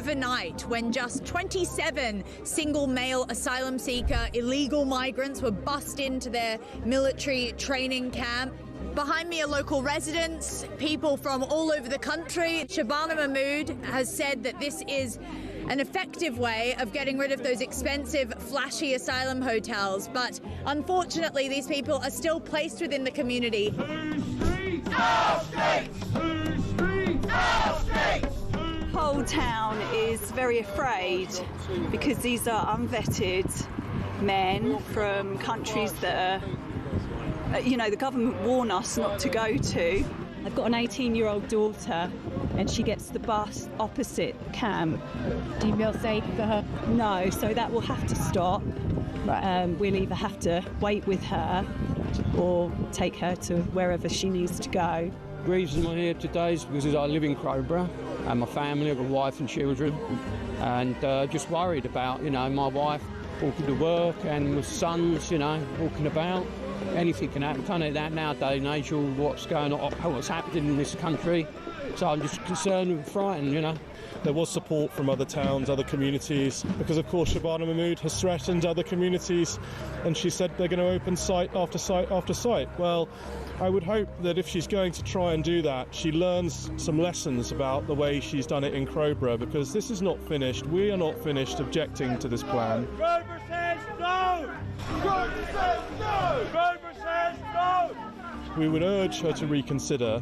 overnight when just 27 single male asylum seeker illegal migrants were bussed into their military training camp. Behind me are local residents, people from all over the country. Shabana Mahmood has said that this is an effective way of getting rid of those expensive, flashy asylum hotels. But unfortunately, these people are still placed within the community. Whole town is very afraid because these are unvetted men from countries that are, the government warn us not to go to. I've got an 18-year-old daughter and she gets the bus opposite camp. Do you feel safe for her? No, so that will have to stop. Right. We'll either have to wait with her or take her to wherever she needs to go. The reason I'm here today is because I live in Crowborough and my family, I've got a wife and children, and just worried about, my wife walking to work and my sons, walking about. Anything can happen, can't it, that nowadays and age, what's going on, what's happening in this country. So I'm just concerned and frightened, There was support from other towns, other communities, because of course Shabana Mahmood has threatened other communities, and she said they're going to open site after site after site. Well, I would hope that if she's going to try and do that, she learns some lessons about the way she's done it in Crowborough, because this is not finished. We are not finished objecting to this plan. Crowborough says no! Crowborough says no! Crowborough says no! We would urge her to reconsider,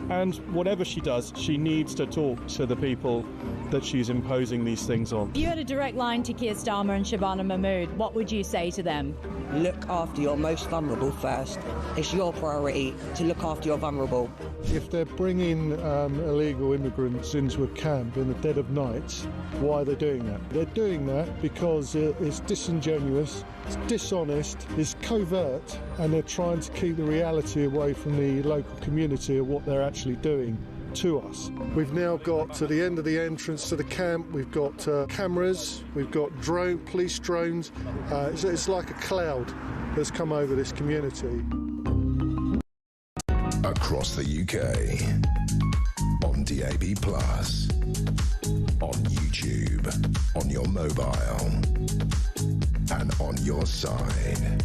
and whatever she does, she needs to talk to the people that she's imposing these things on. If you had a direct line to Keir Starmer and Shabana Mahmood, what would you say to them? Look after your most vulnerable first. It's your priority to look after your vulnerable. If they're bringing illegal immigrants into a camp in the dead of night, why are they doing that? They're doing that because it's disingenuous, it's dishonest, it's covert, and they're trying to keep the reality away from the local community of what they're actually doing to us. We've now got to the end of the entrance to the camp, we've got cameras, we've got police drones. It's like a cloud that's come over this community. Across the UK, on DAB+, on YouTube, on your mobile, and on your side.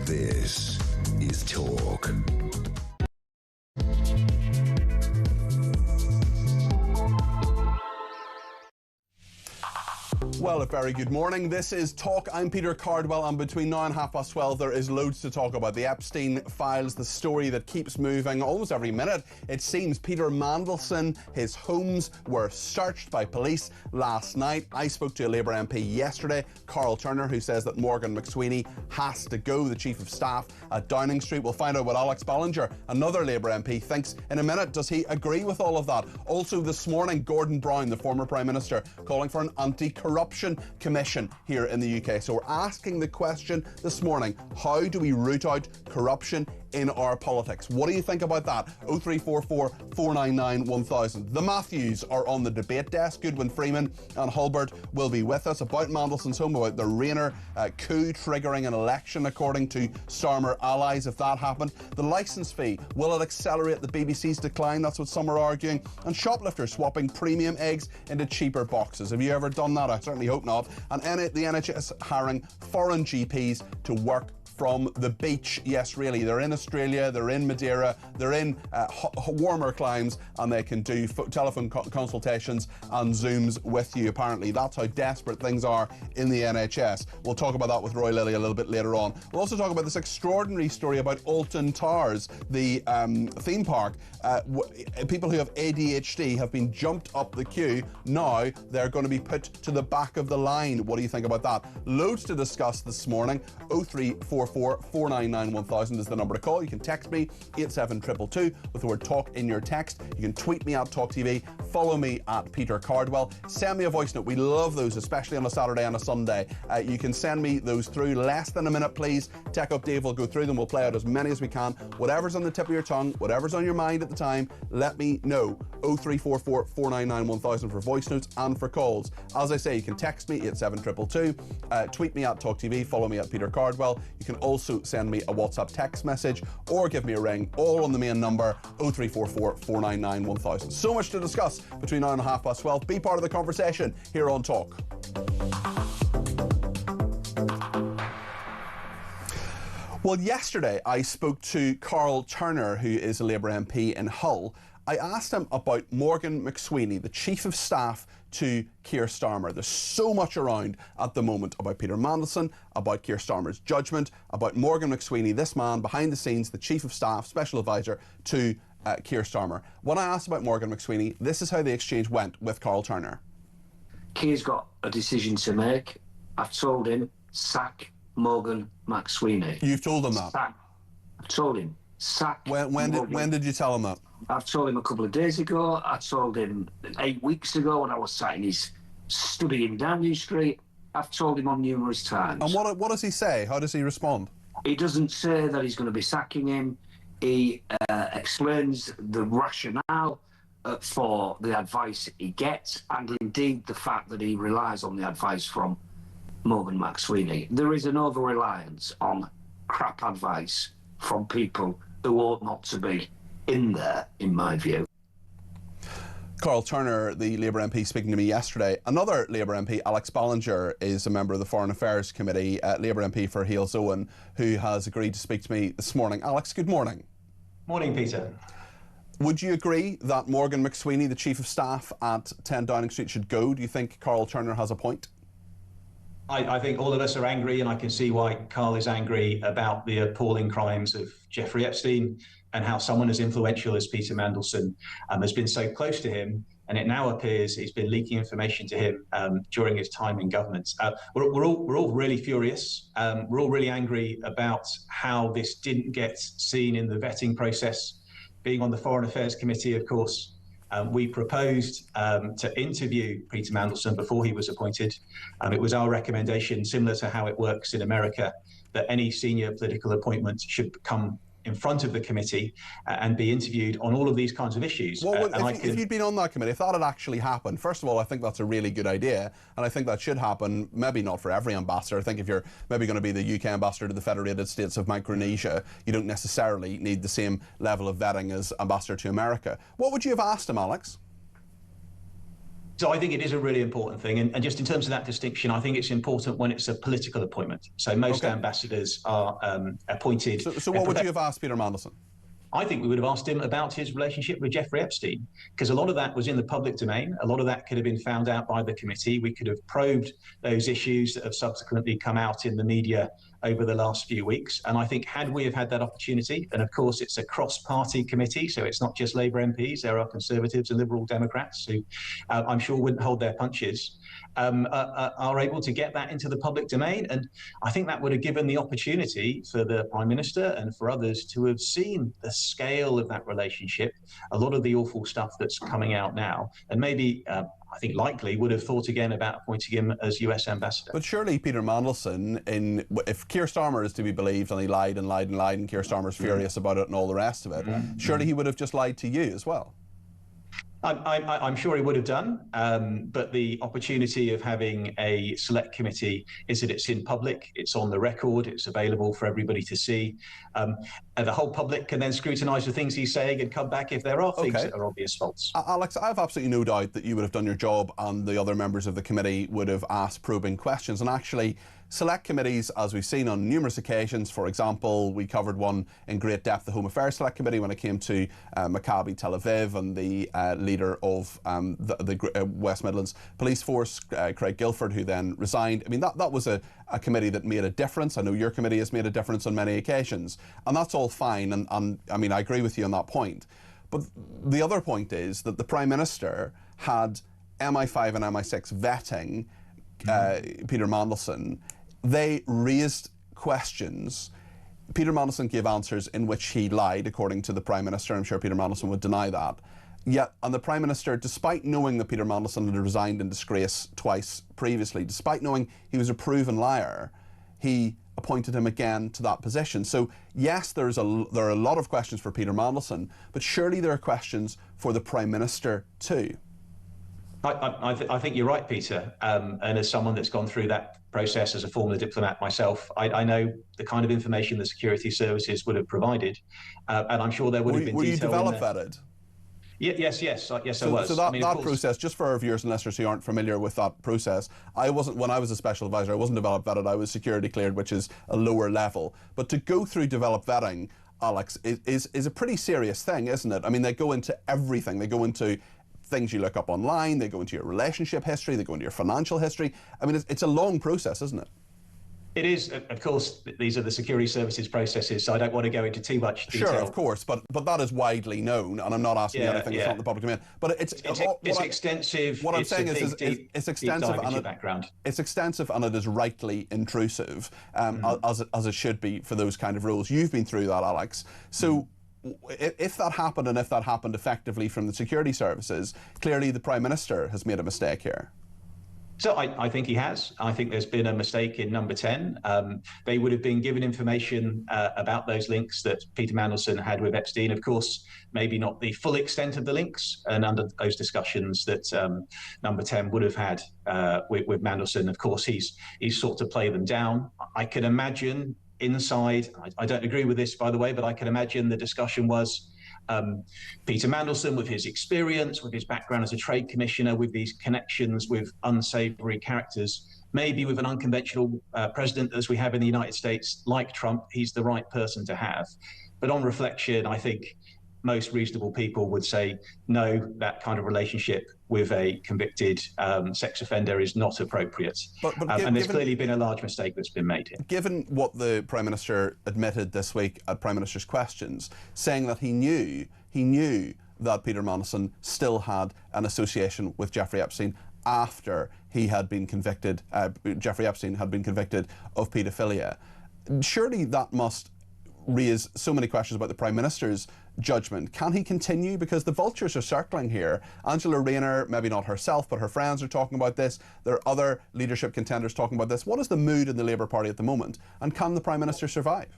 This is Talk. Well, a very good morning. This is Talk. I'm Peter Cardwell, and between now and 12:30 there is loads to talk about. The Epstein files, the story that keeps moving almost every minute. It seems Peter Mandelson, his homes were searched by police last night. I spoke to a Labour MP yesterday, Carl Turner, who says that Morgan McSweeney has to go, the Chief of Staff at Downing Street. We'll find out what Alex Ballinger, another Labour MP, thinks in a minute. Does he agree with all of that? Also this morning, Gordon Brown, the former Prime Minister, calling for an anti-corruption commission here in the UK. So we're asking the question this morning, how do we root out corruption in our politics? What do you think about that? 0344 499 1000. The Matthews are on the debate desk. Goodwin Freeman and Hulbert will be with us about Mandelson's home, about the Rayner coup triggering an election according to Starmer allies if that happened. The licence fee, will it accelerate the BBC's decline? That's what some are arguing. And shoplifters swapping premium eggs into cheaper boxes. Have you ever done that? I certainly hope not. And the NHS hiring foreign GPs to work from the beach. Yes, really. They're in Australia, they're in Madeira, they're in warmer climes, and they can do telephone consultations and Zooms with you, apparently. That's how desperate things are in the NHS. We'll talk about that with Roy Lilly a little bit later on. We'll also talk about this extraordinary story about Alton Towers, the theme park. People who have ADHD have been jumped up the queue. Now they're going to be put to the back of the line. What do you think about that? Loads to discuss this morning. 0344 499 1000 is the number to call. You can text me 87222 with the word talk in your text. You can tweet me at talkTV. Follow me at Peter Cardwell. Send me a voice note. We love those, especially on a Saturday and a Sunday. You can send me those through. Less than a minute, please. Tech Up Dave will go through them. We'll play out as many as we can. Whatever's on the tip of your tongue, whatever's on your mind at the time, let me know. 0344 499 1000 for voice notes and for calls. As I say, you can text me 87222, tweet me at talkTV, follow me at Peter Cardwell. You can can also send me a WhatsApp text message or give me a ring, all on the main number 0344 499 1000. So much to discuss between now and 12:30. Be part of the conversation here on Talk. Well, yesterday I spoke to Carl Turner, who is a Labour MP in Hull. I asked him about Morgan McSweeney, the Chief of Staff to Keir Starmer. There's so much around at the moment about Peter Mandelson, about Keir Starmer's judgment, about Morgan McSweeney, this man behind the scenes, the Chief of Staff, Special Advisor to Keir Starmer. When I asked about Morgan McSweeney, this is how the exchange went with Carl Turner. Keir's got a decision to make. I've told him, sack Morgan McSweeney. You've told him that? I've told him, sack When did you tell him that? I've told him a couple of days ago. I told him 8 weeks ago when I was sat in his study in Downing Street. I've told him on numerous times. And what does he say? How does he respond? He doesn't say that he's going to be sacking him. He explains the rationale for the advice he gets, and indeed the fact that he relies on the advice from Morgan McSweeney. There is an over-reliance on crap advice from people who ought not to be in there, in my view. Carl Turner, the Labour MP, speaking to me yesterday. Another Labour MP, Alex Ballinger, is a member of the Foreign Affairs Committee, Labour MP for Hales Owen, who has agreed to speak to me this morning. Alex, good morning. Morning, Peter. Would you agree that Morgan McSweeney, the Chief of Staff at 10 Downing Street, should go? Do you think Carl Turner has a point? I think all of us are angry, and I can see why Carl is angry about the appalling crimes of Jeffrey Epstein and how someone as influential as Peter Mandelson has been so close to him, and it now appears he's been leaking information to him during his time in government. We're all really furious. We're all really angry about how this didn't get seen in the vetting process. Being on the Foreign Affairs Committee, of course, we proposed to interview Peter Mandelson before he was appointed. It was our recommendation, similar to how it works in America, that any senior political appointment should come in front of the committee and be interviewed on all of these kinds of issues. Well, if you'd been on that committee, if that had actually happened, first of all, I think that's a really good idea, and I think that should happen, maybe not for every ambassador. I think if you're maybe going to be the UK ambassador to the Federated States of Micronesia, you don't necessarily need the same level of vetting as ambassador to America. What would you have asked him, Alex? So I think it is a really important thing. And just in terms of that distinction, I think it's important when it's a political appointment. So most ambassadors are appointed. So what would you have asked Peter Mandelson? I think we would have asked him about his relationship with Jeffrey Epstein, because a lot of that was in the public domain. A lot of that could have been found out by the committee. We could have probed those issues that have subsequently come out in the media over the last few weeks. And I think had we have had that opportunity, and of course it's a cross-party committee, so it's not just Labour MPs, there are Conservatives and Liberal Democrats who I'm sure wouldn't hold their punches, are able to get that into the public domain. And I think that would have given the opportunity for the Prime Minister and for others to have seen the scale of that relationship, a lot of the awful stuff that's coming out now, and maybe I think likely would have thought again about appointing him as US ambassador. But surely Peter Mandelson, if Keir Starmer is to be believed, and he lied and lied and lied, and Keir Starmer's furious about it and all the rest of it, surely he would have just lied to you as well. I'm sure he would have done, but the opportunity of having a select committee is that it's in public, it's on the record, it's available for everybody to see. And the whole public can then scrutinise the things he's saying and come back if there are things that are obvious faults. Alex, I have absolutely no doubt that you would have done your job and the other members of the committee would have asked probing questions. And actually, select committees, as we've seen on numerous occasions, for example, we covered one in great depth, the Home Affairs Select Committee, when it came to Maccabi Tel Aviv and the leader of the West Midlands Police Force, Craig Guilford, who then resigned. I mean, that was a committee that made a difference. I know your committee has made a difference on many occasions, and that's all fine, and I mean, I agree with you on that point. But the other point is that the Prime Minister had MI5 and MI6 vetting Peter Mandelson. They raised questions. Peter Mandelson gave answers in which he lied, according to the Prime Minister. I'm sure Peter Mandelson would deny that. Yet, and the Prime Minister, despite knowing that Peter Mandelson had resigned in disgrace twice previously, despite knowing he was a proven liar, he appointed him again to that position. So yes, there are a lot of questions for Peter Mandelson, but surely there are questions for the Prime Minister too. I think you're right, Peter. And as someone that's gone through that process as a former diplomat myself, I know the kind of information the security services would have provided, and I'm sure there would have been detail. Were you develop vetted? Yes, I was. So that process, just for our viewers and listeners who aren't familiar with that process, when I was a special advisor, I wasn't develop vetted, I was security cleared, which is a lower level. But to go through develop vetting, Alex, is a pretty serious thing, isn't it? I mean, they go into everything. They go into things you look up online, they go into your relationship history, they go into your financial history. I mean, it's a long process, isn't it? It is, of course. These are the security services processes, so I don't want to go into too much detail. Sure, of course, but that is widely known, and I'm not asking anything that's not in the public domain. But it's extensive. What I'm saying is it's extensive, and background. It's extensive, and it is rightly intrusive, as it should be for those kind of rules. You've been through that, Alex. So. If that happened, and if that happened effectively from the security services, clearly the Prime Minister has made a mistake here. So I think he has. I think there's been a mistake in number 10. They would have been given information about those links that Peter Mandelson had with Epstein. Of course, maybe not the full extent of the links, and under those discussions that number 10 would have had with Mandelson, of course, he's sought to play them down. I can imagine inside, I don't agree with this, by the way, but I can imagine the discussion was Peter Mandelson, with his experience, with his background as a trade commissioner, with these connections with unsavory characters, maybe with an unconventional president as we have in the United States, like Trump, he's the right person to have. But on reflection, I think most reasonable people would say, no, that kind of relationship with a convicted sex offender is not appropriate. And there's clearly been a large mistake that's been made here. Given what the Prime Minister admitted this week at Prime Minister's Questions, saying that he knew that Peter Mandelson still had an association with Jeffrey Epstein after he had been convicted, Jeffrey Epstein had been convicted of paedophilia, surely that must raise so many questions about the Prime Minister's judgment. Can he continue? Because the vultures are circling here. Angela Rayner, maybe not herself, but her friends are talking about this. There are other leadership contenders talking about this. What is the mood in the Labour Party at the moment? And can the Prime Minister survive?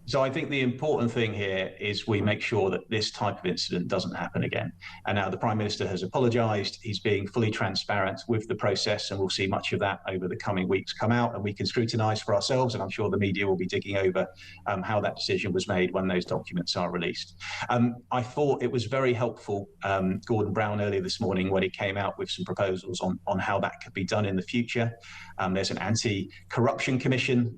So I think the important thing here is we make sure that this type of incident doesn't happen again. And now the Prime Minister has apologised. He's being fully transparent with the process, and we'll see much of that over the coming weeks come out, and we can scrutinise for ourselves, and I'm sure the media will be digging over how that decision was made when those documents are released. I thought it was very helpful, Gordon Brown earlier this morning, when he came out with some proposals on how that could be done in the future. There's an anti-corruption commission,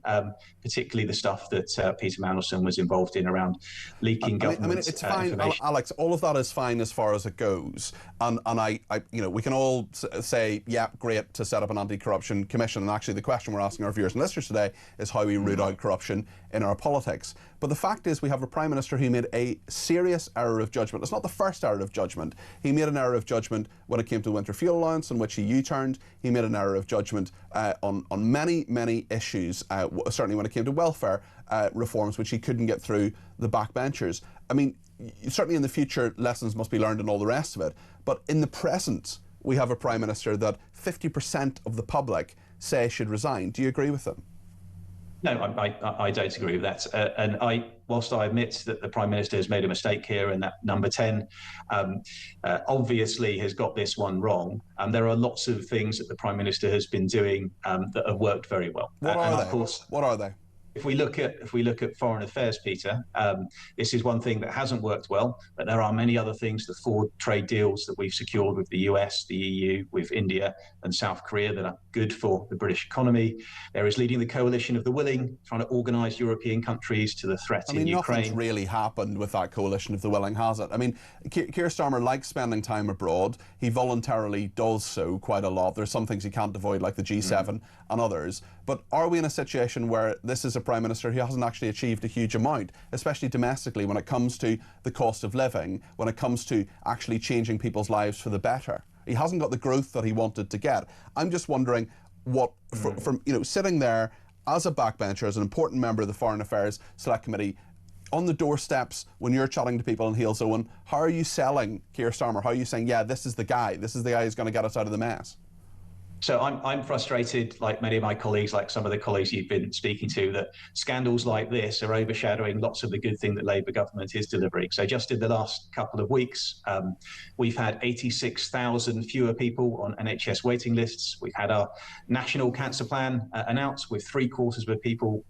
particularly the stuff that Peter Mandelson was involved in around leaking government I mean, it's fine, Alex. All of that is fine as far as it goes, and I, you know, we can all say, yeah, great to set up an anti-corruption commission. And actually, the question we're asking our viewers and listeners today is how we root out corruption in our politics. But the fact is, we have a Prime Minister who made a serious error of judgment. It's not the first error of judgment. He made an error of judgment when it came to the winter fuel allowance, in which he U-turned. He made an error of judgment on many issues, certainly when it came to welfare reforms, which he couldn't get through the backbenchers. I mean, certainly in the future, lessons must be learned and all the rest of it. But in the present, we have a Prime Minister that 50% of the public say should resign. Do you agree with them? No, I don't agree with that. And whilst I admit that the Prime Minister has made a mistake here, and that number 10 obviously has got this one wrong, there are lots of things that the Prime Minister has been doing that have worked very well. What are they? Of course, what are they? If we look at foreign affairs, Peter, this is one thing that hasn't worked well, but there are many other things, the 4 trade deals that we've secured with the US, the EU, with India and South Korea, that are good for the British economy. There is leading the coalition of the willing, trying to organise European countries to the threat in Ukraine. Nothing's really happened with that coalition of the willing, has it? I mean, Keir Starmer likes spending time abroad. He voluntarily does so quite a lot. There's some things he can't avoid, like the G7 and others. But are we in a situation where this is a Prime Minister who hasn't actually achieved a huge amount, especially domestically, when it comes to the cost of living, when it comes to actually changing people's lives for the better? He hasn't got the growth that he wanted to get. I'm just wondering what, from you know, sitting there as a backbencher, as an important member of the Foreign Affairs Select Committee, on the doorsteps when you're chatting to people in Hales Owen, how are you selling Keir Starmer? How are you saying, yeah, this is the guy who's going to get us out of the mess? So I'm frustrated, like many of my colleagues, like some of the colleagues you've been speaking to, that scandals like this are overshadowing lots of the good thing that Labour government is delivering. So just in the last couple of weeks, we've had 86,000 fewer people on NHS waiting lists. We've had our national cancer plan announced, with 3/4 of people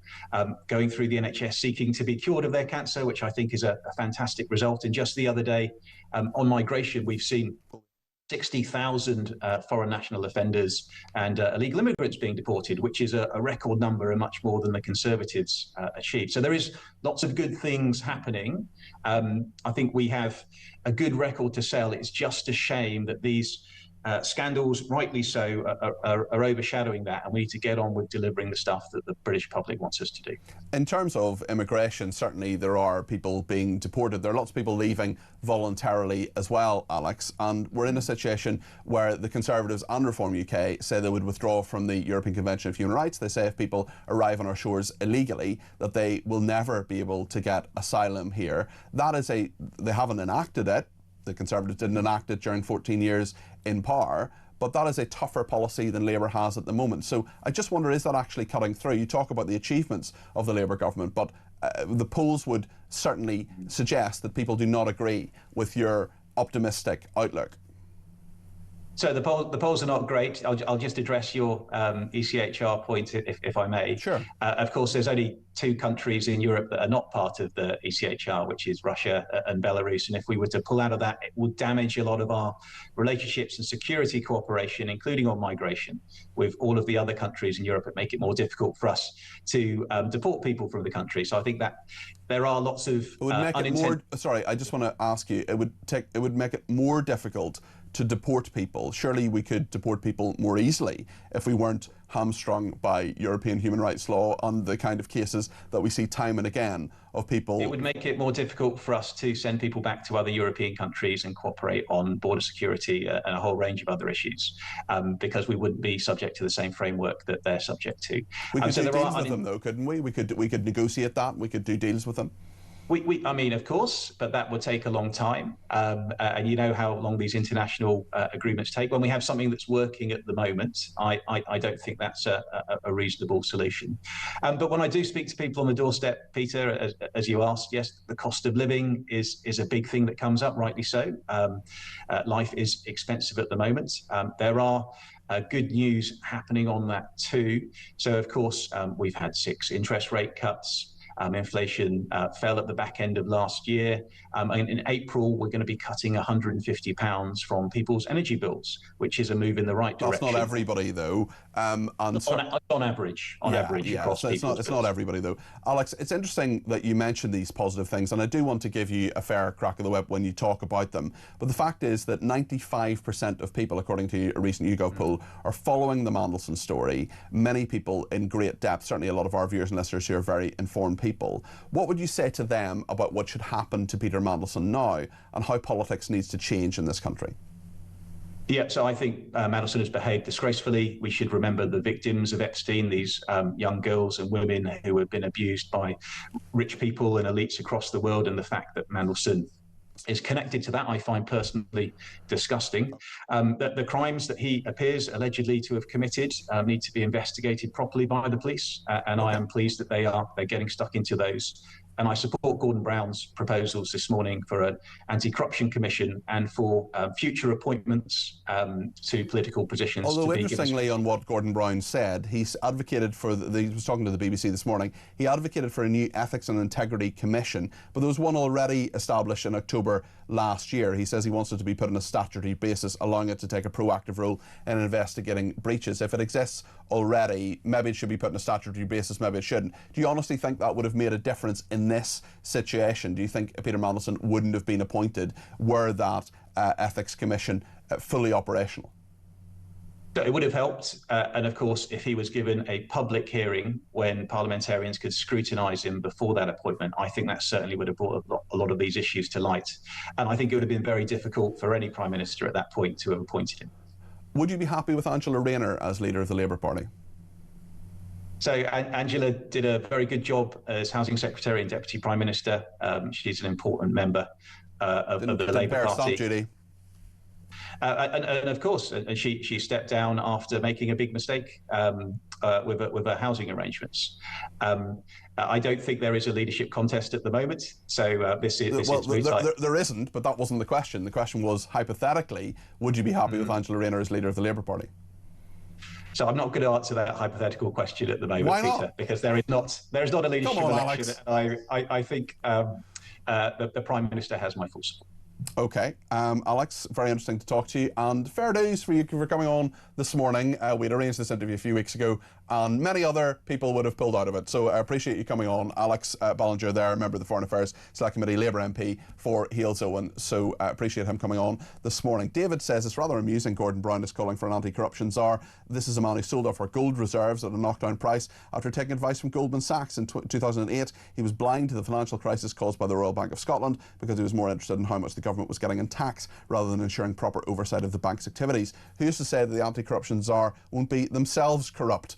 going through the NHS seeking to be cured of their cancer, which I think is a fantastic result. And just the other day, on migration, we've seen 60,000 foreign national offenders and illegal immigrants being deported, which is a record number and much more than the Conservatives achieved. So there is lots of good things happening. I think we have a good record to sell. It's just a shame that these scandals, rightly so, are overshadowing that, and we need to get on with delivering the stuff that the British public wants us to do. In terms of immigration, certainly there are people being deported. There are lots of people leaving voluntarily as well, Alex, and we're in a situation where the Conservatives and Reform UK say they would withdraw from the European Convention of Human Rights. They say if people arrive on our shores illegally, that they will never be able to get asylum here. That is they haven't enacted it. The Conservatives didn't enact it during 14 years in power, but that is a tougher policy than Labour has at the moment. So I just wonder, is that actually cutting through? You talk about the achievements of the Labour government, but the polls would certainly suggest that people do not agree with your optimistic outlook. So the polls are not great. I'll just address your ECHR point, if I may. Sure. Of course, there's only 2 countries in Europe that are not part of the ECHR, which is Russia and Belarus. And if we were to pull out of that, it would damage a lot of our relationships and security cooperation, including on migration, with all of the other countries in Europe, and make it more difficult for us to deport people from the country. So I think that there are lots of it would make it more. Sorry, I just want to ask you. It would make it more difficult to deport people. Surely we could deport people more easily if we weren't hamstrung by European human rights law on the kind of cases that we see time and again of people. It would make it more difficult for us to send people back to other European countries and cooperate on border security and a whole range of other issues, because we wouldn't be subject to the same framework that they're subject to. We could do deals with them though, couldn't we? We could negotiate that. We could do deals with them. I mean, of course, but that would take a long time. And you know how long these international agreements take. When we have something that's working at the moment, I don't think that's a reasonable solution. But when I do speak to people on the doorstep, Peter, as you asked, yes, the cost of living is a big thing that comes up, rightly so. Life is expensive at the moment. There are good news happening on that too. So, of course, we've had 6 interest rate cuts. Inflation fell at the back end of last year. And in April, we're going to be cutting £150 from people's energy bills, which is a move in the right direction. That's not everybody, though. On average, across so it's not everybody, though. Alex, it's interesting that you mentioned these positive things, and I do want to give you a fair crack of the whip when you talk about them. But the fact is that 95% of people, according to a recent YouGov poll, are following the Mandelson story. Many people in great depth, certainly a lot of our viewers and listeners here are very informed people. What would you say to them about what should happen to Peter Mandelson now and how politics needs to change in this country? Yeah, so I think Mandelson has behaved disgracefully. We should remember the victims of Epstein, these young girls and women who have been abused by rich people and elites across the world, and the fact that Mandelson is connected to that, I find personally disgusting. That the crimes that he appears allegedly to have committed need to be investigated properly by the police, and I am pleased that they're getting stuck into those. And I support Gordon Brown's proposals this morning for an anti-corruption commission and for future appointments to political positions. Although interestingly, on what Gordon Brown said, he's advocated for, he was talking to the BBC this morning, he advocated for a new Ethics and Integrity Commission, but there was one already established in October last year. He says he wants it to be put on a statutory basis, allowing it to take a proactive role in investigating breaches. If it exists already, maybe it should be put on a statutory basis, maybe it shouldn't. Do you honestly think that would have made a difference in this situation? Do you think Peter Mandelson wouldn't have been appointed were that Ethics Commission fully operational? It would have helped, and of course, if he was given a public hearing when parliamentarians could scrutinise him before that appointment, I think that certainly would have brought a lot of these issues to light. And I think it would have been very difficult for any Prime Minister at that point to have appointed him. Would you be happy with Angela Rayner as leader of the Labour Party? So Angela did a very good job as Housing Secretary and Deputy Prime Minister. She's an important member of the Labour Party. Stamp duty. And of course, she stepped down after making a big mistake with her housing arrangements. I don't think there is a leadership contest at the moment, so this is there isn't, but that wasn't the question. The question was, hypothetically, would you be happy with Angela Rayner as leader of the Labour Party? So I'm not going to answer that hypothetical question at the moment, Why not? Peter, because there is not a leadership election. I think the Prime Minister has my full support. Okay, Alex, very interesting to talk to you, and fair dues for you for coming on this morning. We'd arranged this interview a few weeks ago, and many other people would have pulled out of it, so I appreciate you coming on. Alex Ballinger there, member of the Foreign Affairs Select Committee, Labour MP for Hales Owen, so I appreciate him coming on this morning. David says it's rather amusing Gordon Brown is calling for an anti-corruption czar. This is a man who sold off our gold reserves at a knockdown price after taking advice from Goldman Sachs in 2008. He was blind to the financial crisis caused by the Royal Bank of Scotland because he was more interested in how much the government was getting in tax rather than ensuring proper oversight of the bank's activities. Who's to say that the anti-corruption czar won't be themselves corrupt,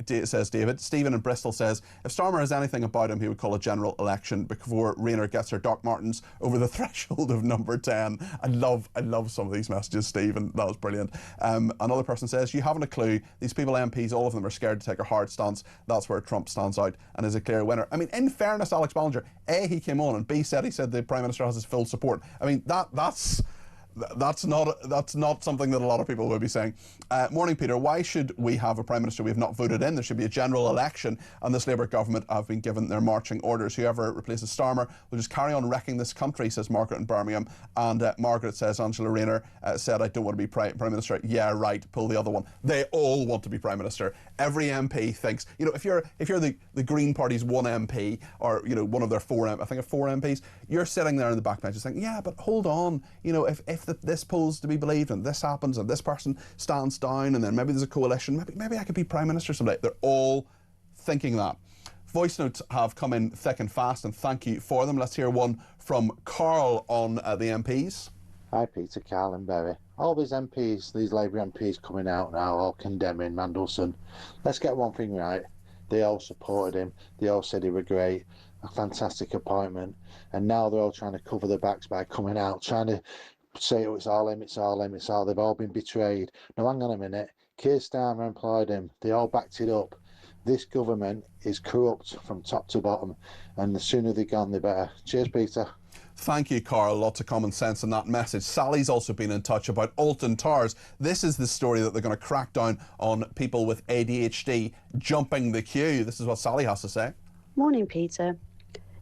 says David. Stephen in Bristol says, if Starmer has anything about him, he would call a general election before Rayner gets her Doc Martens over the threshold of number 10. I love some of these messages, Stephen. That was brilliant. Another person says, you haven't a clue. These people, MPs, all of them are scared to take a hard stance. That's where Trump stands out and is a clear winner. I mean, in fairness, Alex Ballinger, A, he came on, and B, said the Prime Minister has his full support. I mean, that's not something that a lot of people would be saying. Morning, Peter. Why should we have a Prime Minister we have not voted in? There should be a general election, and this Labour government have been given their marching orders. Whoever replaces Starmer will just carry on wrecking this country, says Margaret in Birmingham. And Margaret says, Angela Rayner said, I don't want to be Prime Minister. Yeah, right, pull the other one. They all want to be Prime Minister. Every MP thinks, you know, if you're the Green Party's one MP, or, you know, one of their four MPs, you're sitting there in the back bench and saying, yeah, but hold on, you know, if this poll's to be believed and this happens and this person stands down and then maybe there's a coalition, maybe I could be Prime Minister someday. They're all thinking that. Voice notes have come in thick and fast, and thank you for them. Let's hear one from Carl on the MPs. Hi Peter, Carl and Berry. All these MPs, these Labour MPs coming out now, all condemning Mandelson. Let's get one thing right. They all supported him. They all said he was great. A fantastic appointment. And now they're all trying to cover their backs by coming out, trying to say, oh, it's all him, it's all him, it's all. They've all been betrayed. Now, hang on a minute. Keir Starmer employed him. They all backed it up. This government is corrupt from top to bottom, and the sooner they're gone, the better. Cheers, Peter. Thank you, Carl. Lots of common sense in that message. Sally's also been in touch about Alton Towers. This is the story that they're going to crack down on people with ADHD jumping the queue. This is what Sally has to say. Morning, Peter.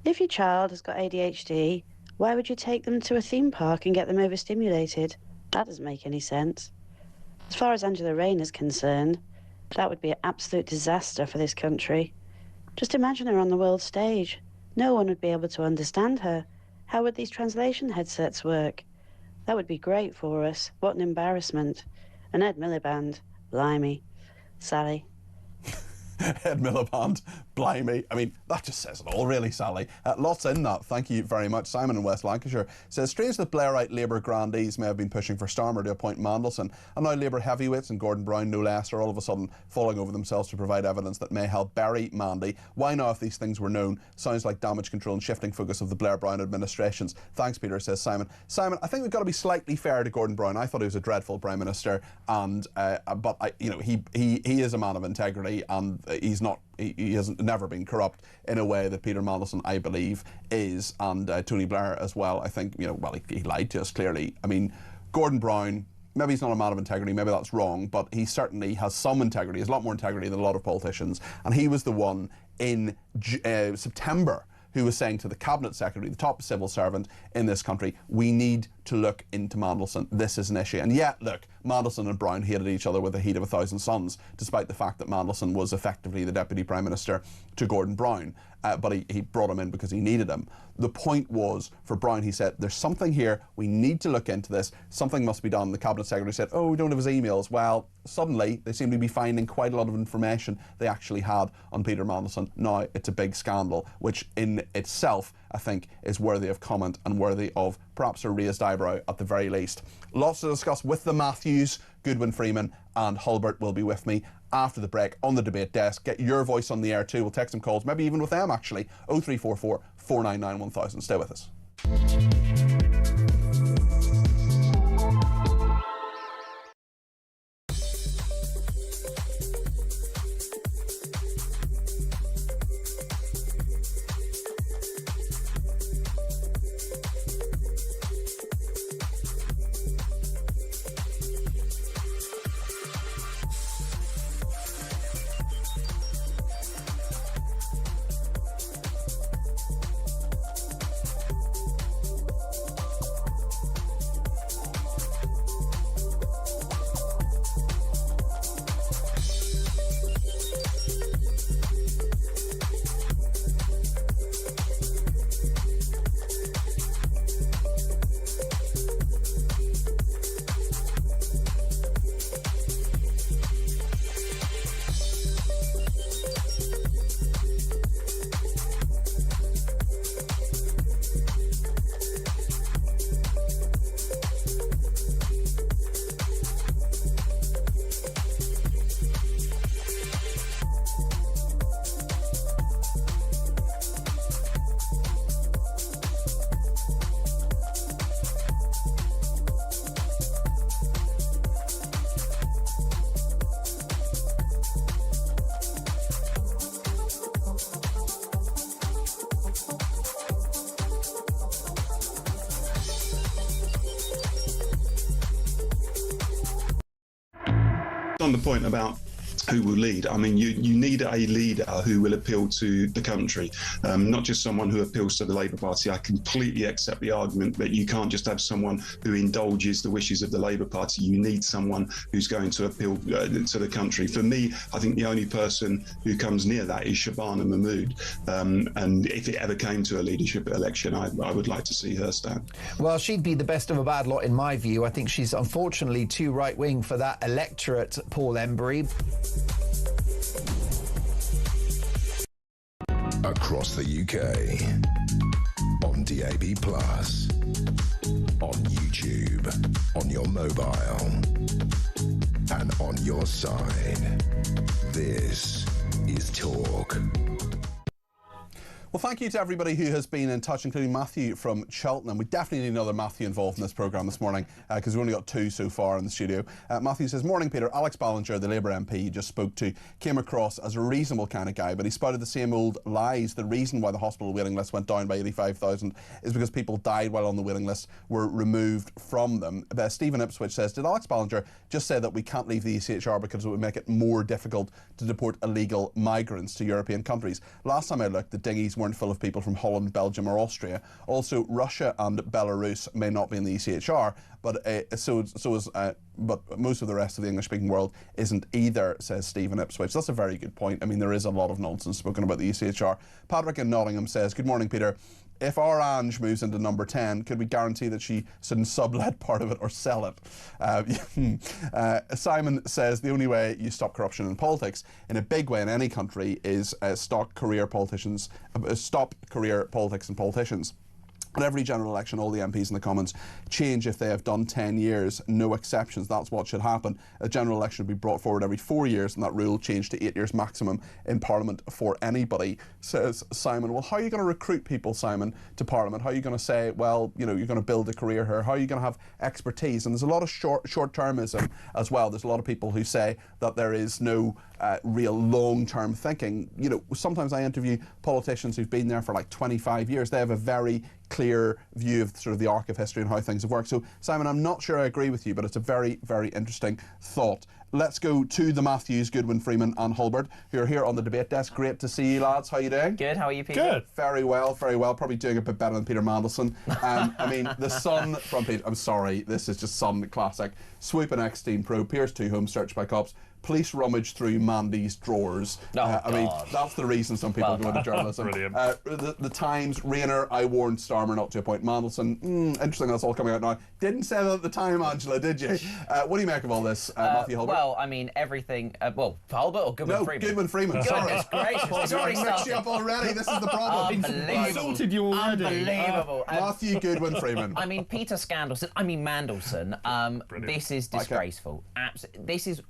If your child has got ADHD, why would you take them to a theme park and get them overstimulated? That doesn't make any sense. As far as Angela Rayner's concerned, that would be an absolute disaster for this country. Just imagine her on the world stage. No one would be able to understand her. How would these translation headsets work? That would be great for us. What an embarrassment. And Ed Miliband, blimey. Sally. Ed Miliband, blimey. I mean, that just says it all, really, Sally. Lots in that. Thank you very much. Simon in West Lancashire says, strange that Blairite Labour grandees may have been pushing for Starmer to appoint Mandelson, and now Labour heavyweights and Gordon Brown, no less, are all of a sudden falling over themselves to provide evidence that may help bury Mandy. Why now, if these things were known? Sounds like damage control and shifting focus of the Blair-Brown administrations. Thanks, Peter, says Simon. Simon, I think we've got to be slightly fair to Gordon Brown. I thought he was a dreadful Prime Minister, and but he is a man of integrity, and he's not. He has never been corrupt in a way that Peter Mandelson, I believe, is, and Tony Blair as well. I think, well, he lied to us clearly. I mean, Gordon Brown, maybe he's not a man of integrity, maybe that's wrong, but he certainly has some integrity. He has a lot more integrity than a lot of politicians, and he was the one in September who was saying to the Cabinet Secretary, the top civil servant in this country, we need to look into Mandelson. This is an issue. And yet, look, Mandelson and Brown hated each other with the heat of 1,000 suns, despite the fact that Mandelson was effectively the Deputy Prime Minister to Gordon Brown. But he brought him in because he needed him. The point was, for Brown, he said, there's something here, we need to look into this, something must be done. The Cabinet Secretary said, oh, we don't have his emails. Well, suddenly, they seem to be finding quite a lot of information they actually had on Peter Mandelson. Now, it's a big scandal, which in itself, I think, is worthy of comment and worthy of perhaps a raised eyebrow at the very least. Lots to discuss with the Matthews. Goodwin Freeman and Hulbert will be with me after the break on the debate desk. Get your voice on the air too. We'll take some calls, maybe even with them actually. 0344 499 1000. Stay with us. On the point about who will lead, I mean, you need a leader who will appeal to the country, not just someone who appeals to the Labour Party. I completely accept the argument that you can't just have someone who indulges the wishes of the Labour Party. You need someone who's going to appeal to the country. For me, I think the only person who comes near that is Shabana Mahmood. And if it ever came to a leadership election, I would like to see her stand. Well, she'd be the best of a bad lot in my view. I think she's unfortunately too right-wing for that electorate, Paul Embry. Across the UK, on DAB+, on YouTube, on your mobile, and on your side. This is Talk. Well, thank you to everybody who has been in touch, including Matthew from Cheltenham. We definitely need another Matthew involved in this programme this morning because we've only got two so far in the studio. Matthew says, morning, Peter. Alex Ballinger, the Labour MP you just spoke to, came across as a reasonable kind of guy, but he spouted the same old lies. The reason why the hospital waiting list went down by 85,000 is because people died while on the waiting list, were removed from them. Stephen Ipswich says, did Alex Ballinger just say that we can't leave the ECHR because it would make it more difficult to deport illegal migrants to European countries? Last time I looked, the dinghies weren't full of people from Holland, Belgium or Austria. Also, Russia and Belarus may not be in the ECHR, but but most of the rest of the English-speaking world isn't either, says Stephen Ipswich. That's a very good point. I mean, there is a lot of nonsense spoken about the ECHR. Patrick in Nottingham says, good morning, Peter. If our Ange moves into number 10, could we guarantee that she shouldn't sublet part of it or sell it? Simon says the only way you stop corruption in politics in a big way in any country is stop career politics and politicians. At every general election, all the MPs in the Commons change if they have done 10 years, no exceptions. That's what should happen. A general election would be brought forward every 4 years, and that rule changed to 8 years maximum in Parliament for anybody, says Simon. Well, how are you going to recruit people, Simon, to Parliament? How are you going to say, well, you know, you're going to build a career here? How are you going to have expertise? And there's a lot of short-termism as well. There's a lot of people who say that there is no real long-term thinking. You know, sometimes I interview politicians who've been there for like 25 years. They have a very clear view of sort of the arc of history and how things have worked. So, Simon, I'm not sure I agree with you, but it's a very, very interesting thought. Let's go to the Matthews, Goodwin, Freeman and Hulbert, who are here on the debate desk. Great to see you, lads. How are you doing? Good. How are you, Peter? Good. Very well, very well. Probably doing a bit better than Peter Mandelson. I mean, the Sun from Peter... I'm sorry, this is just Sun classic. Swoop and X-Team Pro, Pierce 2 home, searched by cops. Police rummage through Mandy's drawers. I mean, that's the reason some people go into journalism. Brilliant. The Times, Rayner, I warned Starmer not to appoint Mandelson. Interesting, that's all coming out now. Didn't say that at the time, Angela, did you? What do you make of all this, Matthew Hulbert? Well, I mean, everything... Hulbert or Goodwin Freeman? Goodwin Freeman, sorry. Goodness gracious, it's already mixed you up already. This is the problem. Insulted you already. Unbelievable. Matthew Goodwin Freeman. I mean, Peter Mandelson. This is disgraceful. This is...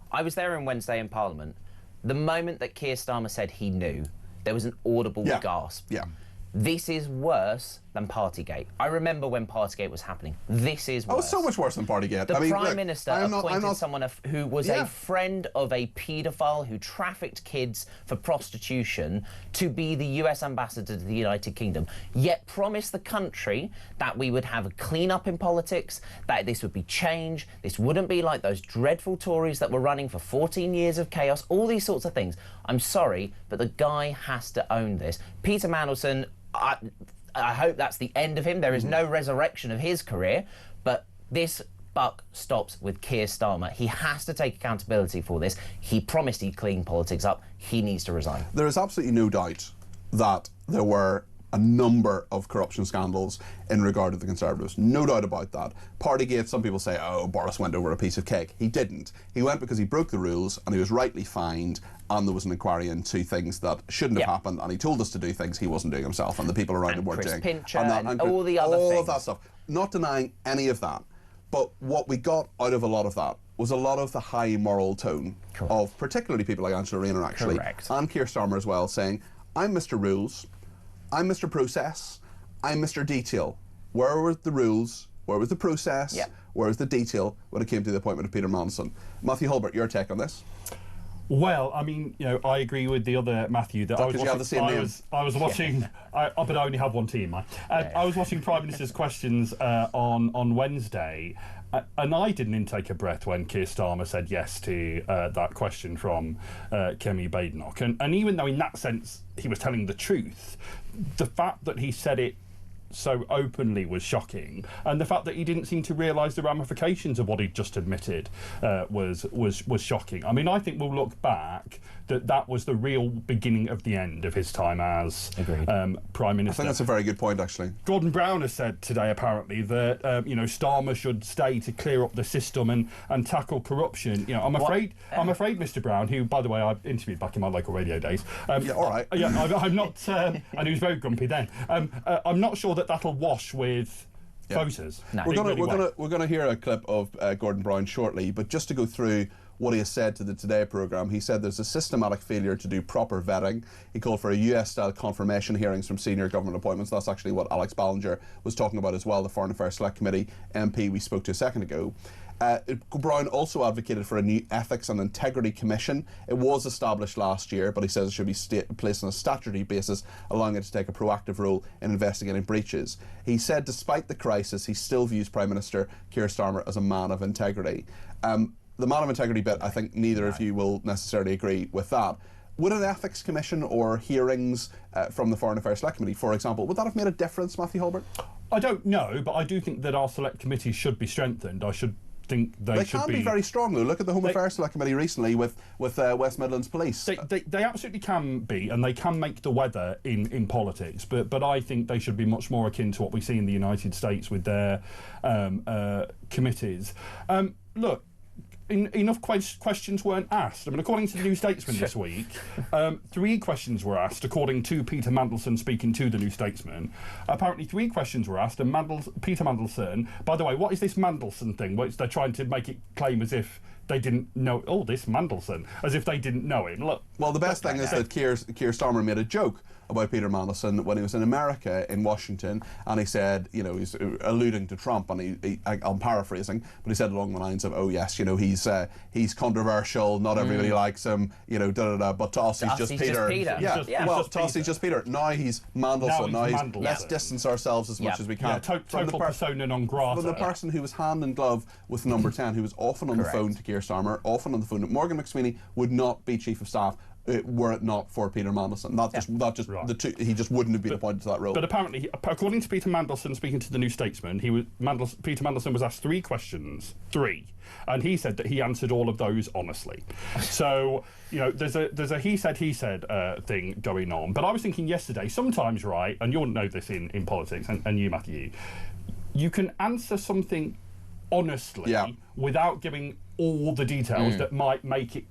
I was there on Wednesday in Parliament. The moment that Keir Starmer said he knew, there was an audible gasp. Yeah. This is worse than Partygate. I remember when Partygate was happening. This is worse. Oh, so much worse than Partygate. The Prime Minister appointed someone who was a friend of a paedophile who trafficked kids for prostitution to be the US ambassador to the United Kingdom, yet promised the country that we would have a clean-up in politics, that this would be change, this wouldn't be like those dreadful Tories that were running for 14 years of chaos, all these sorts of things. I'm sorry, but the guy has to own this. Peter Mandelson, I hope that's the end of him. There is no resurrection of his career, but this buck stops with Keir Starmer. He has to take accountability for this. He promised he'd clean politics up. He needs to resign. There is absolutely no doubt that there were a number of corruption scandals in regard to the Conservatives. No doubt about that. Partygate, some people say, oh, Boris went over a piece of cake. He didn't. He went because he broke the rules and he was rightly fined, and there was an inquiry into things that shouldn't have happened, and he told us to do things he wasn't doing himself and the people around him weren't doing. Pincher and all the other things. All of that stuff. Not denying any of that. But what we got out of a lot of that was a lot of the high moral tone of particularly people like Angela Rayner, actually, and Keir Starmer as well, saying, I'm Mr. Rules, I'm Mr. Process, I'm Mr. Detail. Where were the rules? Where was the process? Where was the detail when it came to the appointment of Peter Mandelson? Matthew Hulbert, your take on this? Well, I mean, you know, I agree with the other Matthew that I was watching. Have the same name? I was watching, but I only have one team. I was watching Prime Minister's questions on Wednesday, And I didn't take a breath when Keir Starmer said yes to that question from Kemi Badenoch. And even though in that sense he was telling the truth, the fact that he said it so openly was shocking, and the fact that he didn't seem to realise the ramifications of what he'd just admitted was shocking. I mean, I think we'll look back that was the real beginning of the end of his time as Prime Minister. I think that's a very good point, actually. Gordon Brown has said today, apparently, that Starmer should stay to clear up the system and tackle corruption. I'm afraid, Mr. Brown, who, by the way, I interviewed back in my local radio days. Yeah, all right. Yeah, I'm not, and he was very grumpy then. I'm not sure that'll wash with voters. No. We're gonna hear a clip of Gordon Brown shortly, but just to go through what he has said to the Today programme, he said there's a systematic failure to do proper vetting. He called for a US-style confirmation hearings from senior government appointments. That's actually what Alex Ballinger was talking about as well, the Foreign Affairs Select Committee MP we spoke to a second ago. Brown also advocated for a new Ethics and Integrity Commission. It was established last year, but he says it should be placed on a statutory basis, allowing it to take a proactive role in investigating breaches. He said despite the crisis, he still views Prime Minister Keir Starmer as a man of integrity. The man of integrity bit, I think neither of you will necessarily agree with that. Would an ethics commission or hearings from the Foreign Affairs Select Committee, for example, would that have made a difference, Matthew Holbert? I don't know, but I do think that our select committee should be strengthened. I should think they should can be very strong, though. Look at the Home Affairs Select Committee recently with West Midlands Police. They absolutely can be, and they can make the weather in politics. But I think they should be much more akin to what we see in the United States with their committees. Look. Enough questions weren't asked. I mean, according to the New Statesman this week, 3 questions were asked, according to Peter Mandelson speaking to the New Statesman. Apparently 3 questions were asked, and Peter Mandelson... By the way, what is this Mandelson thing? Which they're trying to make it claim as if they didn't know... Oh, this Mandelson. As if they didn't know him. Look. Well, the best thing is that Keir Starmer made a joke about Peter Mandelson when he was in America, in Washington, and he said, he's alluding to Trump, and I'm paraphrasing, but he said along the lines of, oh yes, he's controversial, not everybody likes him, but to us he's just Peter. To us he's just Peter. Now he's Mandelson. Let's distance ourselves as much as we can. Yeah, total persona non grata. From the person who was hand in glove with Number 10, who was often on the phone to Keir Starmer, often on the phone. Morgan McSweeney would not be Chief of Staff were it not for Peter Mandelson. The two, he just wouldn't have been appointed to that role. But apparently, according to Peter Mandelson speaking to the New Statesman, Peter Mandelson was asked 3 questions, and he said that he answered all of those honestly. So, there's a he said thing going on. But I was thinking yesterday, sometimes, right, and you'll know this in politics, and you, Matthew, you can answer something honestly without giving all the details that might make it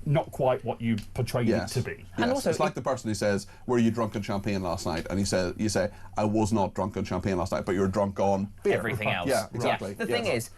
not quite what you portrayed it to be. Yes. And also, it's like the person who says, "Were you drunk on champagne last night?" And you say, "I was not drunk on champagne last night," but you're drunk on beer. Everything else. Yeah, exactly. Yeah. The thing is,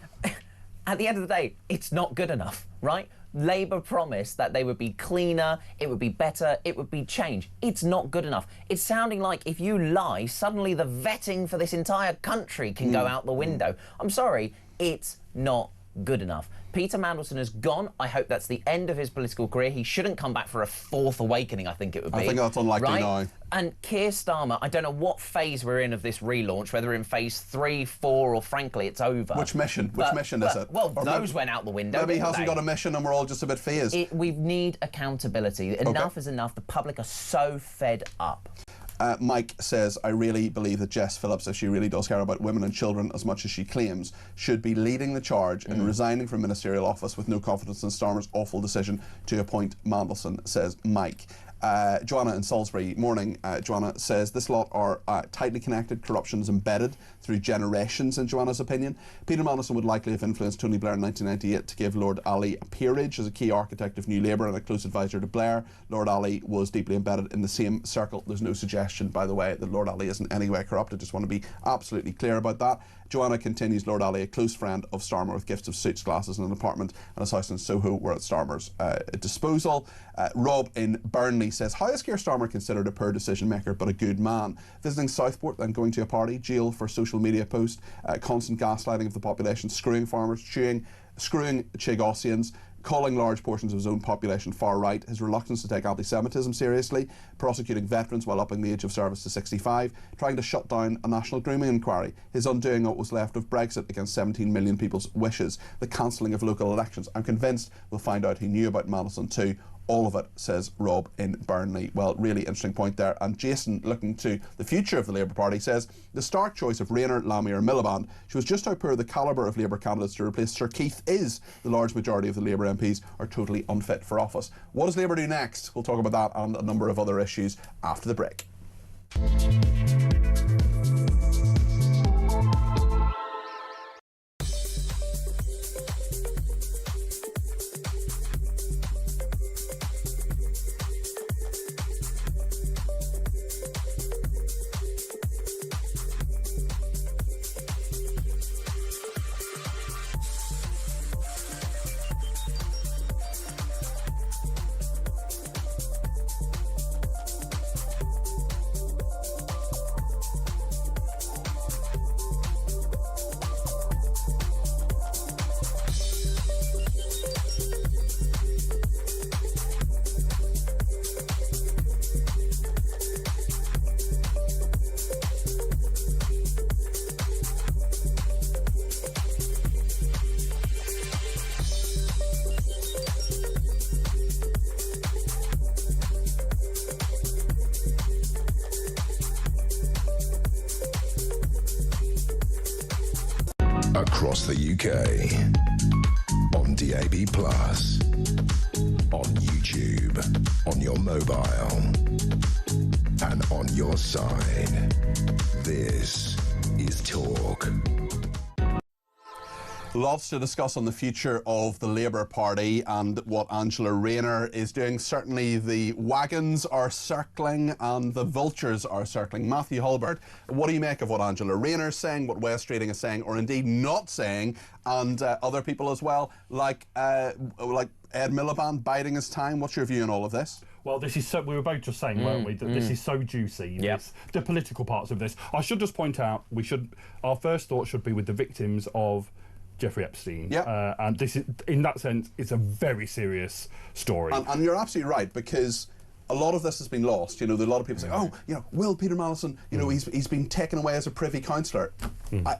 at the end of the day, it's not good enough, right? Labour promised that they would be cleaner, it would be better, it would be change. It's not good enough. It's sounding like if you lie, suddenly the vetting for this entire country can go out the window. I'm sorry, it's not good enough. Peter Mandelson has gone. I hope that's the end of his political career. He shouldn't come back for a 4th awakening, I think it would be. I think that's unlikely now. And Keir Starmer, I don't know what phase we're in of this relaunch, whether in phase 3, 4, or frankly, it's over. Which mission? Which mission is it? Well, those went out the window. Maybe he hasn't got a mission and we're all just a bit phased. We need accountability. Enough is enough. The public are so fed up. Mike says, I really believe that Jess Phillips, if she really does care about women and children as much as she claims, should be leading the charge in resigning from ministerial office with no confidence in Starmer's awful decision to appoint Mandelson, says Mike. Joanna in Salisbury, morning. Joanna says, this lot are tightly connected. Corruption is embedded through generations, in Joanna's opinion. Peter Mandelson would likely have influenced Tony Blair in 1998 to give Lord Ali a peerage as a key architect of New Labour and a close advisor to Blair. Lord Ali was deeply embedded in the same circle. There's no suggestion, by the way, that Lord Ali isn't in any way corrupt. I just want to be absolutely clear about that. Joanna continues, Lord Ali, a close friend of Starmer with gifts of suits, glasses and an apartment and his house in Soho were at Starmer's disposal. Rob in Burnley says, how is Keir Starmer considered a poor decision maker but a good man? Visiting Southport, then going to a party, jail for social media post, constant gaslighting of the population, screwing farmers, screwing Chagosians, calling large portions of his own population far right, his reluctance to take anti-Semitism seriously, prosecuting veterans while upping the age of service to 65, trying to shut down a national grooming inquiry, his undoing what was left of Brexit against 17 million people's wishes, the cancelling of local elections. I'm convinced we'll find out he knew about Mandelson too. All of it, says Rob in Burnley. Well, really interesting point there. And Jason, looking to the future of the Labour Party, says the stark choice of Rayner, Lammy or Miliband shows just how poor the calibre of Labour candidates to replace Sir Keith is. The large majority of the Labour MPs are totally unfit for office. What does Labour do next? We'll talk about that and a number of other issues after the break. Across the UK, on DAB+, on YouTube, on your mobile, and on your side. This is Talk. Lots to discuss on the future of the Labour Party and what Angela Rayner is doing. Certainly the wagons are circling and the vultures are circling. Matthew Hulbert, what do you make of what Angela Rayner is saying, what West Reading is saying, or indeed not saying, and other people as well, like Ed Miliband biding his time? What's your view on all of this? Well, this is so. We were both just saying, weren't we, that this is so juicy. Yep. The political parts of this. I should just point out, our first thought should be with the victims of Jeffrey Epstein. Yeah. And this is, in that sense, it's a very serious story. And you're absolutely right, because a lot of this has been lost. You know, a lot of people say, oh, you know, will Peter Mandelson, you know, he's been taken away as a Privy Councillor.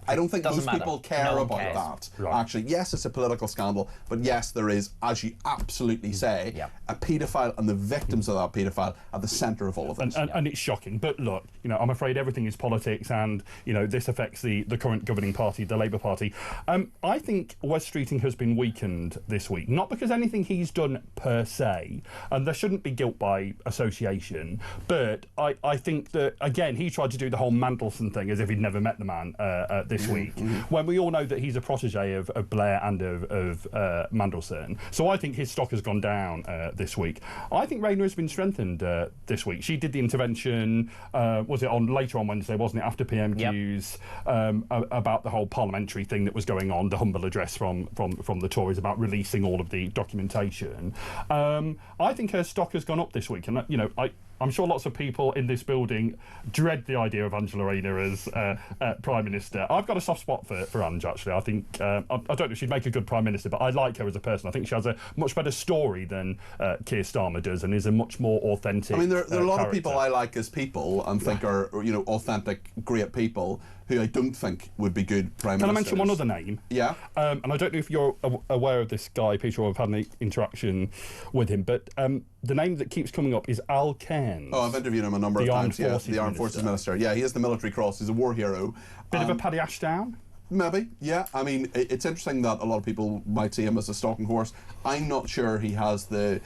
I don't think most people care about that. Right. Actually, yes, it's a political scandal, but yes, there is, as you absolutely say, a paedophile and the victims of that paedophile at the centre of all of this. And it's shocking. But look, you know, I'm afraid everything is politics, and you know, this affects the current governing party, the Labour Party. I think Wes Streeting has been weakened this week, not because anything he's done per se, and there shouldn't be guilt by association, but I think that, again, he tried to do the whole Mandelson thing as if he'd never met the man this week, when we all know that he's a protege of Blair and of Mandelson. So I think his stock has gone down this week. I think Rayner has been strengthened this week. She did the intervention, was it later on Wednesday, wasn't it, after PMQs, about the whole parliamentary thing that was going on, the humble address from the Tories about releasing all of the documentation. I think her stock has gone up this week, and you know, I'm sure lots of people in this building dread the idea of Angela Rayner as Prime Minister. I've got a soft spot for Ange, actually. I think, I don't know if she'd make a good Prime Minister, but I like her as a person. I think she has a much better story than Keir Starmer does, and is a much more authentic. I mean, there are a lot of people I like as people and think are, you know, authentic, great people who I don't think would be good Prime Ministers. Can I mention one other name? Yeah. And I don't know if you're aware of this guy, Peter, or have had any interaction with him, but the name that keeps coming up is Al Cairns. Oh, I've interviewed him a number of times. The Armed Forces Minister. Yeah, he has the military cross. He's a war hero. Bit of a Paddy Ashdown? Maybe, yeah. I mean, it's interesting that a lot of people might see him as a stalking horse. I'm not sure he has the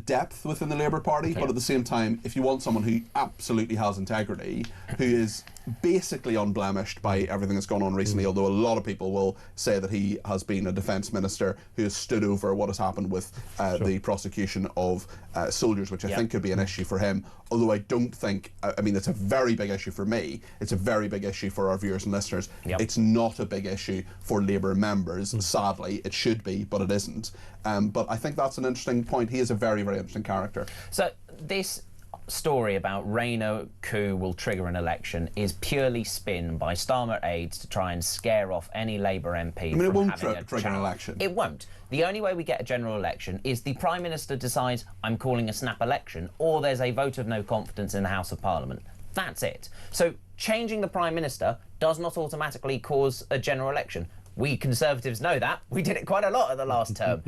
depth within the Labour Party, but at the same time, if you want someone who absolutely has integrity, who is basically unblemished by everything that's gone on recently, although a lot of people will say that he has been a defence minister who has stood over what has happened with the prosecution of soldiers, which I think could be an issue for him, although I don't think, I mean, it's a very big issue for me, it's a very big issue for our viewers and listeners. It's not a big issue for Labour members, sadly. It should be, but it isn't. But I think that's an interesting point. He is a very, very interesting character. So this, story about Rayner coup will trigger an election is purely spin by Starmer aides to try and scare off any Labour MP. I mean, it won't trigger an election. It won't. The only way we get a general election is the Prime Minister decides, I'm calling a snap election, or there's a vote of no confidence in the House of Parliament. That's it. So changing the Prime Minister does not automatically cause a general election. We Conservatives know that. We did it quite a lot at the last term.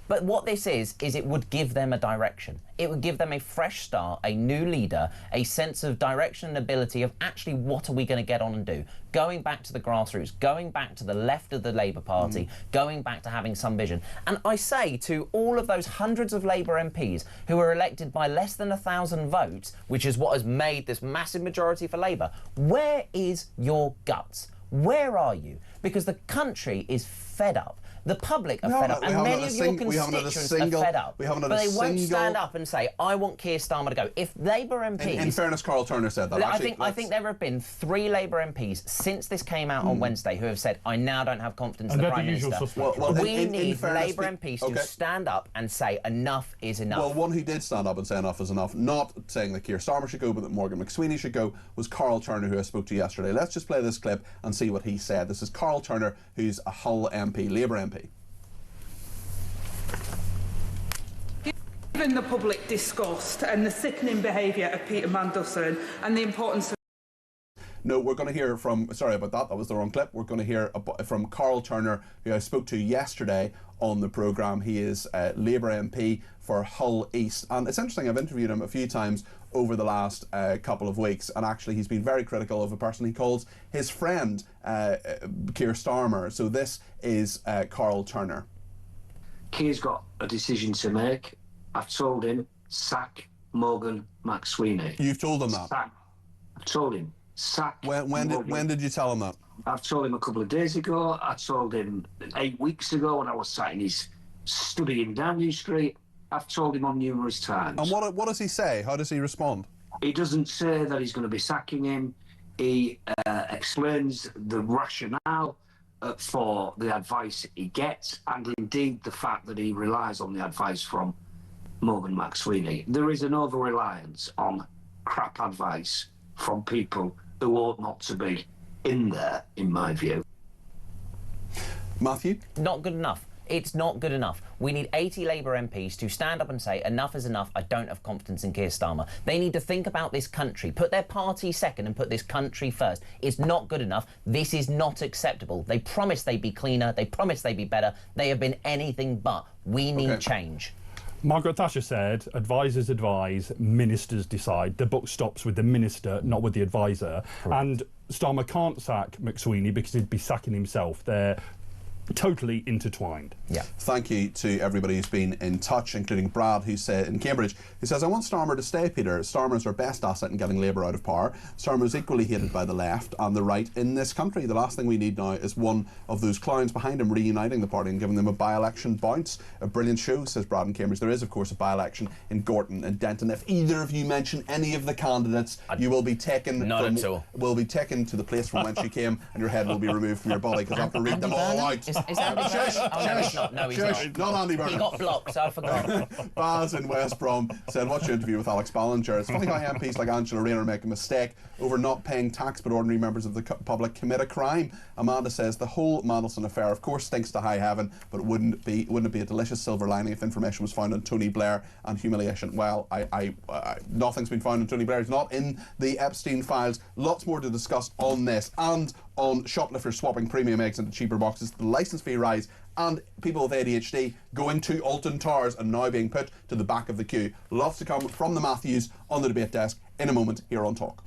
But what this is it would give them a direction. It would give them a fresh start, a new leader, a sense of direction and ability of actually what are we going to get on and do. Going back to the grassroots, going back to the left of the Labour Party, going back to having some vision. And I say to all of those hundreds of Labour MPs who were elected by less than 1,000 votes, which is what has made this massive majority for Labour, where is your guts? Where are you? Because the country is fed up. The public are fed up, and many of your constituents are fed up. But they won't stand up and say, I want Keir Starmer to go. If Labour MPs... In fairness, Carl Turner said that. I think there have been 3 Labour MPs since this came out on Wednesday who have said, I now don't have confidence in the Prime Minister. We need Labour MPs to stand up and say, enough is enough. Well, one who did stand up and say enough is enough, not saying that Keir Starmer should go, but that Morgan McSweeney should go, was Carl Turner, who I spoke to yesterday. Let's just play this clip and see what he said. This is Carl Turner, who's a Hull MP, Labour MP. Given the public disgust and the sickening behaviour of Peter Mandelson and the importance of... No, we're going to hear from... Sorry about that, that was the wrong clip. We're going to hear from Carl Turner, who I spoke to yesterday on the programme. He is Labour MP for Hull East. And it's interesting, I've interviewed him a few times over the last couple of weeks, and actually he's been very critical of a person he calls his friend, Keir Starmer. So this is Carl Turner. Keir's got a decision to make. I've told him, sack Morgan McSweeney. You've told him that? I've told him, sack When did you tell him that? I've told him a couple of days ago. I told him 8 weeks ago when I was sat in his study in Downing Street. I've told him on numerous times. And what does he say? How does he respond? He doesn't say that he's going to be sacking him. He explains the rationale for the advice he gets, and indeed the fact that he relies on the advice from Morgan McSweeney. There is an over-reliance on crap advice from people who ought not to be in there, in my view. Matthew? Not good enough. It's not good enough. We need 80 Labour MPs to stand up and say, enough is enough, I don't have confidence in Keir Starmer. They need to think about this country, put their party second and put this country first. It's not good enough. This is not acceptable. They promised they'd be cleaner, they promised they'd be better. They have been anything but. We need change. Margaret Thatcher said, advisors advise, ministers decide. The buck stops with the minister, not with the advisor. Correct. And Starmer can't sack McSweeney because he'd be sacking himself. They're totally intertwined. Yeah. Thank you to everybody who's been in touch, including Brad, who said in Cambridge, who says, I want Starmer to stay, Peter. Starmer's our best asset in getting Labour out of power. Starmer's equally hated by the left and the right in this country. The last thing we need now is one of those clowns behind him reuniting the party and giving them a by-election bounce. A brilliant show, says Brad in Cambridge. There is, of course, a by-election in Gorton and Denton. If either of you mention any of the candidates, you will be taken will be taken to the place from whence you came, and your head will be removed from your body, because I have to read them all out. Is Andy Burnham? Oh, no, he's not. No, he's not Andy Burnham. He got blocked, so I forgot. Baz in West Brom said, watch your interview with Alex Ballinger. It's funny how MPs like Angela Rayner make a mistake over not paying tax, but ordinary members of the public commit a crime. Amanda says, the whole Mandelson affair, of course, stinks to high heaven, but wouldn't it be a delicious silver lining if information was found on Tony Blair and humiliation? Well, nothing's been found on Tony Blair. He's not in the Epstein files. Lots more to discuss on this and on shoplifters swapping premium eggs into cheaper boxes, the licence fee rise, and people with ADHD going to Alton Towers and now being put to the back of the queue. Lots to come from the Matthews on the debate desk in a moment here on Talk.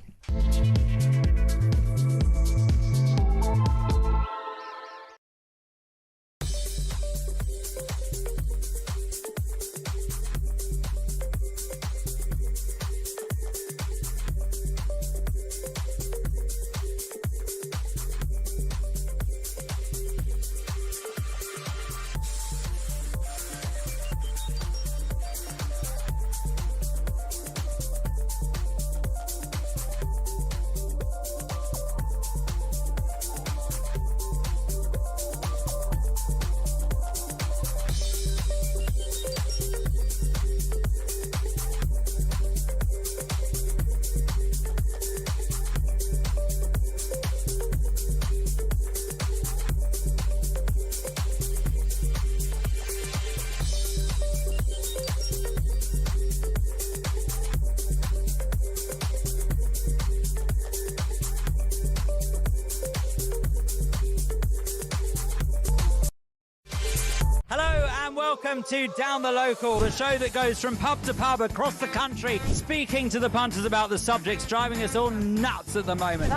Welcome to Down the Local, the show that goes from pub to pub across the country, speaking to the punters about the subjects driving us all nuts at the moment.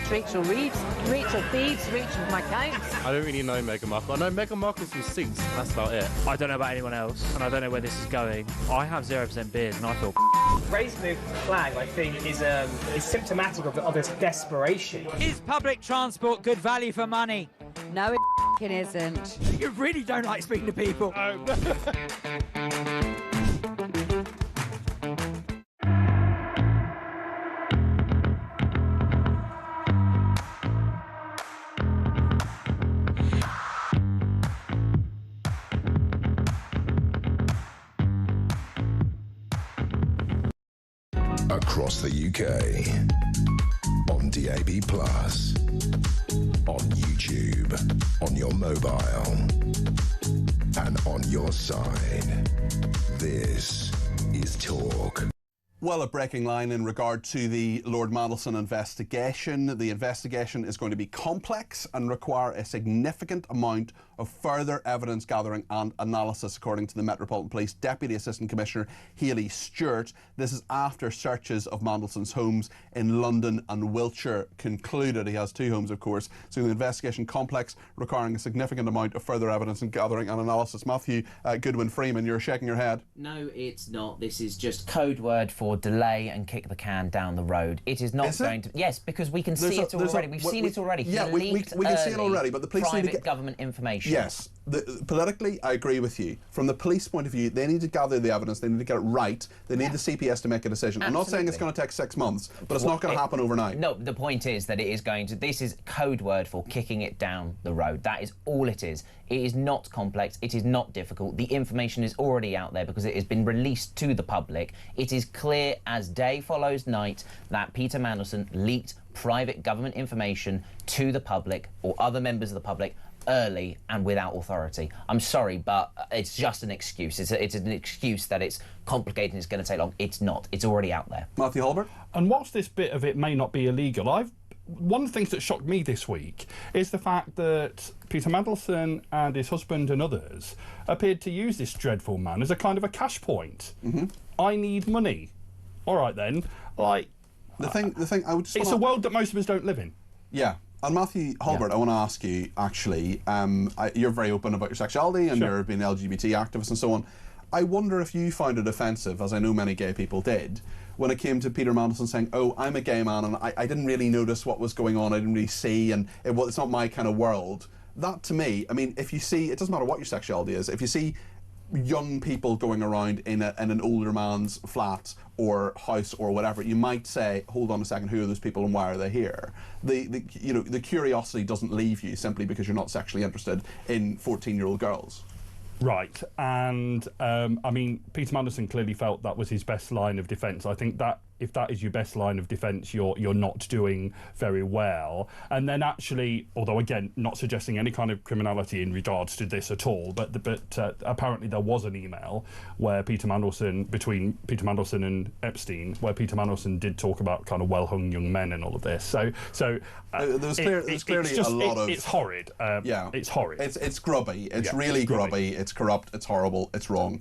Rachel Reeves, Rachel Beeves, Rachel McCounts. I don't really know Meghan Markle. I know Meghan Markle's from Suits. That's about it. I don't know about anyone else, and I don't know where this is going. I have 0% beers, and I feel. Raising the flag, I think, is symptomatic of this desperation. Is public transport good value for money? No, it isn't. You really don't like speaking to people. Across the UK, on DAB+, on YouTube, on your mobile, and on your side. This is Talk. Well, a breaking line in regard to the Lord Mandelson investigation. The investigation is going to be complex and require a significant amount of further evidence gathering and analysis, according to the Metropolitan Police Deputy Assistant Commissioner Hayley Stewart. This is after searches of Mandelson's homes in London and Wiltshire concluded. He has two homes, of course. So the investigation complex, requiring a significant amount of further evidence and gathering and analysis. Matthew Goodwin Freeman, you're shaking your head. No, it's not. This is just code word for delay and kick the can down the road. It is not going to. Yes, because we can see it already. We've seen it already. Yeah, we can see it already, but the police need to get government information. Yes. Politically, I agree with you. From the police point of view, they need to gather the evidence, they need to get it right, they need the CPS to make a decision. Absolutely. I'm not saying it's going to take 6 months, but it's not going to happen overnight. No, the point is that it is going to, this is code word for kicking it down the road. That is all it is. It is not complex, it is not difficult. The information is already out there because it has been released to the public. It is clear as day follows night that Peter Mandelson leaked private government information to the public or other members of the public early and without authority. I'm sorry, but it's just an excuse. It's an excuse that it's complicated and it's going to take long. It's not. It's already out there. Matthew Holbert? And whilst this bit of it may not be illegal, one of the things that shocked me this week is the fact that Peter Mandelson and his husband and others appeared to use this dreadful man as a kind of a cash point. I need money. All right then. Like the thing I would just it's a world that most of us don't live in. Yeah. And Matthew Holbert, I want to ask you, actually, you're very open about your sexuality and you're being LGBT activist and so on. I wonder if you found it offensive, as I know many gay people did, when it came to Peter Mandelson saying, oh, I'm a gay man and I didn't really notice what was going on, I didn't really see, and it's not my kind of world. That, to me, I mean, if you see, it doesn't matter what your sexuality is, if you see young people going around in an older man's flat or house or whatever, you might say, hold on a second, who are those people and why are they here? The curiosity doesn't leave you simply because you're not sexually interested in 14-year-old girls. Right, and I mean, Peter Mandelson clearly felt that was his best line of defence. I think that if that is your best line of defence, you're not doing very well. And then actually, although again, not suggesting any kind of criminality in regards to this at all, but apparently there was an email where between Peter Mandelson and Epstein, where Peter Mandelson did talk about kind of well-hung young men and all of this. So there's clearly a lot of. It's horrid. Yeah, it's horrid. It's grubby. It's really grubby. It's corrupt. It's horrible. It's wrong.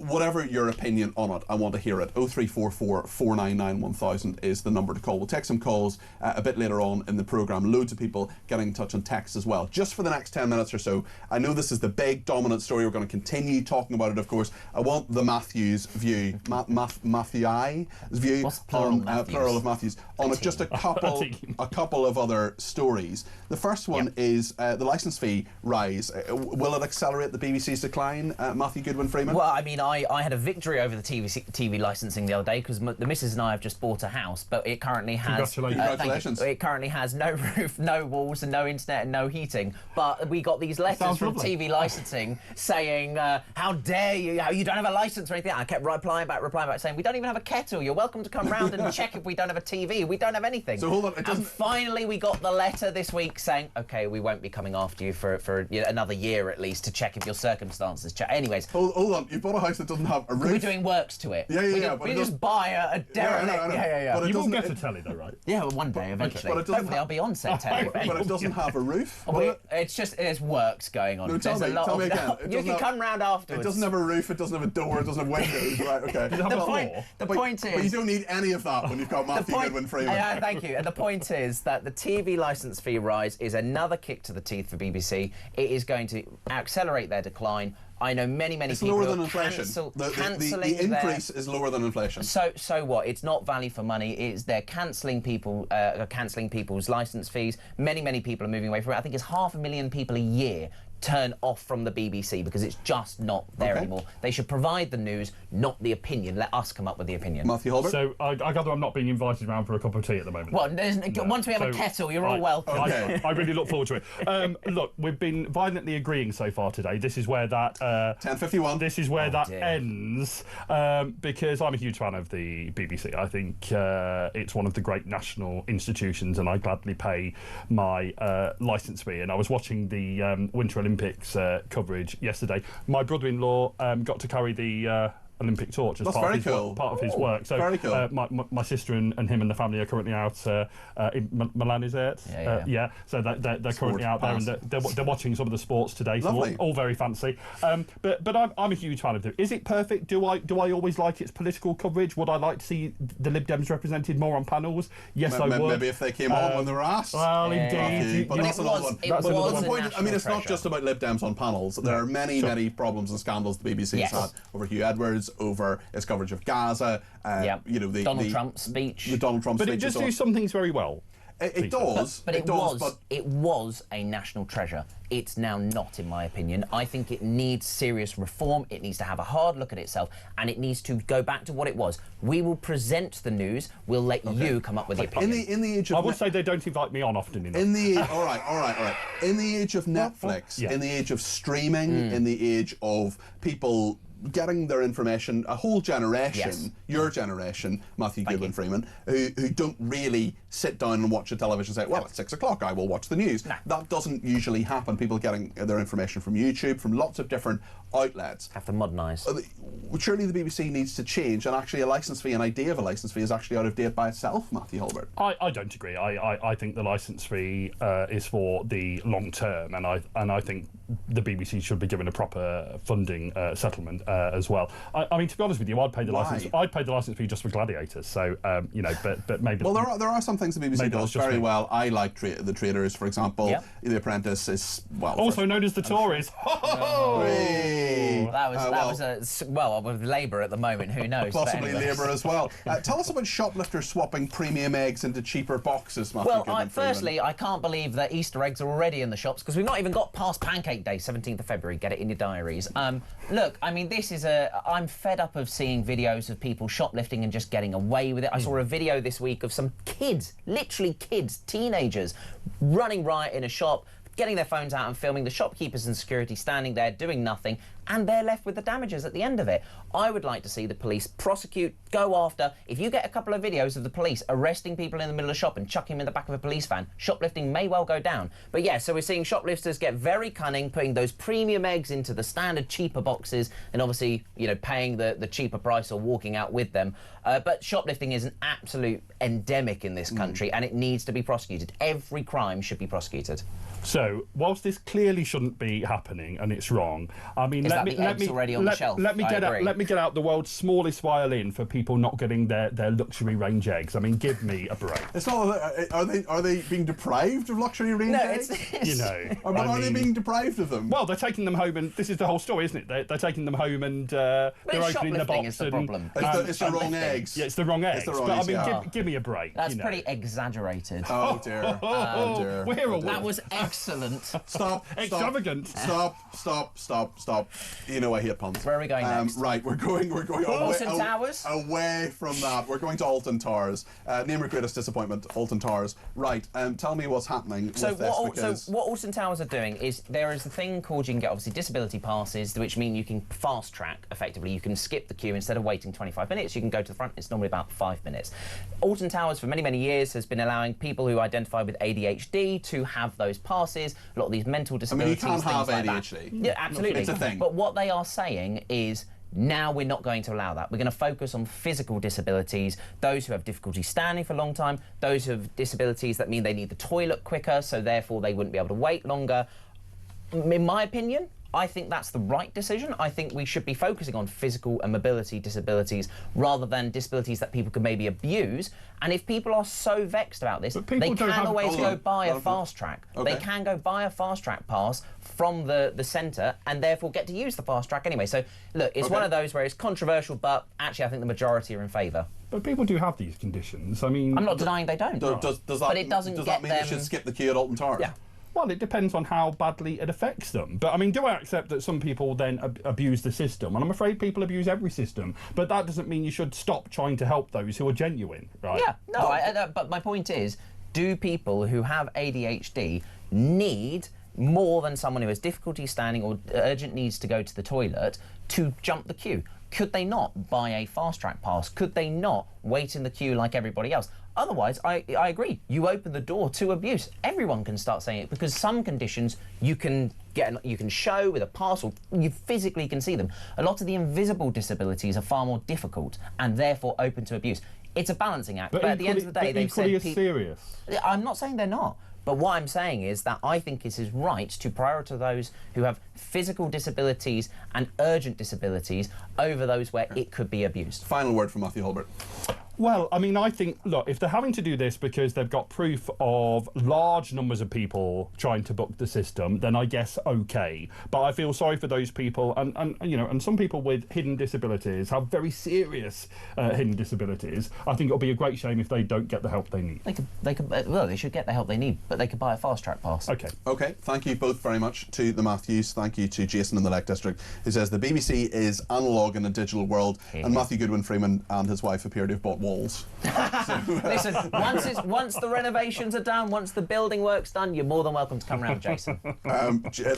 Whatever your opinion on it, I want to hear it. 0344 499 1000 is the number to call. We'll take some calls a bit later on in the programme. Loads of people getting in touch on text as well. Just for the next 10 minutes or so, I know this is the big dominant story. We're going to continue talking about it, of course. I want the Matthews view, Matthew's view, what's plural, plural of Matthews, on just a couple of other stories. The first one is the licence fee rise. Will it accelerate the BBC's decline, Matthew Goodwin Freeman? Well, I mean, I had a victory over the TV licensing the other day because the missus and I have just bought a house, but it currently has congratulations. It currently has no roof, no walls, and no internet and no heating. But we got these letters from TV licensing saying, "How dare you? You don't have a license or anything." I kept replying back, saying, "We don't even have a kettle. You're welcome to come round and check if we don't have a TV. We don't have anything." So hold on. And finally, we got the letter this week saying, "Okay, we won't be coming after you for another year at least to check if your circumstances change." Anyways, hold on. You bought a house house that doesn't have a roof. We're doing works to it. Yeah. We just buy a derelict. Yeah. But you will get a telly though, right? Yeah, well, one day eventually. But it doesn't Hopefully, I'll be on set telly. But it doesn't have a roof. There's works going on. No, tell me again. You can come round afterwards. It doesn't have a roof. It doesn't have a door. It doesn't have windows. Right? Okay. The point is. But you don't need any of that when you've got Matthew Goodwin Freeman. Thank you. And the point is that the TV licence fee rise is another kick to the teeth for BBC. It is going to accelerate their decline. I know many it's people lower who than are inflation. cancelling the increase is lower than inflation. So what? It's not value for money. They're cancelling people's licence fees. Many people are moving away from it. I think it's 500,000 people a year turn off from the BBC because it's just not there anymore. They should provide the news, not the opinion. Let us come up with the opinion. Matthew Holbert? So I gather I'm not being invited around for a cup of tea at the moment. Well, once we have a kettle, you're all welcome. I really look forward to it. Look, we've been violently agreeing so far today. This is where that 10:51. This is where ends because I'm a huge fan of the BBC. I think it's one of the great national institutions, and I gladly pay my licence fee. And I was watching the Winter Olympics coverage yesterday. My brother-in-law got to carry the Olympic torch as part of his work. So very cool. My sister and him and the family are currently out in Milan, is it? Yeah. So they're currently out there and they're watching some of the sports today. Lovely. So all very fancy. But I'm a huge fan of it. Is it perfect? Do I always like its political coverage? Would I like to see the Lib Dems represented more on panels? Yes, I would. Maybe if they came on when they were asked. Well, indeed. But that's another one. The point is, I mean, it's not just about Lib Dems on panels. There are many problems and scandals the BBC has had over Hugh Edwards, over its coverage of Gaza, you know, the Donald Trump's speech. The Donald Trump speech. But it just do some things very well. It does. But it was a national treasure. It's now not, in my opinion. I think it needs serious reform. It needs to have a hard look at itself, and it needs to go back to what it was. We will present the news. We'll let you come up with the opinion. In the age of I will say they don't invite me on often enough. All right. In the age of Netflix, in the age of streaming, in the age of people getting their information, a whole generation, your generation, Matthew Goodwin Freeman, who don't really sit down and watch a television and say, well, at 6 o'clock I will watch the news. That doesn't usually happen. People getting their information from YouTube, from lots of different outlets. Have to modernise. Surely the BBC needs to change, and actually a licence fee, an idea of a licence fee is actually out of date by itself, Matthew Holbert. I don't agree. I think the licence fee is for the long term, and I think the BBC should be given a proper funding settlement as well. I mean, to be honest with you, I'd pay the licence fee just for Gladiators. So you know, but maybe. Well, there are some things the BBC does very well. I like the Traitors, for example. The Apprentice is also known as the Tories. With Labour at the moment, who knows? Possibly Labour as well. Tell us about shoplifters swapping premium eggs into cheaper boxes, Matthew Goodwin. Firstly, I can't believe that Easter eggs are already in the shops because we've not even got past Pancake Day, 17th of February. Get it in your diaries. Look, I mean, I'm fed up of seeing videos of people shoplifting and just getting away with it. I saw a video this week of some kids, literally kids, teenagers, running riot in a shop, getting their phones out and filming, the shopkeepers and security standing there doing nothing, and they're left with the damages at the end of it. I would like to see the police prosecute, go after. If you get a couple of videos of the police arresting people in the middle of the shop and chucking them in the back of a police van, shoplifting may well go down. But yeah, so we're seeing shoplifters get very cunning, putting those premium eggs into the standard cheaper boxes, and obviously, you know, paying the cheaper price or walking out with them. But shoplifting is an absolute endemic in this country, and it needs to be prosecuted. Every crime should be prosecuted. So, whilst this clearly shouldn't be happening and it's wrong, I mean, let me get out the world's smallest violin for people not getting their luxury range eggs. I mean, give me a break. It's not. Are they being deprived of luxury range eggs? You know, are they being deprived of them? Well, they're taking them home, and this is the whole story, isn't it? They're taking them home and they're opening the box. Is the problem. It's the wrong eggs. Yeah, it's the wrong eggs. But I mean, give me a break. That's pretty exaggerated. Oh dear. Oh dear. That was excellent. Stop. Extravagant. Stop. You know I hate puns. Where are we going next? Right, we're going Alton Towers? away from that. We're going to Alton Towers. Name your greatest disappointment, Alton Towers. Right, tell me what's happening with this. So what Alton Towers are doing is there is a thing called, you can get obviously disability passes, which mean you can fast track effectively. You can skip the queue instead of waiting 25 minutes. You can go to the front. It's normally about 5 minutes. Alton Towers for many years has been allowing people who identify with ADHD to have those passes. A lot of these mental disabilities. I mean, you can't have like ADHD. Yeah, absolutely. It's a thing. But what they are saying is Now we're not going to allow that. We're going to focus on physical disabilities, those who have difficulty standing for a long time, those who have disabilities that mean they need the toilet quicker, so therefore they wouldn't be able to wait longer. In my opinion, I think that's the right decision. I think we should be focusing on physical and mobility disabilities rather than disabilities that people could maybe abuse. And if people are so vexed about this, they can always go buy a fast track. Okay. They can go buy a fast track pass from the centre and therefore get to use the fast track anyway. So, look, it's one of those where it's controversial, but actually I think the majority are in favour. But people do have these conditions. I mean... I'm not denying they don't. Does but it doesn't does get that mean them... they should skip the queue at Alton Towers? Yeah. Well, it depends on how badly it affects them. But, I mean, do I accept that some people then abuse the system? And I'm afraid people abuse every system. But that doesn't mean you should stop trying to help those who are genuine, right? Yeah, no, but my point is, do people who have ADHD need more than someone who has difficulty standing or urgent needs to go to the toilet to jump the queue? Could they not buy a fast track pass? Could they not wait in the queue like everybody else? Otherwise, I agree. You open the door to abuse. Everyone can start saying it because some conditions you can show with a pass or you physically can see them. A lot of the invisible disabilities are far more difficult and therefore open to abuse. It's a balancing act. But at the end of the day, they've said... serious. I'm not saying they're not. But what I'm saying is that I think it is right to prioritise those who have physical disabilities and urgent disabilities over those where it could be abused. Final word from Matthew Hulbert. Well, I mean, I think, look, if they're having to do this because they've got proof of large numbers of people trying to book the system, then I guess OK. But I feel sorry for those people, and you know, and some people with hidden disabilities have very serious hidden disabilities. I think it'll be a great shame if they don't get the help they need. Well, they should get the help they need, but they could buy a fast track pass. OK. OK, thank you both very much to the Matthews. Thank you to Jason in the Lake District, who says the BBC is analogue in a digital world, and Matthew Goodwin Freeman and his wife appear to have bought walls. Listen, once the renovations are done, once the building work's done, you're more than welcome to come round, Jason.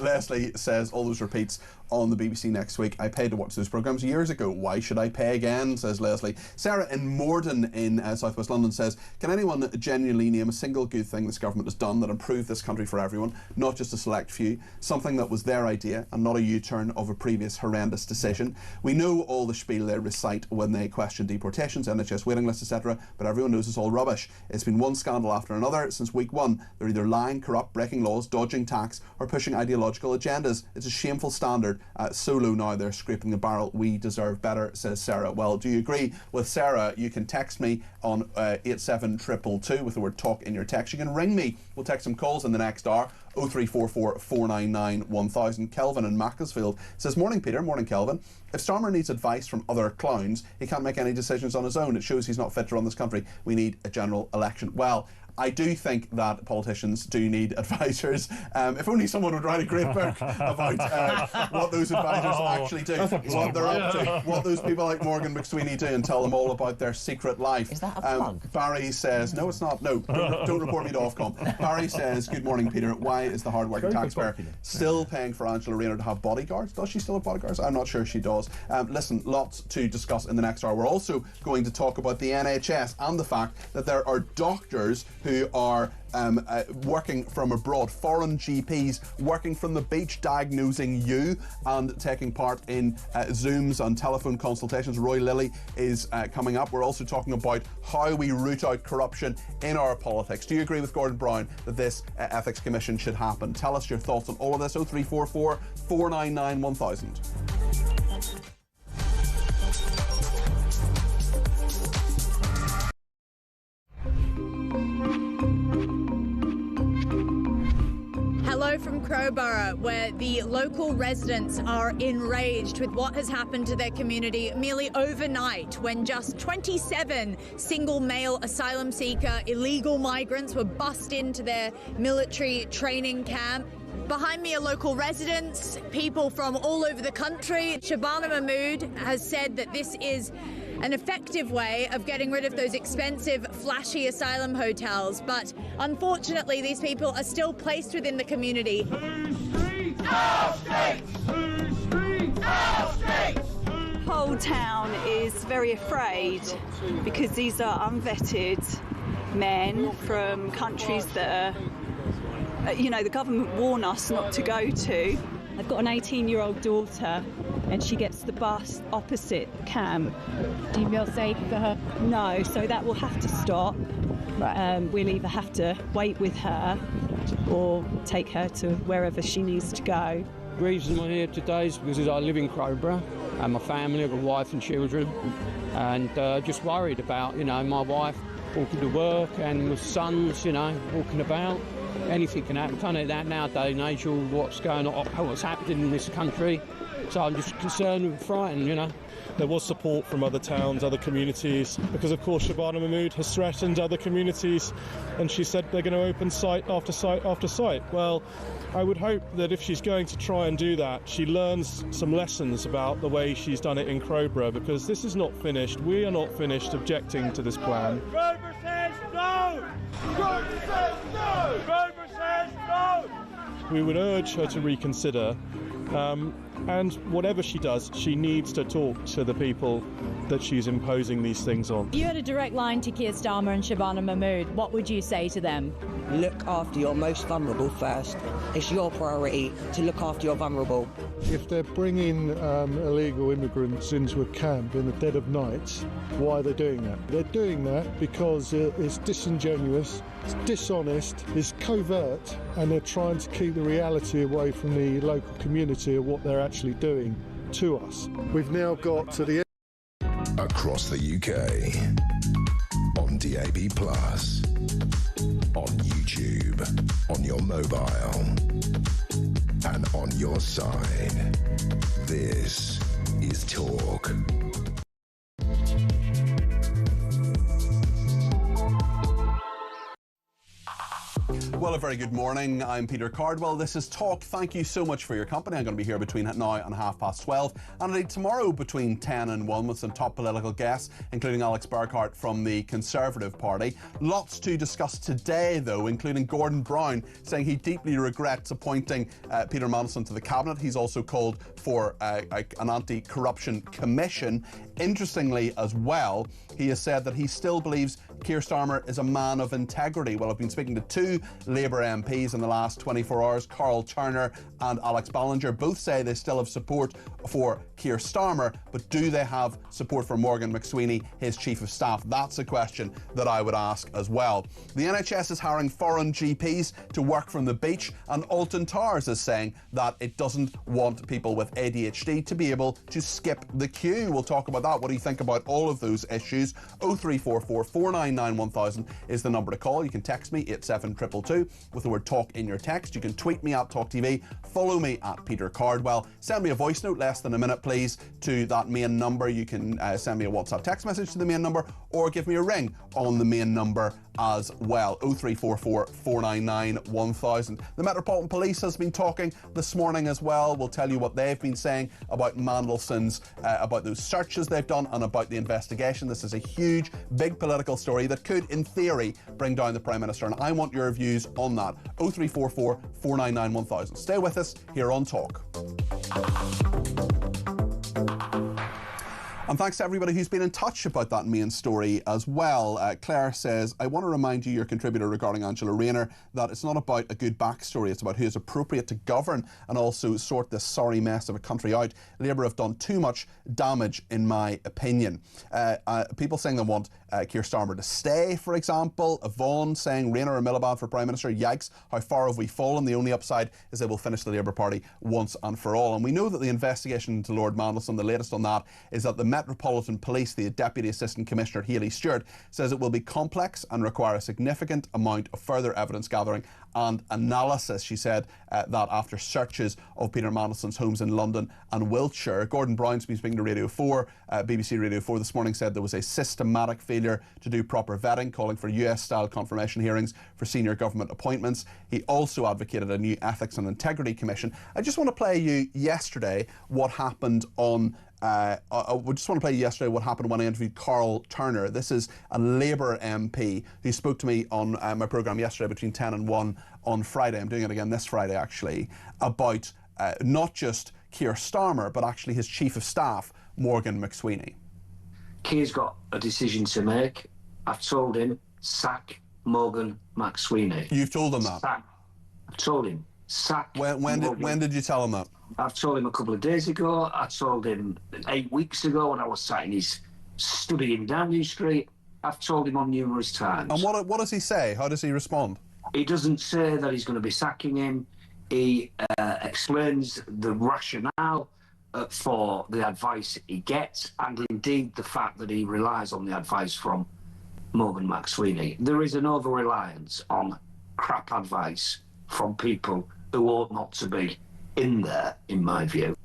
Leslie says all those repeats on the BBC next week. I paid to watch those programmes years ago. Why should I pay again? Says Leslie. Sarah in Morden in South West London says, can anyone genuinely name a single good thing this government has done that improved this country for everyone, not just a select few, something that was their idea and not a U-turn of a previous horrendous decision? We know all the spiel they recite when they question deportations, NHS waiting lists, etc., but everyone knows it's all rubbish. It's been one scandal after another since week one. They're either lying, corrupt, breaking laws, dodging tax, or pushing ideological agendas. It's a shameful standard. So low now they're scraping the barrel. We deserve better, says Sarah. Well, do you agree with Sarah? You can text me on 87222 with the word talk in your text. You can ring me. We'll take some calls in the next hour. 0344 499 1000. Kelvin in Macclesfield says, morning Peter, morning Kelvin. If Starmer needs advice from other clowns, he can't make any decisions on his own. It shows he's not fit to run this country. We need a general election. Well, I do think that politicians do need advisors. If only someone would write a great book about what those advisors actually do, what they're up to, what those people like Morgan McSweeney do, and tell them all about their secret life. Is that a plug? Barry says, no, it's not. No, don't report me to Ofcom. Barry says, good morning, Peter. Why is the hard-working taxpayer still paying for Angela Rayner to have bodyguards? Does she still have bodyguards? I'm not sure she does. Listen, lots to discuss in the next hour. We're also going to talk about the NHS and the fact that there are doctors who are working from abroad, foreign GPs working from the beach, diagnosing you and taking part in Zooms and telephone consultations. Roy Lilly is coming up. We're also talking about how we root out corruption in our politics. Do you agree with Gordon Brown that this Ethics Commission should happen? Tell us your thoughts on all of this. 0344 499 1000. Hello from Crowborough, where the local residents are enraged with what has happened to their community merely overnight, when just 27 single male asylum seeker illegal migrants were bussed into their military training camp. Behind me are local residents, people from all over the country. Shabana Mahmood has said that this is an effective way of getting rid of those expensive, flashy asylum hotels. But unfortunately, these people are still placed within the community. Whole town is very afraid because these are unvetted men from countries that are, you know, the government warned us not to go to. I've got an 18-year-old daughter and she gets the bus opposite camp. Do you feel safe for her? No, so that will have to stop. Right. We'll either have to wait with her or take her to wherever she needs to go. The reason I'm here today is because I live in Crowborough and my family, I've got a wife and children, and just worried about, my wife walking to work and my sons, walking about. Anything can happen, can't it, that nowadays and age, what's going on, what's happening in this country. So I'm just concerned and frightened, There was support from other towns, other communities, because of course Shabana Mahmood has threatened other communities, and she said they're going to open site after site after site. Well, I would hope that if she's going to try and do that, she learns some lessons about the way she's done it in Crowborough, because this is not finished. We are not finished objecting to this plan. Crowborough says no! Crowborough says no! Crowborough says no! We would urge her to reconsider. And whatever she does, she needs to talk to the people that she's imposing these things on. You had a direct line to Keir Starmer and Shabana Mahmood. What would you say to them? Look after your most vulnerable first. It's your priority to look after your vulnerable. If they're bringing illegal immigrants into a camp in the dead of night, why are they doing that? They're doing that because it's disingenuous, it's dishonest, it's covert, and they're trying to keep the reality away from the local community of what they're actually doing to us. We've now got to the across the UK, on DAB+, on YouTube, on your mobile, and on your side. This is Talk. Well, a very good morning. I'm Peter Cardwell. This is Talk. Thank you so much for your company. I'm going to be here between now and 12:30, and indeed tomorrow between 10 and 1 with some top political guests, including Alex Burkhart from the Conservative Party. Lots to discuss today, though, including Gordon Brown saying he deeply regrets appointing Peter Mandelson to the Cabinet. He's also called for an anti-corruption commission. Interestingly as well, he has said that he still believes Keir Starmer is a man of integrity. Well, I've been speaking to two Labour MPs in the last 24 hours, Carl Turner and Alex Ballinger. Both say they still have support for Keir Starmer, but do they have support for Morgan McSweeney, his Chief of Staff? That's a question that I would ask as well. The NHS is hiring foreign GPs to work from the beach, and Alton Towers is saying that it doesn't want people with ADHD to be able to skip the queue. We'll talk about that. What do you think about all of those issues? 0344 499 1000 is the number to call. You can text me 87222 with the word talk in your text. You can tweet me at talkTV, follow me at Peter Cardwell, send me a voice note, less than a minute please, to that main number. You can send me a WhatsApp text message to the main number, or give me a ring on the main number as well. 0344 499 1000. The Metropolitan Police has been talking this morning as well. We'll tell you what they've been saying about Mandelson's, about those searches they've done and about the investigation. This is a huge, big political story that could, in theory, bring down the Prime Minister, and I want your views on that. 0344 499 1000. Stay with us here on Talk. And thanks to everybody who's been in touch about that main story as well. Claire says, I want to remind you, your contributor regarding Angela Rayner, that it's not about a good backstory, it's about who is appropriate to govern and also sort this sorry mess of a country out. Labour have done too much damage, in my opinion. People saying they want Keir Starmer to stay, for example. Yvonne saying, Rayner or Miliband for Prime Minister, yikes, how far have we fallen? The only upside is they will finish the Labour Party once and for all. And we know that the investigation into Lord Mandelson, the latest on that, is that the Metropolitan Police, the Deputy Assistant Commissioner Hayley Stewart, says it will be complex and require a significant amount of further evidence gathering and analysis. She said that after searches of Peter Mandelson's homes in London and Wiltshire. Gordon Brown's been speaking to Radio 4, BBC Radio 4 this morning, said there was a systematic failure to do proper vetting, calling for US-style confirmation hearings for senior government appointments. He also advocated a new Ethics and Integrity Commission. I just want to play you yesterday what happened on I just want to play yesterday what happened when I interviewed Carl Turner. This is a Labour MP who spoke to me on my programme yesterday between 10 and 1 on Friday. I'm doing it again this Friday, actually, about not just Keir Starmer, but actually his Chief of Staff, Morgan McSweeney. Keir's got a decision to make. I've told him, sack Morgan McSweeney. You've told him that? Sack. I've told him, sack When did you tell him that? I've told him a couple of days ago. I told him 8 weeks ago when I was sat in his study in Downing Street. I've told him on numerous times. And what does he say? How does he respond? He doesn't say that he's going to be sacking him. He explains the rationale for the advice he gets, and indeed the fact that he relies on the advice from Morgan McSweeney. There is an over-reliance on crap advice from people who ought not to be in there, in my view.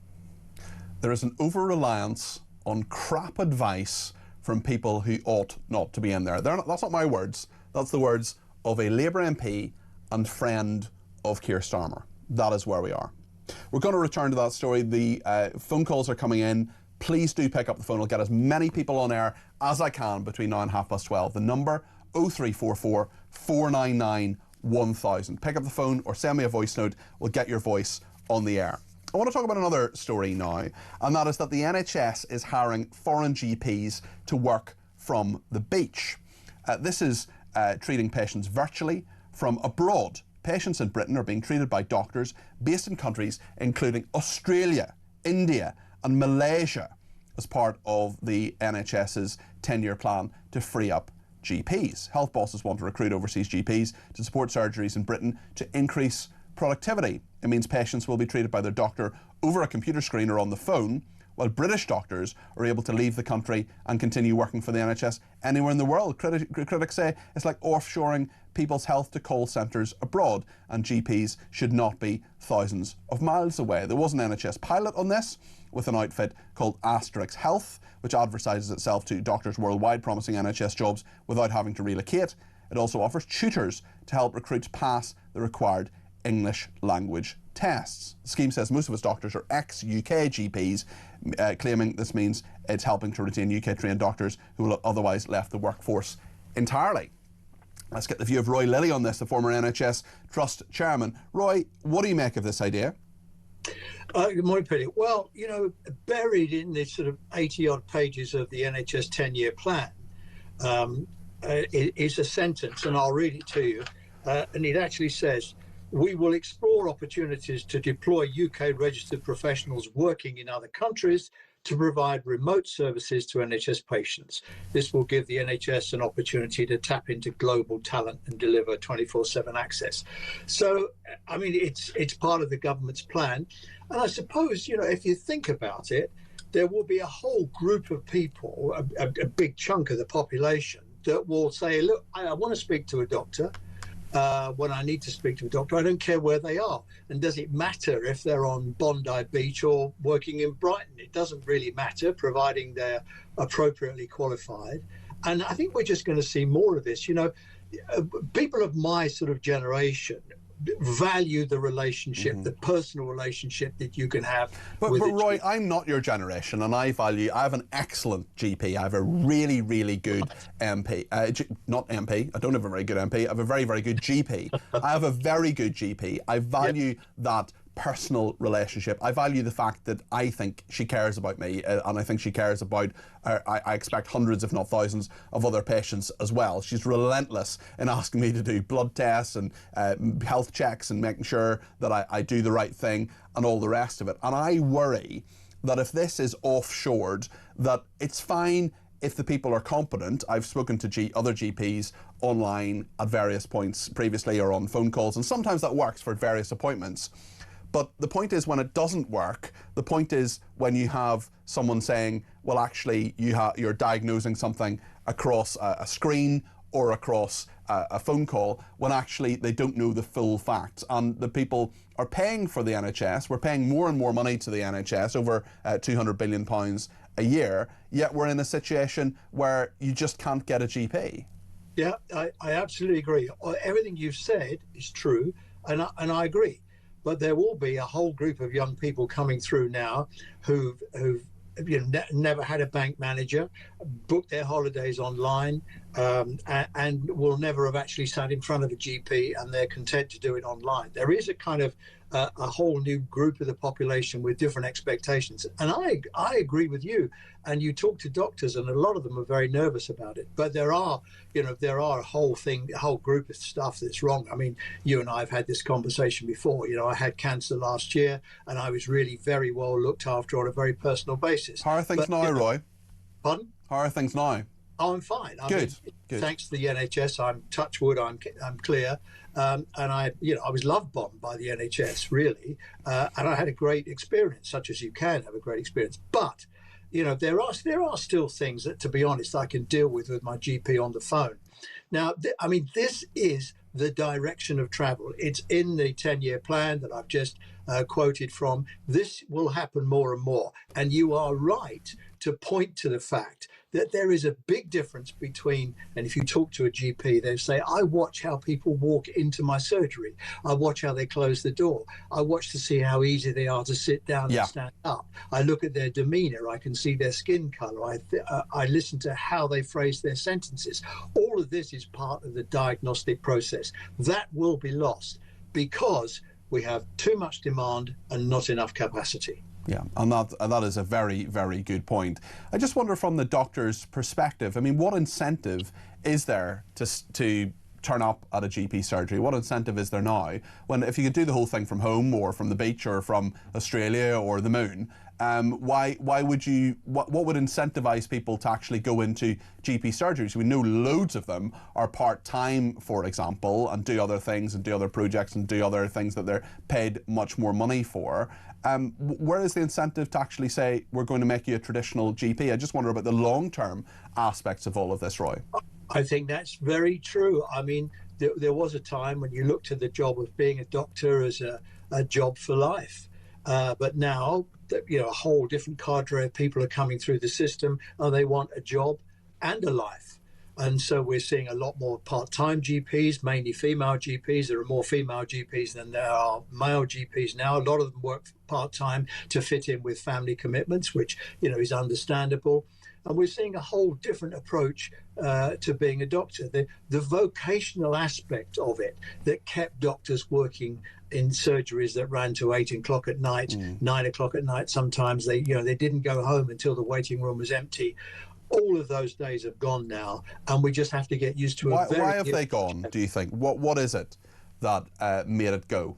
There is an over-reliance on crap advice from people who ought not to be in there. That's not my words. That's the words of a Labour MP and friend of Keir Starmer. That is where we are. We're going to return to that story. The phone calls are coming in. Please do pick up the phone. I'll get as many people on air as I can between now and 12:30. The number 0344 499 1000. Pick up the phone or send me a voice note. We'll get your voice on the air. I want to talk about another story now, and that is that the NHS is hiring foreign GPs to work from the beach. This is treating patients virtually from abroad. Patients in Britain are being treated by doctors based in countries including Australia, India and Malaysia as part of the NHS's 10-year plan to free up GPs. Health bosses want to recruit overseas GPs to support surgeries in Britain to increase productivity. It means patients will be treated by their doctor over a computer screen or on the phone, while British doctors are able to leave the country and continue working for the NHS anywhere in the world. Critics say it's like offshoring people's health to call centres abroad, and GPs should not be thousands of miles away. There was an NHS pilot on this with an outfit called Asterix Health, which advertises itself to doctors worldwide, promising NHS jobs without having to relocate. It also offers tutors to help recruits pass the required English language tests. The scheme says most of its doctors are ex-UK GPs, claiming this means it's helping to retain UK-trained doctors who will have otherwise left the workforce entirely. Let's get the view of Roy Lilly on this, the former NHS Trust chairman. Roy, what do you make of this idea? Good morning, Peter. Well, you know, buried in this sort of 80-odd pages of the NHS 10-year plan is a sentence, and I'll read it to you. And it actually says, "We will explore opportunities to deploy UK-registered professionals working in other countries to provide remote services to NHS patients. This will give the NHS an opportunity to tap into global talent and deliver 24/7 access." So, I mean, it's part of the government's plan. And I suppose, you know, if you think about it, there will be a whole group of people, a big chunk of the population, that will say, look, I want to speak to a doctor. When I need to speak to a doctor, I don't care where they are. And does it matter if they're on Bondi Beach or working in Brighton? It doesn't really matter, providing they're appropriately qualified. And I think we're just going to see more of this. You know, people of my sort of generation value the relationship, the personal relationship that you can have with But Roy, I'm not your generation, and I have an excellent GP. I have a really, really good MP. Not MP, I don't have a very good MP. I have a very, very good GP. I have a very good GP. I value that personal relationship. I value the fact that I think she cares about me, and I think she cares about, I expect hundreds if not thousands of other patients as well. She's relentless in asking me to do blood tests and health checks and making sure that I do the right thing and all the rest of it. And I worry that if this is offshored, that it's fine if the people are competent. I've spoken to other GPs online at various points previously or on phone calls, and sometimes that works for various appointments. But the point is, when it doesn't work, the point is when you have someone saying, well, actually, you're diagnosing something across a screen or across a phone call, when actually they don't know the full facts. And the people are paying for the NHS. We're paying more and more money to the NHS, over £200 billion a year, yet we're in a situation where you just can't get a GP. Yeah, I absolutely agree. Everything you've said is true, and I agree. But there will be a whole group of young people coming through now who've never had a bank manager, booked their holidays online, and will never have actually sat in front of a GP, and they're content to do it online. There is a kind of a whole new group of the population with different expectations. And I agree with you. And you talk to doctors, and a lot of them are very nervous about it. But there are a whole group of stuff that's wrong. I mean, you and I have had this conversation before. I had cancer last year, and I was really very well looked after on a very personal basis. How are things now, Roy? Pardon? How are things now? Oh, I'm fine. Good. Thanks to the NHS, I'm touch wood, I'm clear. And I was love bombed by the NHS, really. And I had a great experience, such as you can have a great experience. But, there are still things that, to be honest, I can deal with my GP on the phone. Now, this is the direction of travel. It's in the 10-year plan that I've just quoted from. This will happen more and more. And you are right to point to the fact that there is a big difference between, and if you talk to a GP, they say, I watch how people walk into my surgery. I watch how they close the door. I watch to see how easy they are to sit down and stand up. I look at their demeanor. I can see their skin color. I listen to how they phrase their sentences. All of this is part of the diagnostic process. That will be lost because we have too much demand and not enough capacity. Yeah, and that is a very, very good point. I just wonder from the doctor's perspective, I mean, what incentive is there to turn up at a GP surgery? What incentive is there now when, if you could do the whole thing from home or from the beach or from Australia or the moon, why would you, what would incentivize people to actually go into GP surgeries? We know loads of them are part-time, for example, and do other things and do other projects and do other things that they're paid much more money for. Where is the incentive to actually say, we're going to make you a traditional GP? I just wonder about the long-term aspects of all of this, Roy. I think that's very true. I mean, there was a time when you looked at the job of being a doctor as a job for life. But now, a whole different cadre of people are coming through the system, and they want a job and a life. And so we're seeing a lot more part-time GPs, mainly female GPs. There are more female GPs than there are male GPs now. A lot of them work part-time to fit in with family commitments, which, is understandable. And we're seeing a whole different approach to being a doctor. The vocational aspect of it that kept doctors working in surgeries that ran to 8 o'clock at night, 9 o'clock at night. Sometimes they didn't go home until the waiting room was empty. All of those days have gone now, and we just have to get used to it. Why have they gone, do you think? What is it that made it go?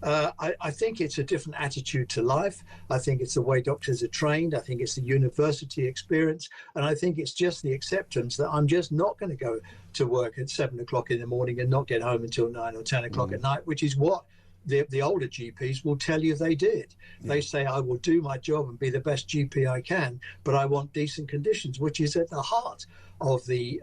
I think it's a different attitude to life. I think it's the way doctors are trained. I think it's the university experience. And I think it's just the acceptance that I'm just not going to go to work at 7 o'clock in the morning and not get home until 9 or 10 o'clock at night, which is what the older GPs will tell you they did. They say, I will do my job and be the best GP I can, but I want decent conditions, which is at the heart of the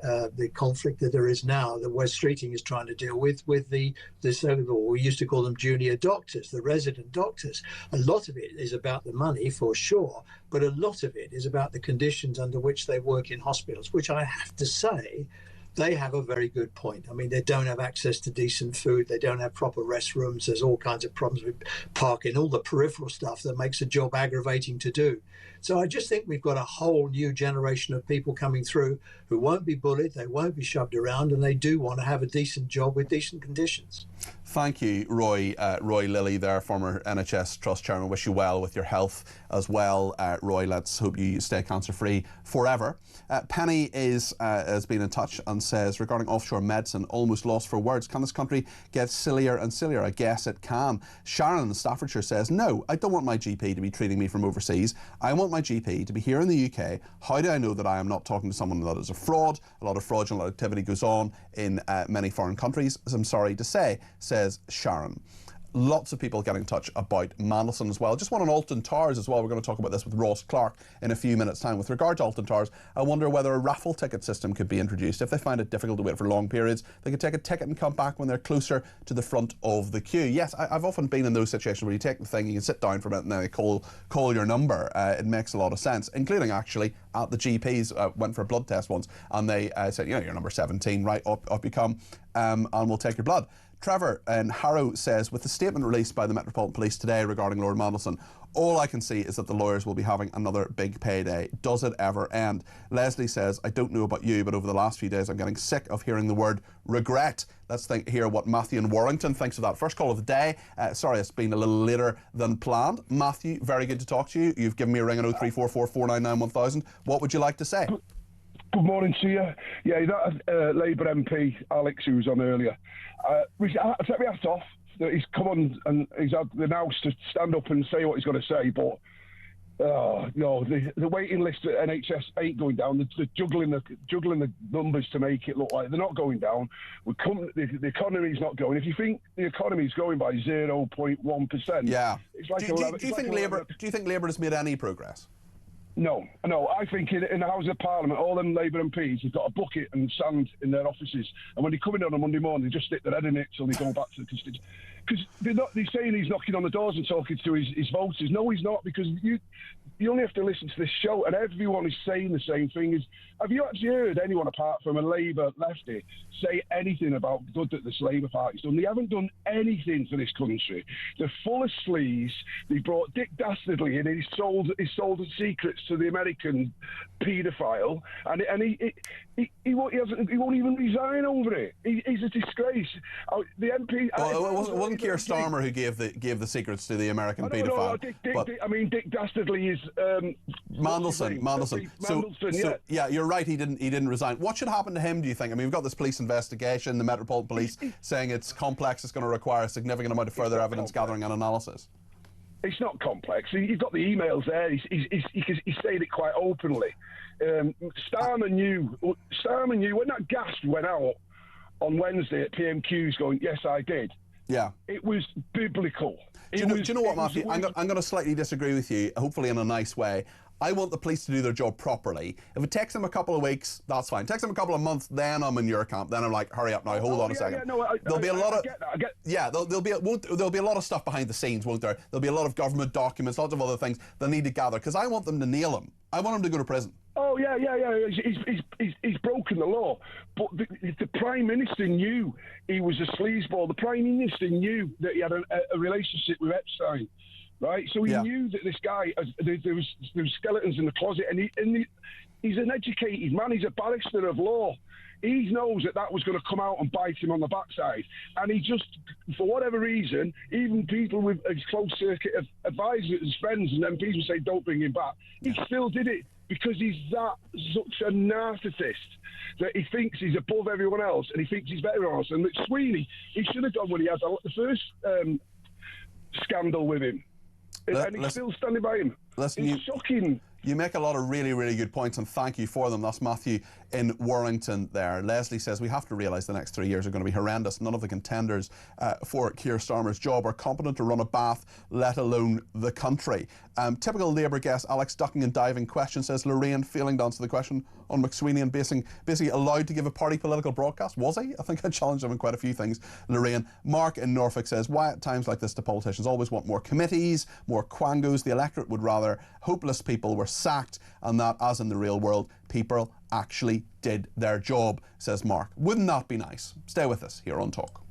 conflict that there is now, that West Streeting is trying to deal with the we used to call them junior doctors, the resident doctors. A lot of it is about the money, for sure, but a lot of it is about the conditions under which they work in hospitals, which I have to say, they have a very good point. I mean, they don't have access to decent food. They don't have proper restrooms. There's all kinds of problems with parking, all the peripheral stuff that makes a job aggravating to do. So I just think we've got a whole new generation of people coming through who won't be bullied, they won't be shoved around, and they do want to have a decent job with decent conditions. Thank you, Roy. Roy Lilly there, former NHS Trust Chairman. Wish you well with your health as well. Roy, let's hope you stay cancer-free forever. Penny has been in touch and says, regarding offshore medicine, almost lost for words. Can this country get sillier and sillier? I guess it can. Sharon in Staffordshire says, no, I don't want my GP to be treating me from overseas. I want my GP to be here in the UK. How do I know that I am not talking to someone that is a fraud? A lot of fraudulent activity goes on in many foreign countries, as I'm sorry to say, says Sharon. Lots of people getting in touch about Mandelson as well. Just one on Alton Towers as well. We're going to talk about this with Ross Clark in a few minutes' time. With regard to Alton Towers, I wonder whether a raffle ticket system could be introduced. If they find it difficult to wait for long periods, they could take a ticket and come back when they're closer to the front of the queue. Yes, I've often been in those situations where you take the thing, you can sit down for a minute and then they call your number. It makes a lot of sense, including actually at the GPs. Went for a blood test once and they said, you're number 17, right, up you come, and we'll take your blood. Trevor in Harrow says, with the statement released by the Metropolitan Police today regarding Lord Mandelson, All I can see is that the lawyers will be having another big payday. Does it ever end? Leslie says, I don't know about you, but over the last few days I'm getting sick of hearing the word regret. Let's hear what Matthew in Warrington thinks of that. First call of the day. Sorry, it's been a little later than planned. Matthew, very good to talk to you. You've given me a ring on 0344 499 1000. What would you like to say? Good morning to you. Yeah, that Labour MP, Alex, who was on earlier, I take my hat off that he's come on and he's had the nous to stand up and say what he's got to say, but the waiting list at NHS ain't going down. They're juggling the numbers to make it look like they're not going down. The economy's not going. If you think the economy's going by 0.1%, yeah, it's like do you think Labour has made any progress? No. I think in the House of Parliament, all them Labour MPs have got a bucket and sand in their offices, and when they come in on a Monday morning, they just stick their head in it till they go back to the constituency. Because they're saying he's knocking on the doors and talking to his voters. No, he's not, because you only have to listen to this show, and everyone is saying the same thing. Have you actually heard anyone apart from a Labour lefty say anything about good that this Labour Party's done? They haven't done anything for this country. They're full of sleaze. They brought Dick Dastardly in, and he sold the secrets to the American paedophile, and he won't even resign over it. He's a disgrace. The MP. Well, it wasn't Keir Starmer who gave the secrets to the American paedophile. Dick Dastardly is Mandelson. So yeah, you're right. He didn't resign. What should happen to him, do you think? I mean, we've got this police investigation, the Metropolitan Police saying it's complex. It's going to require a significant amount of further evidence gathering and analysis. It's not complex. You've got the emails there. He said it quite openly. Starmer knew when that gas went out on Wednesday at PMQs going, yes, I did. Yeah. It was biblical. Do you know what, Matthew? I'm going to slightly disagree with you, hopefully in a nice way. I want the police to do their job properly. If it takes them a couple of weeks, that's fine. It takes them a couple of months, then I'm in your camp. Then I'm like, hurry up now, hold on a second. There'll be a lot of there'll be a lot of stuff behind the scenes, won't there? There'll be a lot of government documents, lots of other things they need to gather, because I want them to nail him. I want him to go to prison. Oh yeah. He's broken the law, but the Prime Minister knew he was a sleazeball. The Prime Minister knew that he had a relationship with Epstein. Right, so he knew that this guy, there was skeletons in the closet, and he's an educated man. He's a barrister of law. He knows that was going to come out and bite him on the backside, and he just, for whatever reason, even people with a close circuit of advisors, his friends, and MPs would say, "Don't bring him back." He still did it because he's such a narcissist that he thinks he's above everyone else, and he thinks he's better than everyone else. And that Sweeney, he should have done when he had the first scandal with him. And he's still standing by him. It's shocking. You make a lot of really, really good points, and thank you for them. That's Matthew in Warrington there. Leslie says, we have to realise the next 3 years are going to be horrendous. None of the contenders for Keir Starmer's job are competent to run a bath, let alone the country. Typical Labour guest Alex ducking and diving question, says Lorraine, failing to answer the question on McSweeney and basically allowed to give a party political broadcast. Was he? I think I challenged him in quite a few things, Lorraine. Mark in Norfolk says, why at times like this do politicians always want more committees, more quangos? The electorate would rather hopeless people were sacked, and that, as in the real world, people actually did their job, says Mark. Wouldn't that be nice? Stay with us here on Talk.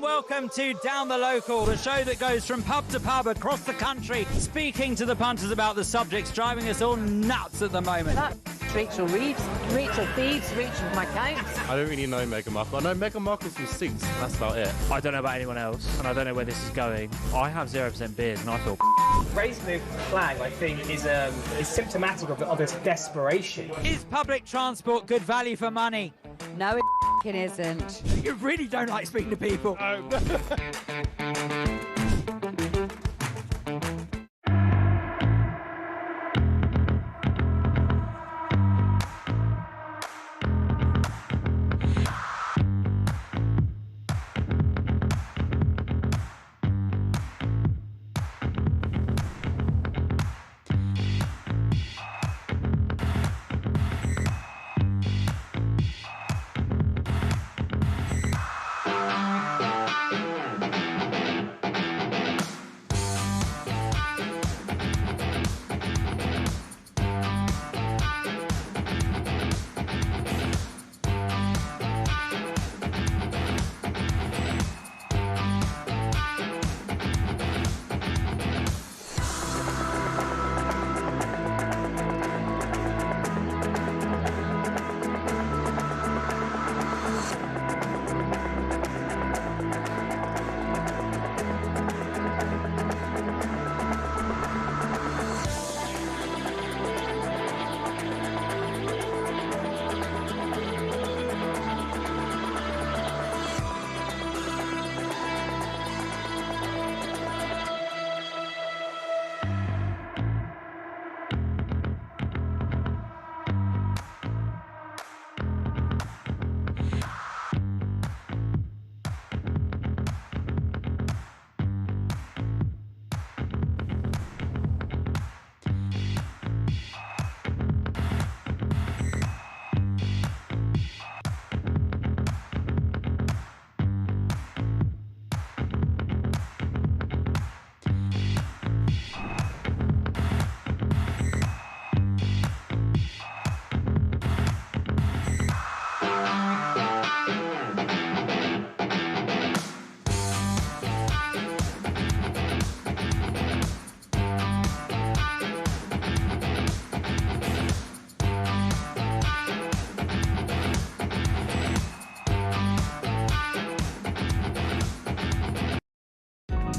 welcome to Down the Local, the show that goes from pub to pub across the country, speaking to the punters about the subjects driving us all nuts at the moment. That's Rachel Reeves, Rachel Thieves, Rachel McCounts. I don't really know Meghan Markle. I know Meghan Markle's from Sinks, and that's about it. I don't know about anyone else, and I don't know where this is going. I have 0% beers, and I feel Raising the flag, I think, is symptomatic of this desperation. Is public transport good value for money? No, it isn't. You really don't like speaking to people.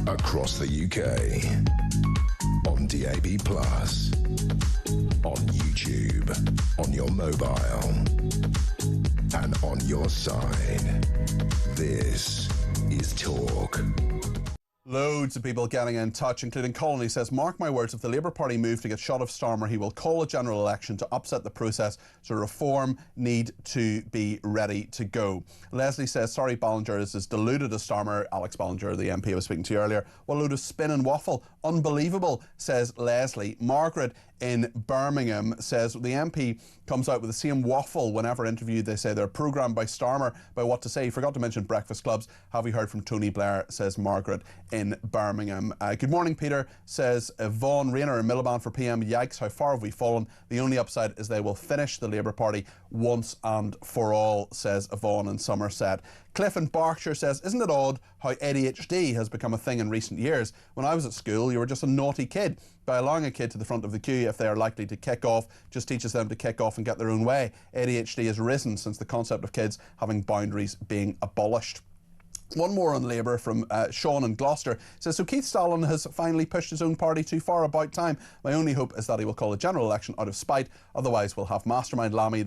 Across the UK, on DAB+, on YouTube, on your mobile, and on your side. This is Talk. Loads of people getting in touch, including Colin. He says, mark my words, if the Labour Party move to get shot of Starmer, he will call a general election to upset the process, so reform need to be ready to go. Leslie says, sorry, Ballinger is as deluded as Starmer. Alex Ballinger, the MP I was speaking to earlier. What a load of spin and waffle. Unbelievable, says Leslie. Margaret in Birmingham says the MP comes out with the same waffle whenever interviewed. They say they're programmed by Starmer by what to say. Forgot to mention breakfast clubs. Have you heard from Tony Blair, says Margaret in Birmingham. Good morning, Peter, says Vaughan. Rayner and Miliband for PM. Yikes, how far have we fallen? The only upside is they will finish the Labour Party once and for all, says Vaughan in Somerset. Cliff in Berkshire says, isn't it odd how ADHD has become a thing in recent years? When I was at school, you were just a naughty kid. By allowing a kid to the front of the queue if they are likely to kick off, just teaches them to kick off and get their own way. ADHD has risen since the concept of kids having boundaries being abolished. One more on Labour from Sean in Gloucester. Says, so Keith Stalin has finally pushed his own party too far, about time. My only hope is that he will call a general election out of spite. Otherwise we'll have Mastermind Lammy,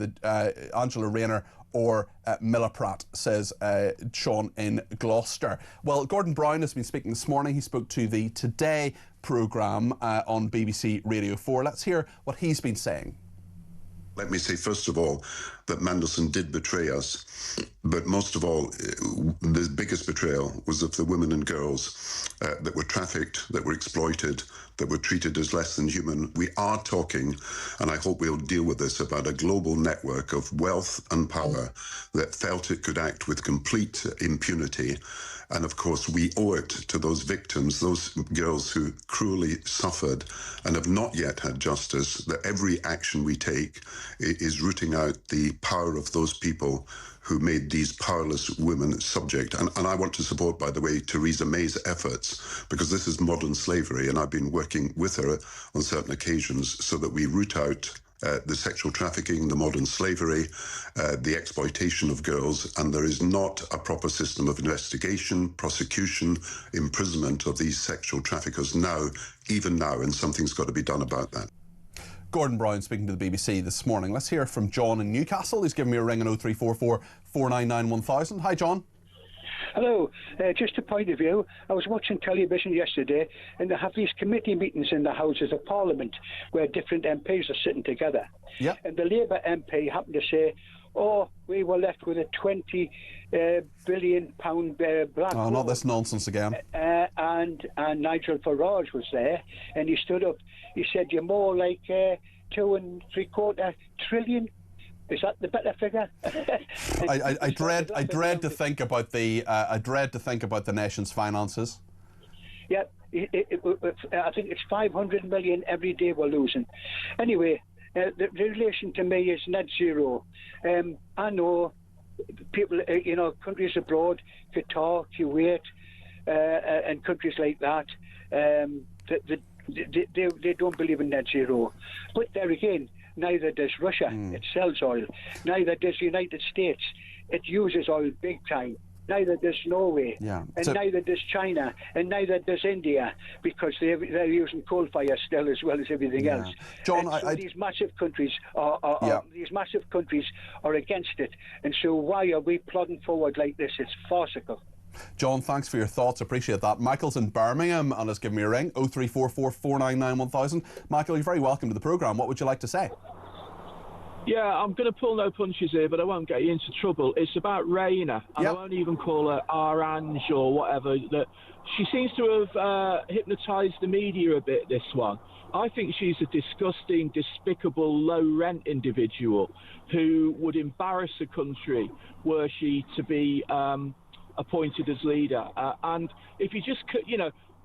Angela Rayner or Milliprat, says Sean in Gloucester. Well, Gordon Brown has been speaking this morning. He spoke to the Today programme on BBC Radio 4. Let's hear what he's been saying. Let me say, first of all, that Mandelson did betray us. But most of all, the biggest betrayal was of the women and girls that were trafficked, that were exploited, that were treated as less than human. We are talking, and I hope we'll deal with this, about a global network of wealth and power that felt it could act with complete impunity. And of course, we owe it to those victims, those girls who cruelly suffered and have not yet had justice, that every action we take is rooting out the power of those people who made these powerless women subject. And I want to support, by the way, Theresa May's efforts, because this is modern slavery, and I've been working with her on certain occasions so that we root out the sexual trafficking, the modern slavery, the exploitation of girls, and there is not a proper system of investigation, prosecution, imprisonment of these sexual traffickers now, even now, and something's got to be done about that. Gordon Brown speaking to the BBC this morning. Let's hear from John in Newcastle. He's given me a ring on 0344 499 1000. Hi, John. Hello, just a point of view. I was watching television yesterday, and they have these committee meetings in the Houses of Parliament where different MPs are sitting together. Yeah. And the Labour MP happened to say, "Oh, we were left with a £20 billion black Oh, not this nonsense again. And Nigel Farage was there, and he stood up. He said, "You're more like $2.75 trillion." Is that the better figure? I dread to think about the nation's finances. Yeah, I think it's 500 million every day we're losing. Anyway, the relation to me is net zero. I know people, countries abroad, Qatar, Kuwait, and countries like that, they don't believe in net zero. But there again, neither does Russia. It sells oil. Neither does the United States. It uses oil big time. Neither does Norway. Yeah. And neither does China. And neither does India, because they're using coal fire still as well as everything else. John, these massive countries are against it. And so why are we plodding forward like this? It's farcical. John, thanks for your thoughts. Appreciate that. Michael's in Birmingham and has given me a ring. 0344 499 1000. Michael, you're very welcome to the programme. What would you like to say? Yeah, I'm going to pull no punches here, but I won't get you into trouble. It's about Raina, and I won't even call her Orange or whatever. That she seems to have hypnotised the media a bit, this one. I think she's a disgusting, despicable, low-rent individual who would embarrass the country were she to be appointed as leader. And if you just,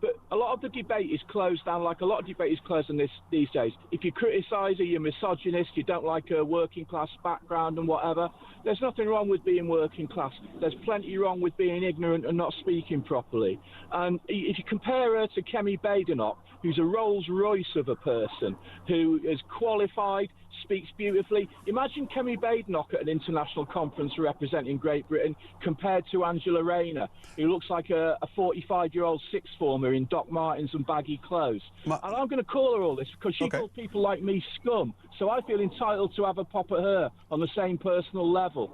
but a lot of the debate is closed down, like a lot of debate is closed on these days. If you criticise her, you're misogynist, you don't like her working class background and whatever. There's nothing wrong with being working class. There's plenty wrong with being ignorant and not speaking properly. And if you compare her to Kemi Badenoch, who's a Rolls Royce of a person, who is qualified, speaks beautifully. Imagine Kemi Badenoch at an international conference representing Great Britain compared to Angela Rayner, who looks like a 45-year-old sixth former in Doc Martens and baggy clothes. And I'm going to call her all this because she called people like me scum. So I feel entitled to have a pop at her on the same personal level.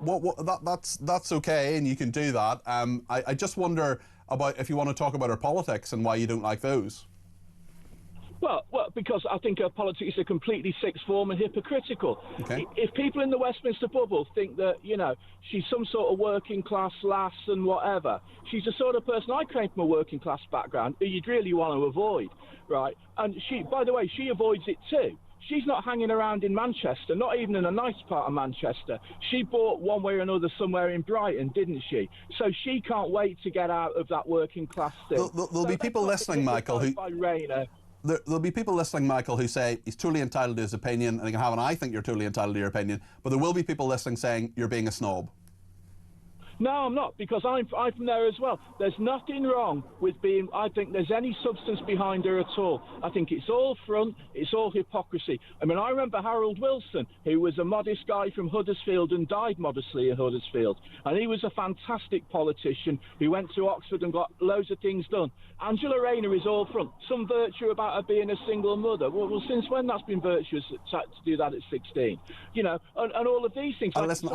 That's okay, and you can do that. I just wonder about if you want to talk about her politics and why you don't like those. Well, because I think her politics are completely sixth form and hypocritical. Okay. If people in the Westminster bubble think that, she's some sort of working class lass and whatever, she's the sort of person, I came from a working class background, who you'd really want to avoid, right? And she, by the way, she avoids it too. She's not hanging around in Manchester, not even in a nice part of Manchester. She bought one way or another somewhere in Brighton, didn't she? So she can't wait to get out of that working class thing. There'll be people listening, Michael, who... There'll be people listening, Michael, who say he's totally entitled to his opinion, and they can have, and I think you're totally entitled to your opinion, but there will be people listening saying you're being a snob. No, I'm not, because I'm from there as well. There's nothing wrong with I think there's any substance behind her at all. I think it's all front, it's all hypocrisy. I mean, I remember Harold Wilson, who was a modest guy from Huddersfield and died modestly in Huddersfield. And he was a fantastic politician who went to Oxford and got loads of things done. Angela Rayner is all front. Some virtue about her being a single mother. Well, since when that's been virtuous to do that at 16? And all of these things. And listen,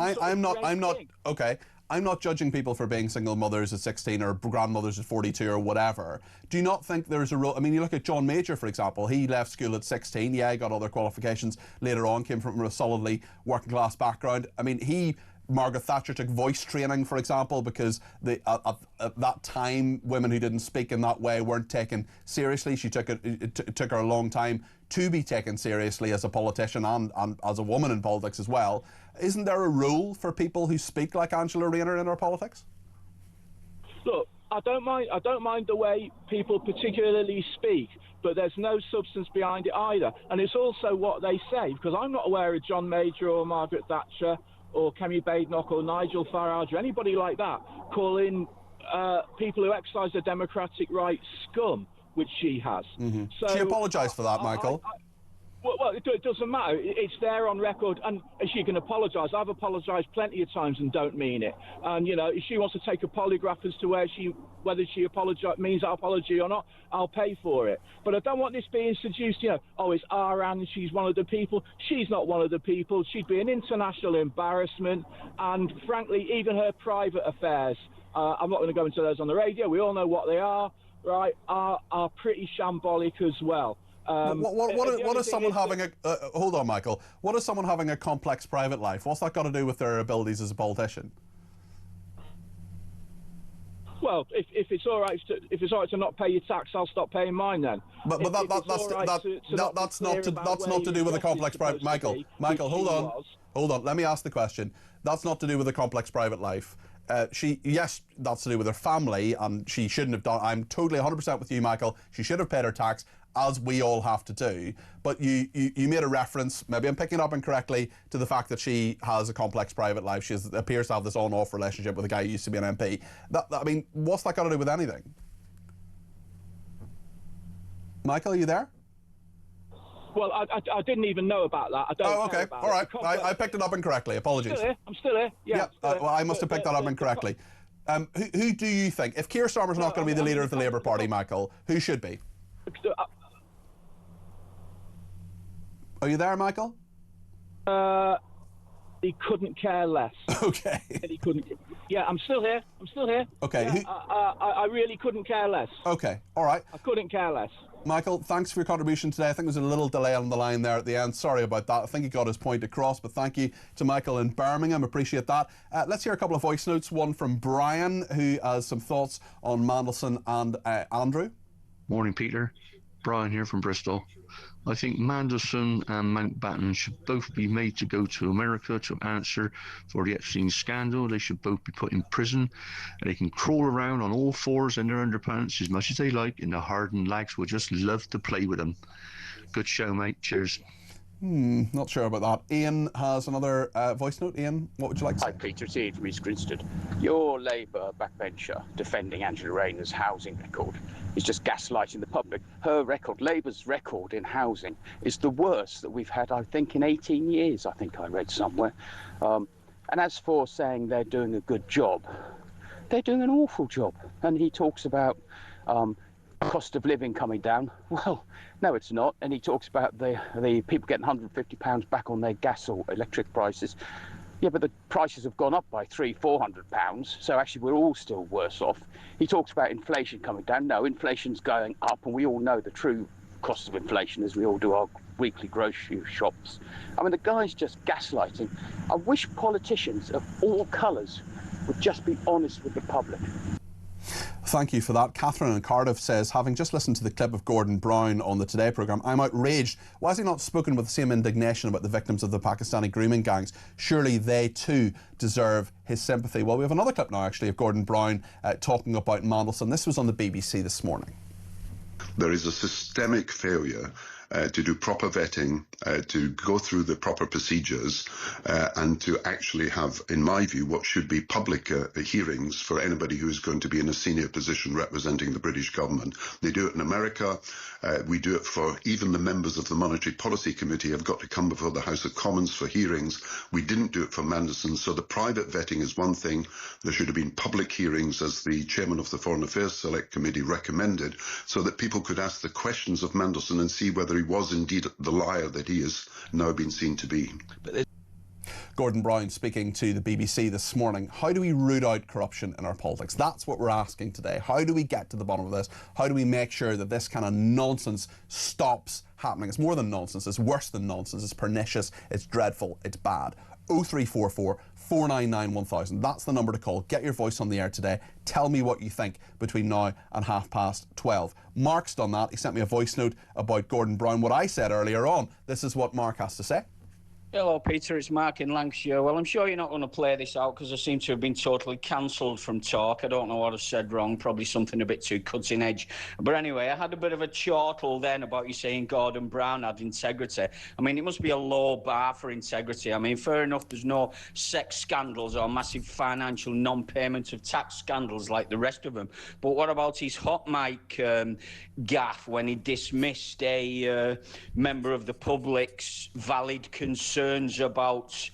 I'm not judging people for being single mothers at 16 or grandmothers at 42 or whatever. Do you not think there's a role? I mean, you look at John Major, for example. He left school at 16. Yeah, he got other qualifications later on, came from a solidly working class background. I mean, Margaret Thatcher took voice training, for example, because at that time, women who didn't speak in that way weren't taken seriously. It took her a long time to be taken seriously as a politician and as a woman in politics as well. Isn't there a role for people who speak like Angela Rayner in our politics? Look, I don't mind the way people particularly speak, but there's no substance behind it either. And it's also what they say, because I'm not aware of John Major or Margaret Thatcher or Kemi Badenoch or Nigel Farage or anybody like that calling people who exercise their democratic rights scum, which she has. So she apologised for that, Michael. Well, it doesn't matter. It's there on record, and she can apologise. I've apologised plenty of times and don't mean it. And, you know, if she wants to take a polygraph as to whether she means that apology or not, I'll pay for it. But I don't want this being seduced, you know, oh, it's Aran, she's one of the people. She's not one of the people. She'd be an international embarrassment. And, frankly, even her private affairs, I'm not going to go into those on the radio, we all know what they are, right, are pretty shambolic as well. What is someone having a hold on, Michael? What is someone having a complex private life? What's that got to do with their abilities as a politician? Well, if it's all right to not pay your tax, I'll stop paying mine then. But that's not to do with a complex private. Michael, hold on. Let me ask the question. That's not to do with a complex private life. Yes, that's to do with her family, and she shouldn't have done. I'm totally 100% with you, Michael. She should have paid her tax, as we all have to do. But you made a reference, maybe I'm picking it up incorrectly, to the fact that she has a complex private life. She appears to have this on-off relationship with a guy who used to be an MP. I mean, what's that got to do with anything? Michael, are you there? Well, I didn't even know about that. I don't know okay. About all right. it. I picked it up incorrectly. Apologies. I'm still here. Yeah. Well, I must have picked that up incorrectly. Who do you think, if Keir Starmer's not going to be the leader of the Labour Party, Michael, who should be? Are you there, Michael? He couldn't care less. Okay. He couldn't. Yeah, I'm still here. Okay. Yeah, I really couldn't care less. Okay. All right. I couldn't care less. Michael, thanks for your contribution today. I think there's a little delay on the line there at the end. Sorry about that. I think he got his point across, but thank you to Michael in Birmingham. Appreciate that. Let's hear a couple of voice notes. One from Brian, who has some thoughts on Mandelson and Andrew. Morning, Peter. Brian here from Bristol. I think Mandelson and Mountbatten should both be made to go to America to answer for the Epstein scandal. They should both be put in prison. They can crawl around on all fours in their underpants as much as they like, and the hardened lags will just love to play with them. Good show, mate. Cheers. Not sure about that. Ian has another voice note. Ian, what would you like to say? Hi, Peter. It's Ian from East Grinstead. Your Labour backbencher defending Angela Rayner's housing record is just gaslighting the public. Her record, Labour's record in housing, is the worst that we've had, I think, in 18 years, I think I read somewhere. And as for saying they're doing a good job, they're doing an awful job. And he talks about cost of living coming down. Well, no, it's not. And he talks about the people getting £150 back on their gas or electric prices. Yeah, but the prices have gone up by £300-400, so actually we're all still worse off. He talks about inflation coming down. No, inflation's going up, and we all know the true cost of inflation as we all do our weekly grocery shops. I mean, the guy's just gaslighting. I wish politicians of all colours would just be honest with the public. Thank you for that. Catherine in Cardiff says, having just listened to the clip of Gordon Brown on the Today programme, I'm outraged. Why has he not spoken with the same indignation about the victims of the Pakistani grooming gangs? Surely they too deserve his sympathy. Well, we have another clip now, actually, of Gordon Brown talking about Mandelson. This was on the BBC this morning. There is a systemic failure to do proper vetting, to go through the proper procedures, and to actually have, in my view, what should be public hearings for anybody who is going to be in a senior position representing the British government. They do it in America. We do it for even the members of the Monetary Policy Committee have got to come before the House of Commons for hearings. We didn't do it for Mandelson. So the private vetting is one thing. There should have been public hearings, as the chairman of the Foreign Affairs Select Committee recommended, so that people could ask the questions of Mandelson and see whether he was indeed the liar that he has now been seen to be. Gordon Brown speaking to the BBC this morning. How do we root out corruption in our politics? That's what we're asking today. How do we get to the bottom of this? How do we make sure that this kind of nonsense stops happening? It's more than nonsense. It's worse than nonsense. It's pernicious. It's dreadful. It's bad. 0344 499 1000. That's the number to call. Get your voice on the air today. Tell me what you think between now and 12:30. Mark's done that. He sent me a voice note about Gordon Brown. What I said earlier on, this is what Mark has to say. Hello, Peter. It's Mark in Lancashire. Well, I'm sure you're not going to play this out because I seem to have been totally cancelled from talk. I don't know what I said wrong, probably something a bit too cutting edge. But anyway, I had a bit of a chortle then about you saying Gordon Brown had integrity. I mean, it must be a low bar for integrity. I mean, fair enough, there's no sex scandals or massive financial non-payment of tax scandals like the rest of them. But what about his hot mic gaffe when he dismissed a member of the public's valid concerns about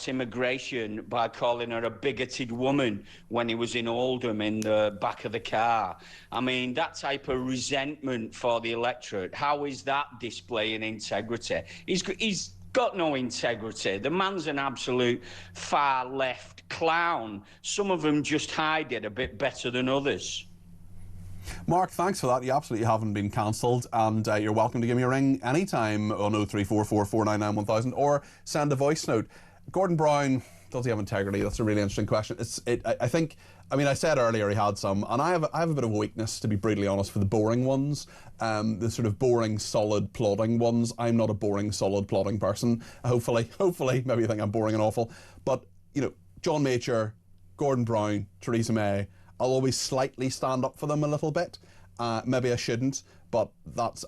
immigration by calling her a bigoted woman when he was in Oldham in the back of the car? I mean, that type of resentment for the electorate, how is that displaying integrity? He's got no integrity. The man's an absolute far left clown. Some of them just hide it a bit better than others. Mark, thanks for that. You absolutely haven't been cancelled, and you're welcome to give me a ring anytime on 0344 499 1000 or send a voice note. Gordon Brown, does he have integrity? That's a really interesting question. I think, I mean, I said earlier he had some, and I have a bit of a weakness, to be brutally honest, for the boring ones, the sort of boring, solid, plodding ones. I'm not a boring, solid, plodding person. Hopefully, maybe you think I'm boring and awful, but you know, John Major, Gordon Brown, Theresa May, I'll always slightly stand up for them a little bit. Maybe I shouldn't, but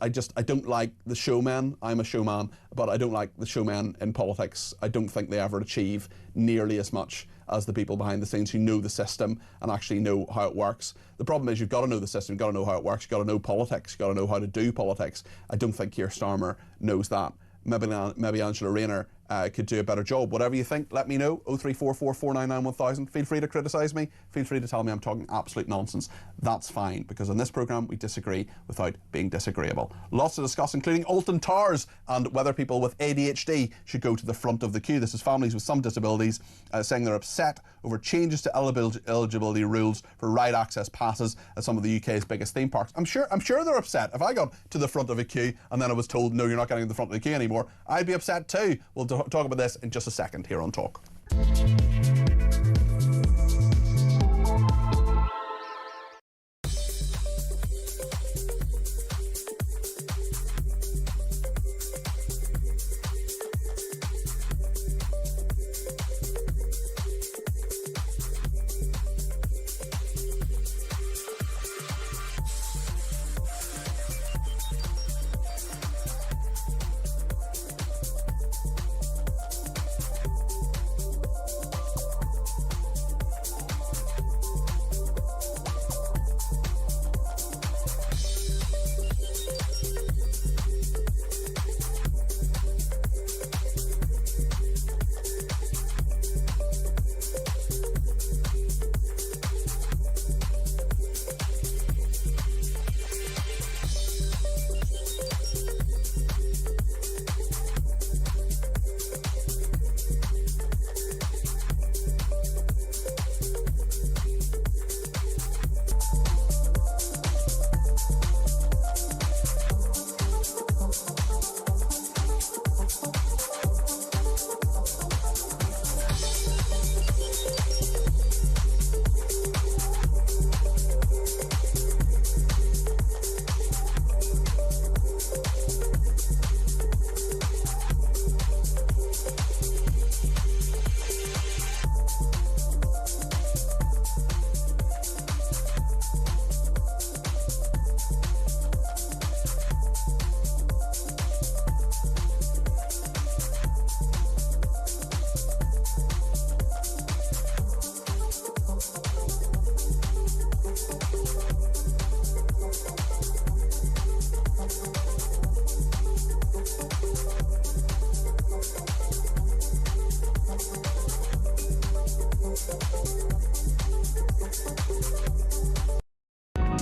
I don't like the showmen. I'm a showman, but I don't like the showmen in politics. I don't think they ever achieve nearly as much as the people behind the scenes who know the system and actually know how it works. The problem is you've got to know the system, you've got to know how it works, you've got to know politics, you've got to know how to do politics. I don't think Keir Starmer knows that. Maybe Angela Rayner could do a better job. Whatever you think, let me know. 0344 499 1000. Feel free to criticise me. Feel free to tell me I'm talking absolute nonsense. That's fine, because on this programme we disagree without being disagreeable. Lots to discuss, including Alton Towers and whether people with ADHD should go to the front of the queue. This is families with some disabilities saying they're upset over changes to eligibility rules for ride access passes at some of the UK's biggest theme parks. I'm sure they're upset. If I got to the front of a queue and then I was told, no, you're not getting to the front of the queue anymore, I'd be upset too. We'll talk about this in just a second here on Talk.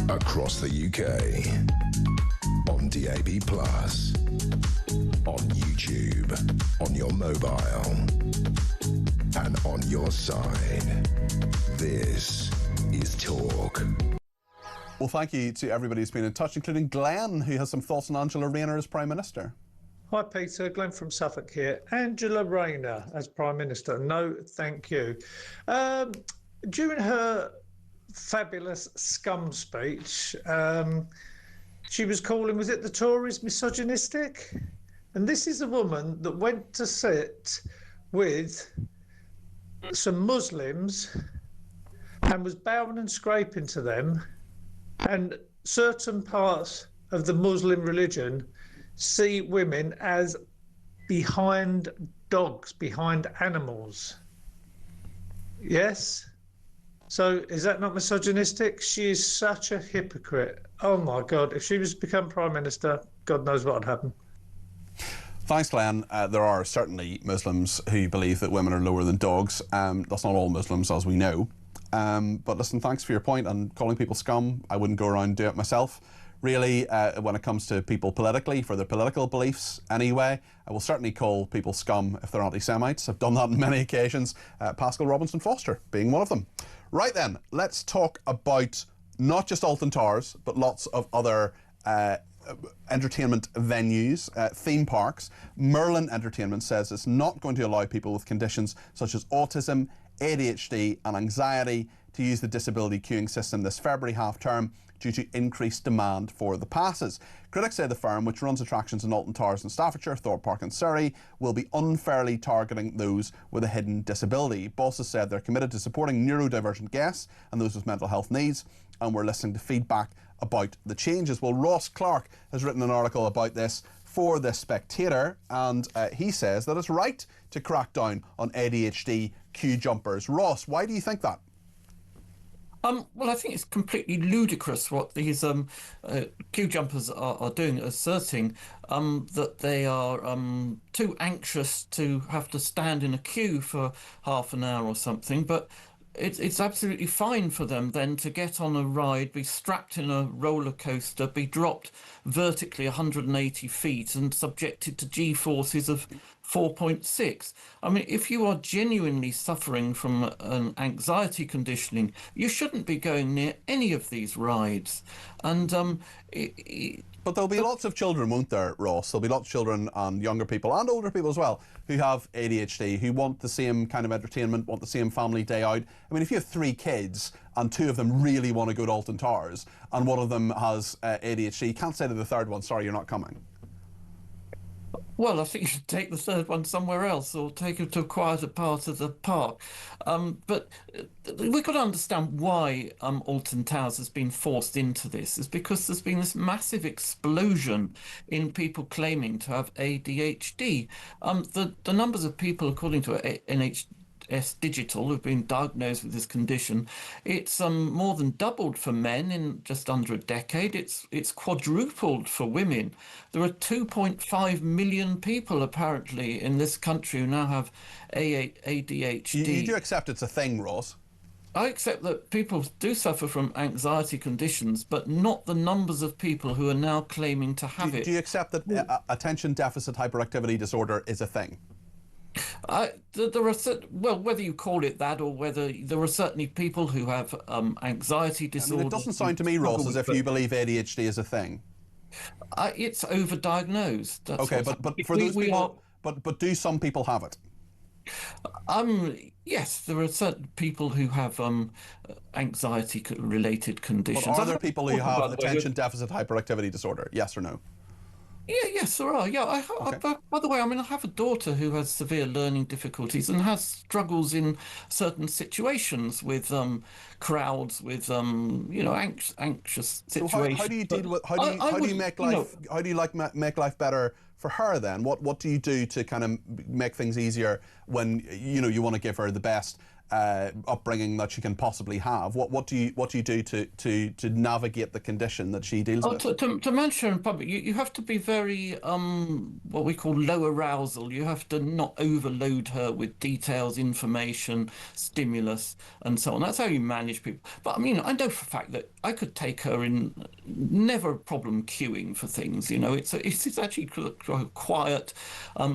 Across the UK, on DAB+, on YouTube, on your mobile, and on your side. This is Talk. Well, thank you to everybody who's been in touch, including Glenn, who has some thoughts on Angela Rayner as Prime Minister. Hi Peter, Glenn from Suffolk here. Angela Rayner as Prime Minister, no thank you. During her fabulous scum speech, she was calling, was it the Tories misogynistic? And this is a woman that went to sit with some Muslims and was bowing and scraping to them. And certain parts of the Muslim religion see women as behind dogs, behind animals. Yes? So is that not misogynistic? She is such a hypocrite. Oh my God, if she was to become Prime Minister, God knows what would happen. Thanks, Glenn. There are certainly Muslims who believe that women are lower than dogs. That's not all Muslims, as we know. But listen, thanks for your point. And calling people scum, I wouldn't go around and do it myself. Really, when it comes to people politically, for their political beliefs anyway, I will certainly call people scum if they're anti-Semites. I've done that on many occasions, Pascal Robinson Foster being one of them. Right then, let's talk about not just Alton Towers, but lots of other entertainment venues, theme parks. Merlin Entertainment says it's not going to allow people with conditions such as autism, ADHD and anxiety to use the disability queuing system this February half-term due to increased demand for the passes. Critics say the firm, which runs attractions in Alton Towers in Staffordshire, Thorpe Park and Surrey, will be unfairly targeting those with a hidden disability. Bosses said they're committed to supporting neurodivergent guests and those with mental health needs, and we're listening to feedback about the changes. Well, Ross Clark has written an article about this for The Spectator, and he says that it's right to crack down on ADHD queue jumpers. Ross, why do you think that? Well, I think it's completely ludicrous what these queue jumpers are doing, asserting that they are too anxious to have to stand in a queue for half an hour or something, but it's absolutely fine for them then to get on a ride, be strapped in a roller coaster, be dropped vertically 180 feet and subjected to G-forces of 4.6. I mean, if you are genuinely suffering from an anxiety conditioning, you shouldn't be going near any of these rides. And but there'll be lots of children, won't there, Ross? There'll be lots of children and younger people and older people as well who have ADHD, who want the same kind of entertainment, want the same family day out. I mean, if you have 3 kids and 2 of them really want to go to Alton Towers and one of them has ADHD, you can't say to the third one, sorry, you're not coming. Well, I think you should take the third one somewhere else or take it to a quieter part of the park. But we've got to understand why Alton Towers has been forced into this. Is because there's been this massive explosion in people claiming to have ADHD. The numbers of people, according to NHS Digital, who've been diagnosed with this condition, it's more than doubled for men in just under a decade. It's quadrupled for women. There are 2.5 million people apparently in this country who now have ADHD. You do accept it's a thing, Ross? I accept that people do suffer from anxiety conditions, but not the numbers of people who are now claiming to have it. Do you accept that attention deficit hyperactivity disorder is a thing? There are well, whether you call it that or whether there are certainly people who have anxiety disorder. I mean, it doesn't sound to me, Ross, as if you believe ADHD is a thing. It's overdiagnosed. That's okay, but for those people, but do some people have it? Yes, there are certain people who have anxiety-related conditions. But are there people who have attention deficit hyperactivity disorder? Yes or no? Yeah, yes, there are. Yeah, by the way, I mean, I have a daughter who has severe learning difficulties and has struggles in certain situations with crowds, with anxious situations. So how do you deal with? How do you make life? How do you make life better for her then? What do you do to kind of make things easier when you want to give her the best upbringing that she can possibly have? What do you do to navigate the condition that she deals with? To manage her in public, you have to be very what we call low arousal. You have to not overload her with details, information, stimulus, and so on. That's how you manage people. But I mean, I know for a fact that I could take her in, never a problem queuing for things. It's actually a quiet,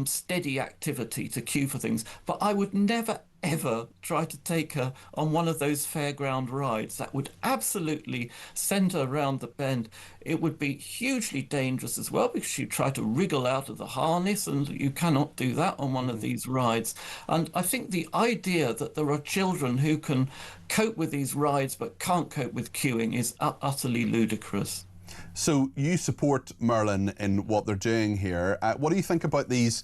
steady activity to queue for things. But I would never ever try to take her on one of those fairground rides. That would absolutely send her round the bend. It would be hugely dangerous as well because she'd try to wriggle out of the harness, and you cannot do that on one of these rides. And I think the idea that there are children who can cope with these rides but can't cope with queuing is utterly ludicrous. So you support Merlin in what they're doing here. What do you think about these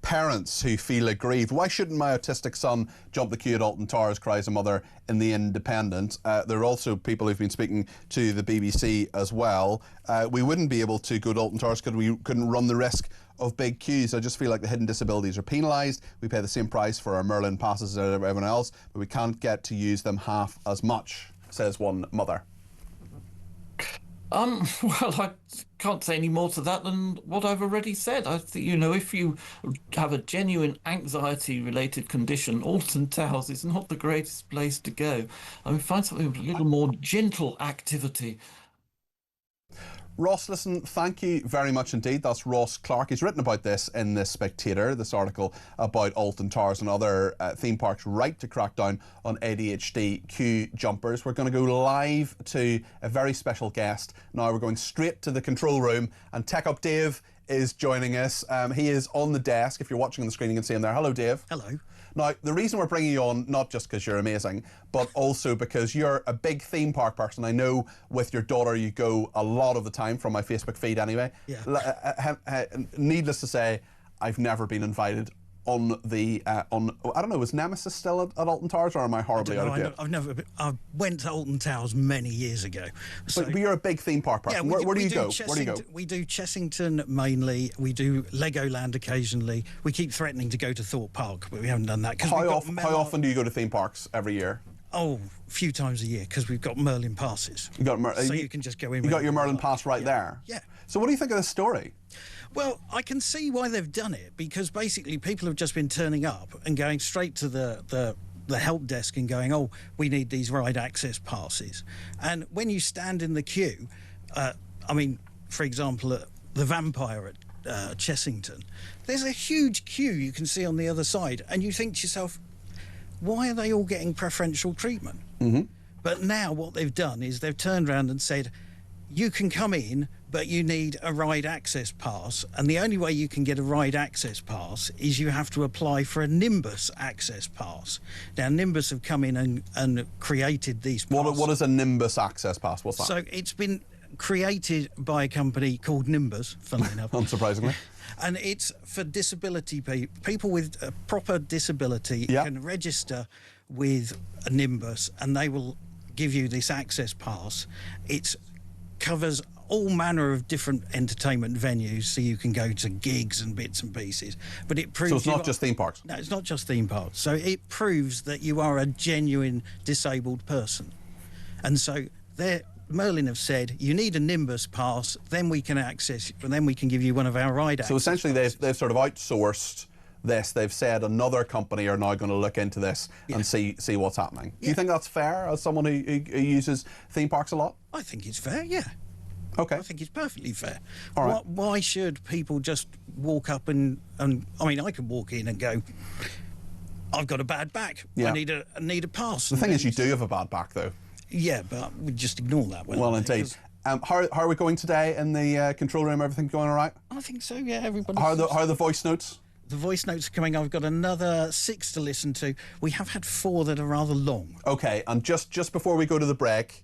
parents who feel aggrieved? Why shouldn't my autistic son jump the queue at Alton Towers, cries a mother in The Independent. There are also people who've been speaking to the BBC as well. We wouldn't be able to go to Alton Towers because we couldn't run the risk of big queues. I just feel like the hidden disabilities are penalised. We pay the same price for our Merlin passes as everyone else, but we can't get to use them half as much, says one mother. Well, I can't say any more to that than what I've already said. I think, if you have a genuine anxiety-related condition, Alton Towers is not the greatest place to go. I mean, find something with a little more gentle activity. Ross, listen, thank you very much indeed. That's Ross Clark. He's written about this in The Spectator, this article about Alton Towers and other theme parks right to crack down on ADHD queue jumpers. We're going to go live to a very special guest. Now we're going straight to the control room, and Tech Up Dave is joining us. He is on the desk. If you're watching on the screen, you can see him there. Hello, Dave. Hello. Now, the reason we're bringing you on, not just because you're amazing, but also because you're a big theme park person. I know with your daughter you go a lot of the time, from my Facebook feed anyway. Yeah. Needless to say, I've never been invited on the, I don't know, was Nemesis still at Alton Towers, or am I horribly out of date? I went to Alton Towers many years ago. So, but you're a big theme park person. Yeah, where do you go? Where do you go? We do Chessington mainly. We do Legoland occasionally. We keep threatening to go to Thorpe Park, but we haven't done that. How often do you go to theme parks every year? Oh, a few times a year, because we've got Merlin passes. So you can just go in. You got your Merlin pass right there? Yeah. So what do you think of this story? Well, I can see why they've done it, because basically people have just been turning up and going straight to the help desk and going, oh, we need these ride access passes. And when you stand in the queue, I mean, for example, at the Vampire at Chessington, there's a huge queue you can see on the other side, and you think to yourself, why are they all getting preferential treatment? Mm-hmm. But now what they've done is they've turned around and said, you can come in, but you need a ride access pass, and the only way you can get a ride access pass is you have to apply for a Nimbus access pass. Now, Nimbus have come in and created these passes. What is a Nimbus access pass? What's that? So it's been created by a company called Nimbus, funnily enough. Unsurprisingly. And it's for disability people with a proper disability can register with a Nimbus, and they will give you this access pass. It covers all manner of different entertainment venues, so you can go to gigs and bits and pieces. But it proves so it's not just theme parks. No, it's not just theme parks. So it proves that you are a genuine disabled person, and so Merlin have said you need a Nimbus pass, then we can access, and then we can give you one of our ride access. So essentially, they've sort of outsourced this. They've said another company are now going to look into this and see what's happening. Do you think that's fair, as someone who uses theme parks a lot? I think it's fair. Yeah. Okay. I think it's perfectly fair. All right. Why should people just walk up and I mean, I could walk in and go, I've got a bad back. Yeah. I need a pass. The thing is, you do have a bad back, though. Yeah, but we just ignore that. Well, indeed. How are we going today in the control room? Everything going all right? I think so. Yeah, everybody. How are the voice notes? The voice notes are coming. I've got another 6 to listen to. We have had 4 that are rather long. Okay, and just before we go to the break,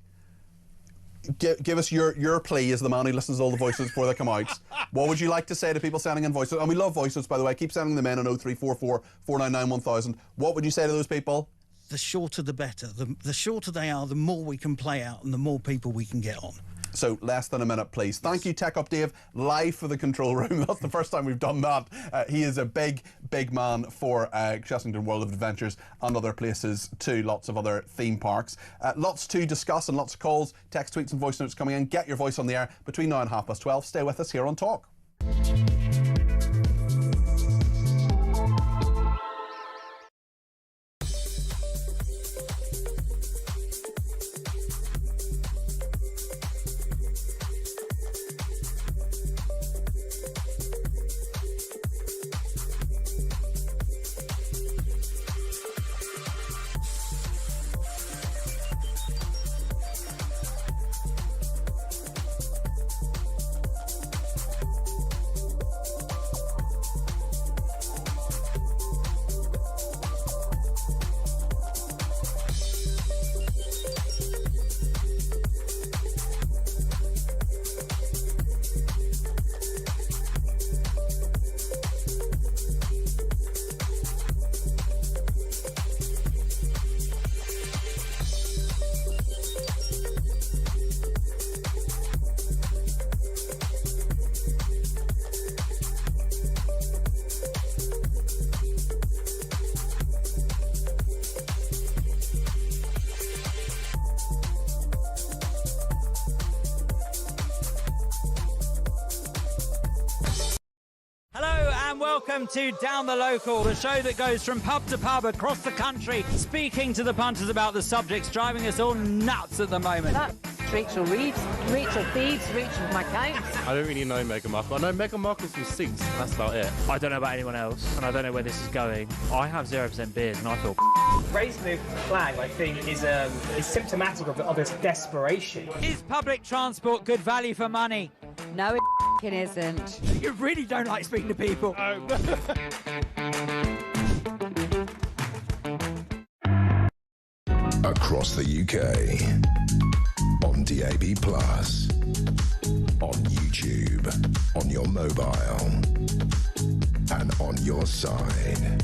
give us your plea as the man who listens to all the voices before they come out. What would you like to say to people sending in voices? And we love voices, by the way. Keep sending them in on 0344 499 1000. What would you say to those people? The shorter the better. The shorter they are, the more we can play out and the more people we can get on. So less than a minute, please. Thank you, Tech Up Dave, live for the control room. That's the first time we've done that. He is a big man for Chessington World of Adventures and other places too. Lots of other theme parks. Lots to discuss and lots of calls, text, tweets and voice notes coming in. Get your voice on the air between now and 12:30. Stay with us here on Talk. and welcome to Down the Local, the show that goes from pub to pub across the country, speaking to the punters about the subjects driving us all nuts at the moment. That's Rachel Reeves, Rachel Thieves, Rachel McCounts. I don't really know Meghan Markle. I know Meghan Markle's from Suits. That's about it. I don't know about anyone else, and I don't know where this is going. I have 0% beers, and I feel Raising the flag, I think, is symptomatic of its desperation. Is public transport good value for money? No, it isn't. You really don't like speaking to people. Across the UK, on DAB+, on YouTube, on your mobile, and on your side.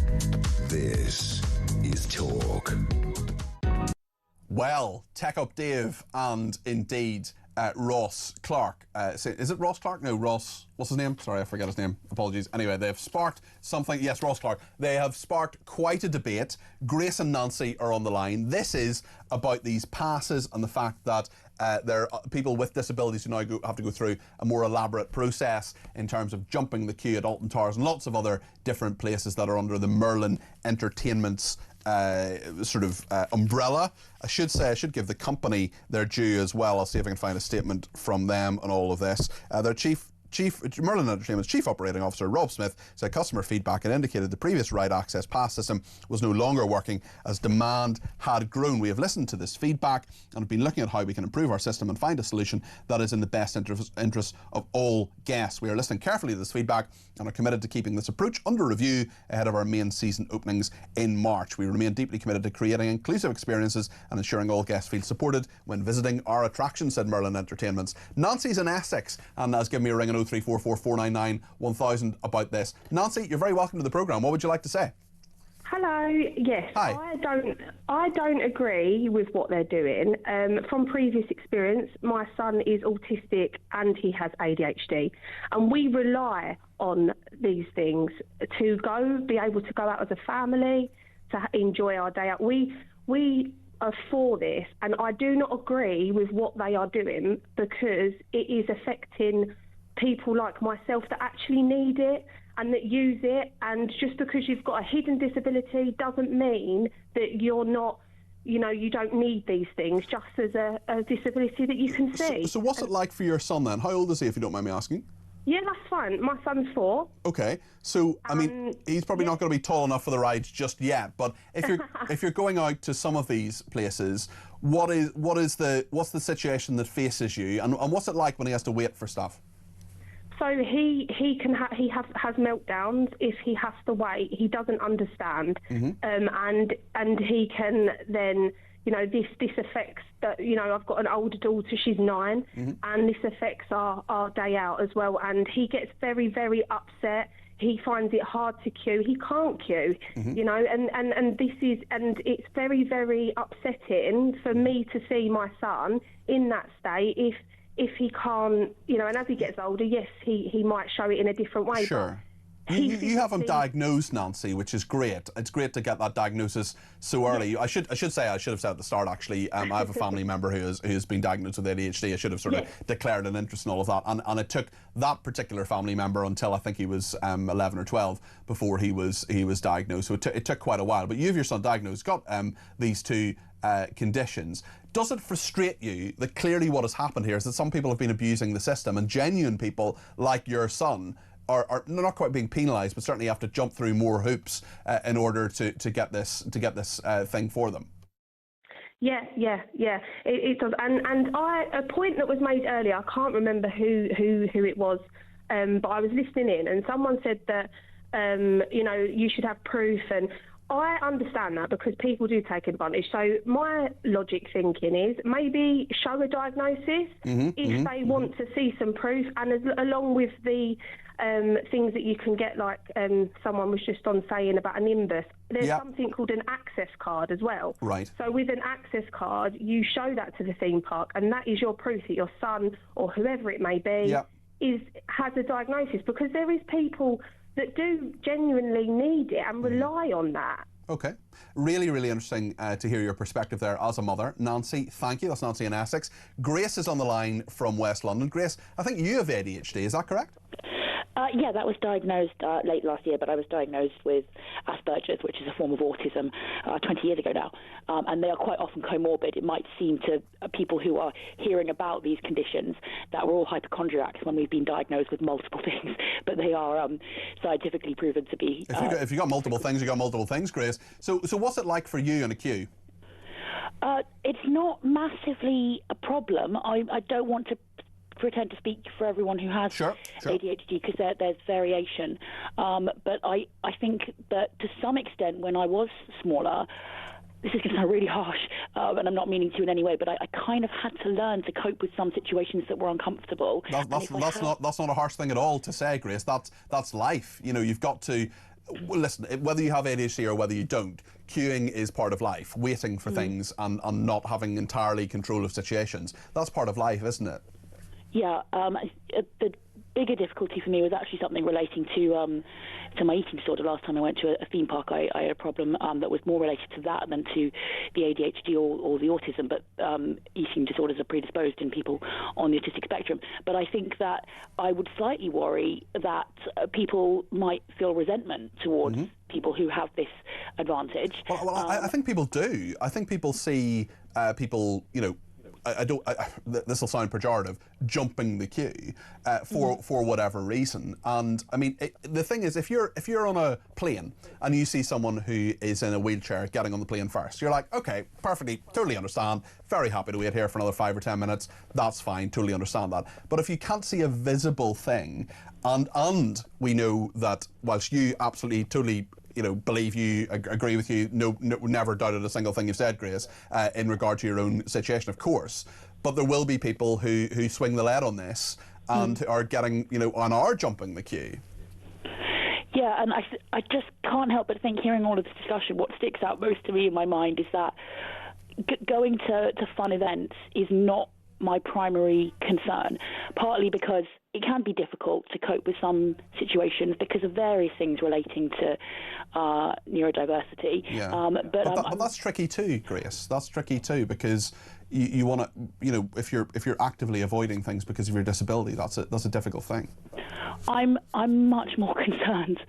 This is Talk. Well, Tech Up Dave and indeed Ross Clark. Is it Ross Clark? No, Ross. What's his name? Sorry, I forget his name. Apologies. Anyway, they've sparked something. Yes, Ross Clark. They have sparked quite a debate. Grace and Nancy are on the line. This is about these passes and the fact that there are people with disabilities who now have to go through a more elaborate process in terms of jumping the queue at Alton Towers and lots of other different places that are under the Merlin Entertainment's umbrella. I should give the company their due as well. I'll see if I can find a statement from them on all of this. Their Merlin Entertainment's Chief Operating Officer Rob Smith said customer feedback had indicated the previous ride access pass system was no longer working as demand had grown. We have listened to this feedback and have been looking at how we can improve our system and find a solution that is in the best interest of all guests. We are listening carefully to this feedback and are committed to keeping this approach under review ahead of our main season openings in March. We remain deeply committed to creating inclusive experiences and ensuring all guests feel supported when visiting our attractions, said Merlin Entertainments. Nancy's in Essex and has given me a ring on 0344 499 1000 about this. Nancy, you're very welcome to the programme. What would you like to say? Hello. Yes, hi. I don't agree with what they're doing. From previous experience, my son is autistic and he has ADHD, and we rely on these things to be able to go out as a family, to enjoy our day out. We are for this, and I do not agree with what they are doing because it is affecting people like myself that actually need it and that use it. And just because you've got a hidden disability doesn't mean that you're not, you don't need these things, just as a disability that you can see. So what's it like for your son then? How old is he, if you don't mind me asking? Yeah, that's fine. My son's 4. Okay, so I mean, he's probably not going to be tall enough for the rides just yet. But if you're going out to some of these places, what's the situation that faces you, and what's it like when he has to wait for stuff? So he has meltdowns if he has to wait. He doesn't understand, and he can then, this affects that. I've got an older daughter; she's 9, and this affects our day out as well. And he gets very, very upset. He finds it hard to queue. He can't queue, and it's very, very upsetting for me to see my son in that state. If he can't, and as he gets older, yes, he might show it in a different way. Sure. You have him diagnosed, Nancy, which is great. It's great to get that diagnosis so early. I should have said at the start, actually, I have a family member who has been diagnosed with ADHD. I should have sort of declared an interest in all of that. And it took that particular family member until I think he was 11 or 12 before he was diagnosed. So it took quite a while. But you have your son diagnosed, got these two conditions. Does it frustrate you that clearly what has happened here is that some people have been abusing the system, and genuine people like your son are not quite being penalised, but certainly have to jump through more hoops in order to get this thing for them? Yeah, it does. And a point that was made earlier, I can't remember who it was, but I was listening in, and someone said that you should have proof, and I understand that because people do take advantage. So my logic thinking is maybe show a diagnosis if they want to see some proof, and along with the things that you can get, like someone was just on saying about a Nimbus, there's something called an access card as well. Right. So with an access card, you show that to the theme park, and that is your proof that your son or whoever it may be has a diagnosis, because there is people that do genuinely need it and rely on that. Okay. Really, really interesting to hear your perspective there as a mother. Nancy, thank you. That's Nancy in Essex. Grace is on the line from West London. Grace, I think you have ADHD, is that correct? Yeah, that was diagnosed late last year, but I was diagnosed with Asperger's, which is a form of autism, 20 years ago now. And they are quite often comorbid. It might seem to people who are hearing about these conditions that we're all hypochondriacs when we've been diagnosed with multiple things, but they are scientifically proven to be... If you've got multiple things, you've got multiple things, Grace. So what's it like for you in a queue? It's not massively a problem. I don't want to pretend to speak for everyone who has ADHD because there's variation. But I think that to some extent when I was smaller, this is going to sound really harsh, and I'm not meaning to in any way, but I kind of had to learn to cope with some situations that were uncomfortable. That's not a harsh thing at all to say, Grace. That's life. You know, you've got to... Listen, whether you have ADHD or whether you don't, queuing is part of life. Waiting for things and not having entirely control of situations. That's part of life, isn't it? Yeah, the bigger difficulty for me was actually something relating to my eating disorder. Last time I went to a theme park, I had a problem that was more related to that than to the ADHD or the autism, but eating disorders are predisposed in people on the autistic spectrum. But I think that I would slightly worry that people might feel resentment towards people who have this advantage. Well, I think people do. I think people see people, you know, this will sound pejorative, jumping the queue for whatever reason. And I mean, the thing is, if you're on a plane and you see someone who is in a wheelchair getting on the plane first, you're like, okay, perfectly, totally understand, very happy to wait here for another 5 or 10 minutes, that's fine, totally understand that. But if you can't see a visible thing, and we know that whilst you absolutely, totally, you know, believe you, agree with you, never doubted a single thing you've said, Grace, in regard to your own situation, of course. But there will be people who swing the lead on this and are getting, you know, and are jumping the queue. Yeah, and I just can't help but think, hearing all of this discussion, what sticks out most to me in my mind is that going to fun events is not my primary concern, partly because it can be difficult to cope with some situations because of various things relating to neurodiversity. Yeah. But that's tricky too, Grace. That's tricky too, because you want to, you know, if you're actively avoiding things because of your disability, that's a difficult thing. I'm much more concerned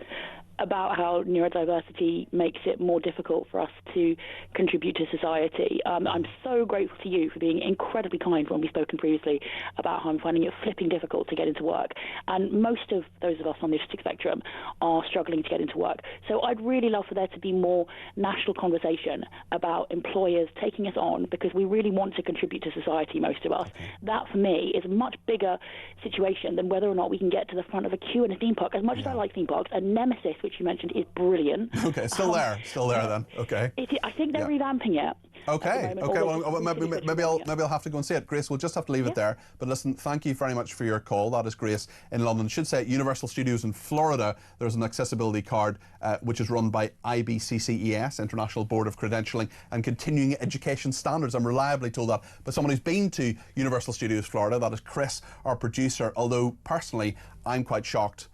about how neurodiversity makes it more difficult for us to contribute to society. I'm so grateful to you for being incredibly kind when we've spoken previously about how I'm finding it flipping difficult to get into work. And most of those of us on the autistic spectrum are struggling to get into work. So I'd really love for there to be more national conversation about employers taking us on, because we really want to contribute to society, most of us. That, for me, is a much bigger situation than whether or not we can get to the front of a queue in a theme park. As much as I like theme parks, and Nemesis, which you mentioned, is brilliant. Okay, still there then. Okay. I think they're revamping it. Okay. Well, maybe I'll have to go and see it. Grace, we'll just have to leave it there. But listen, thank you very much for your call. That is Grace in London. Should say at Universal Studios in Florida, there's an accessibility card which is run by IBCCES, International Board of Credentialing and Continuing Education Standards. I'm reliably told that by someone who's been to Universal Studios Florida. That is Chris, our producer. Although personally, I'm quite shocked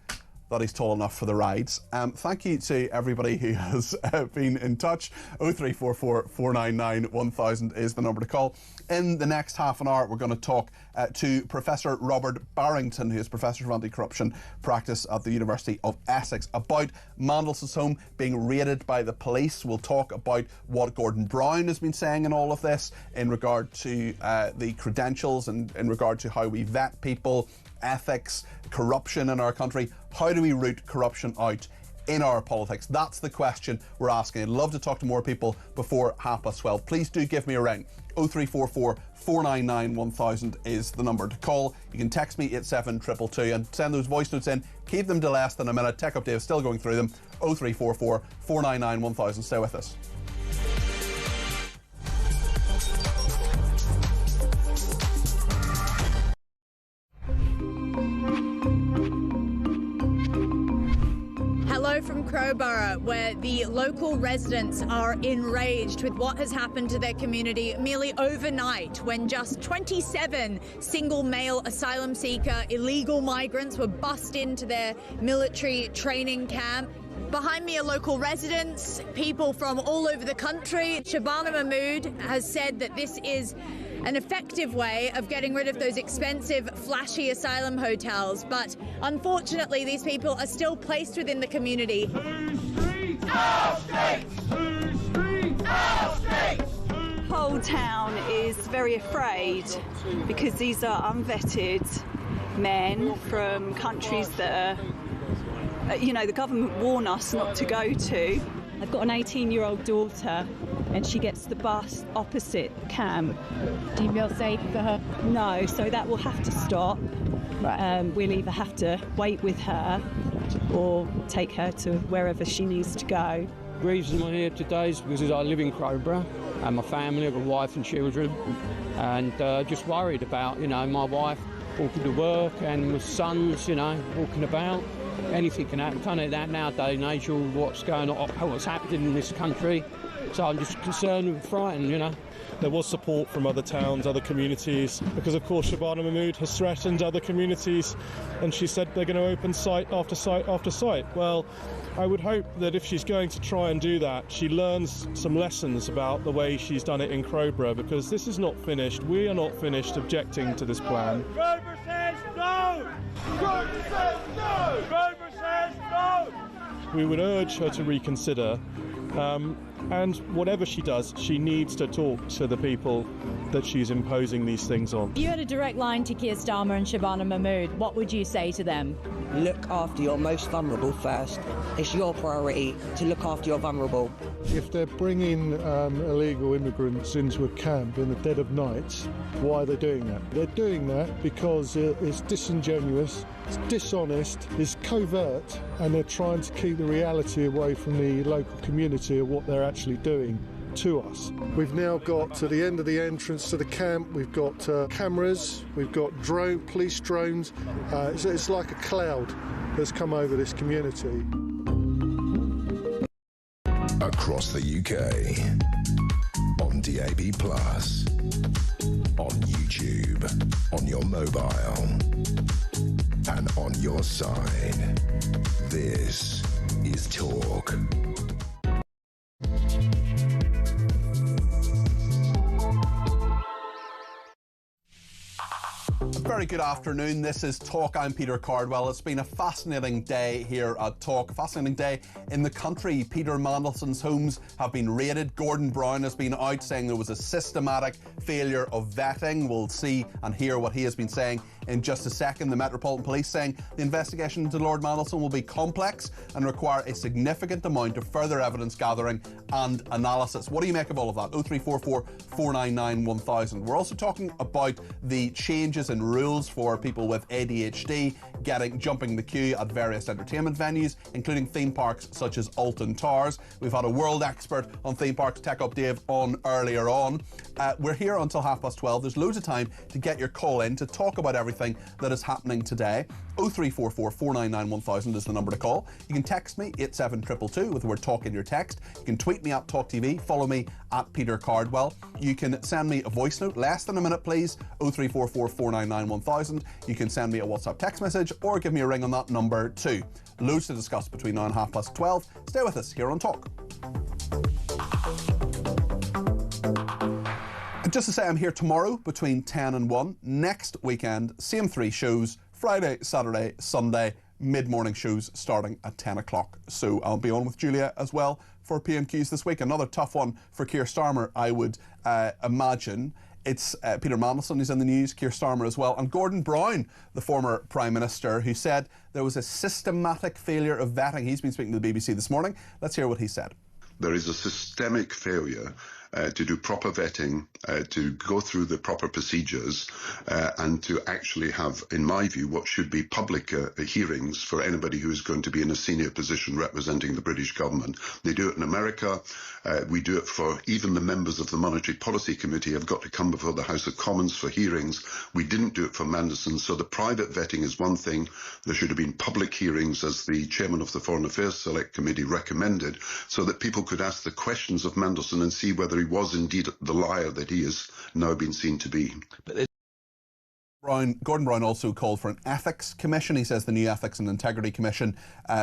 that he's tall enough for the rides. Thank you to everybody who has been in touch. 0344 499 1000 is the number to call. In the next half an hour, we're going to talk to Professor Robert Barrington, who is Professor of Anti-Corruption Practice at the University of Essex, about Mandelson's home being raided by the police. We'll talk about what Gordon Brown has been saying in all of this in regard to the credentials and in regard to how we vet people, ethics, corruption in our country. How do we root corruption out in our politics? That's the question we're asking. I'd love to talk to more people before 12:30. Please do give me a ring. 0344 499 1000 is the number to call. You can text me 87222 and send those voice notes in. Keep them to less than a minute. Tech Update is still going through them. 0344 499 1000. Stay with us. Hello from Crowborough, where the local residents are enraged with what has happened to their community merely overnight, when just 27 single male asylum seeker illegal migrants were bussed into their military training camp. Behind me are local residents, people from all over the country. Shabana Mahmood has said that this is an effective way of getting rid of those expensive, flashy asylum hotels. But unfortunately, these people are still placed within the community. Whole town is very afraid because these are unvetted men from countries that are, you know, the government warn us not to go to. I've got an 18-year-old daughter and she gets the bus opposite camp. Do you feel safe for her? No, so that will have to stop. We'll either have to wait with her or take her to wherever she needs to go. The reason I'm here today is because I live in Crowborough and my family, I've got a wife and children, and just worried about, you know, my wife walking to work and my sons, you know, walking about. Anything can happen, can't it, that nowadays, Nigel, what's going on, what's happening in this country. So I'm just concerned and frightened, you know. There was support from other towns, other communities, because of course Shabana Mahmood has threatened other communities, and she said they're going to open site after site after site. Well, I would hope that if she's going to try and do that, she learns some lessons about the way she's done it in Crowborough, because this is not finished. We are not finished objecting to this plan. Crowborough says no! Crowborough says no! Crowborough says no! We would urge her to reconsider, and whatever she does, she needs to talk to the people that she's imposing these things on. If you had a direct line to Keir Starmer and Shabana Mahmood, what would you say to them? Look after your most vulnerable first. It's your priority to look after your vulnerable. If they're bringing illegal immigrants into a camp in the dead of night, why are they doing that? They're doing that because it's disingenuous, it's dishonest, it's covert, and they're trying to keep the reality away from the local community of what they're actually doing to us. We've now got to the end of the entrance to the camp, we've got cameras, we've got police drones. It's like a cloud that's come over this community. Across the UK, on DAB+, on YouTube, on your mobile, and on your side. This is Talk. Very good afternoon. This is Talk. I'm Peter Cardwell. It's been a fascinating day here at Talk, a fascinating day in the country. Peter Mandelson's homes have been raided. Gordon Brown has been out saying there was a systematic failure of vetting. We'll see and hear what he has been saying in just a second. The Metropolitan Police saying the investigation into Lord Mandelson will be complex and require a significant amount of further evidence gathering and analysis. What do you make of all of that? 0344 499 1000. We're also talking about the changes in rules for people with ADHD jumping the queue at various entertainment venues, including theme parks such as Alton Towers. We've had a world expert on theme parks, Tech Up Dave, on earlier on. We're here until 12:30. There's loads of time to get your call in to talk about everything that is happening today. 0344 499 1000 is the number to call. You can text me 87222 with the word talk in your text. You can tweet me at talkTV, follow me at Peter Cardwell. You can send me a voice note, less than a minute please, 0344 499 1000. You can send me a WhatsApp text message or give me a ring on that number too. Loads to discuss between now and 12:30. Stay with us here on Talk. Just to say, I'm here tomorrow between 10 and 1. Next weekend, same 3 shows, Friday, Saturday, Sunday, mid-morning shows starting at 10 o'clock. So I'll be on with Julia as well for PMQs this week. Another tough one for Keir Starmer, I would imagine. It's Peter Mandelson who's in the news, Keir Starmer as well, and Gordon Brown, the former Prime Minister, who said there was a systematic failure of vetting. He's been speaking to the BBC this morning. Let's hear what he said. There is a systemic failure to do proper vetting, to go through the proper procedures, and to actually have, in my view, what should be public hearings for anybody who is going to be in a senior position representing the British government. They do it in America. We do it for even the members of the Monetary Policy Committee have got to come before the House of Commons for hearings. We didn't do it for Mandelson. So the private vetting is one thing. There should have been public hearings, as the chairman of the Foreign Affairs Select Committee recommended, so that people could ask the questions of Mandelson and see whether he was indeed the liar that he has now been seen to be. Gordon Brown also called for an ethics commission. He says the new Ethics and Integrity Commission,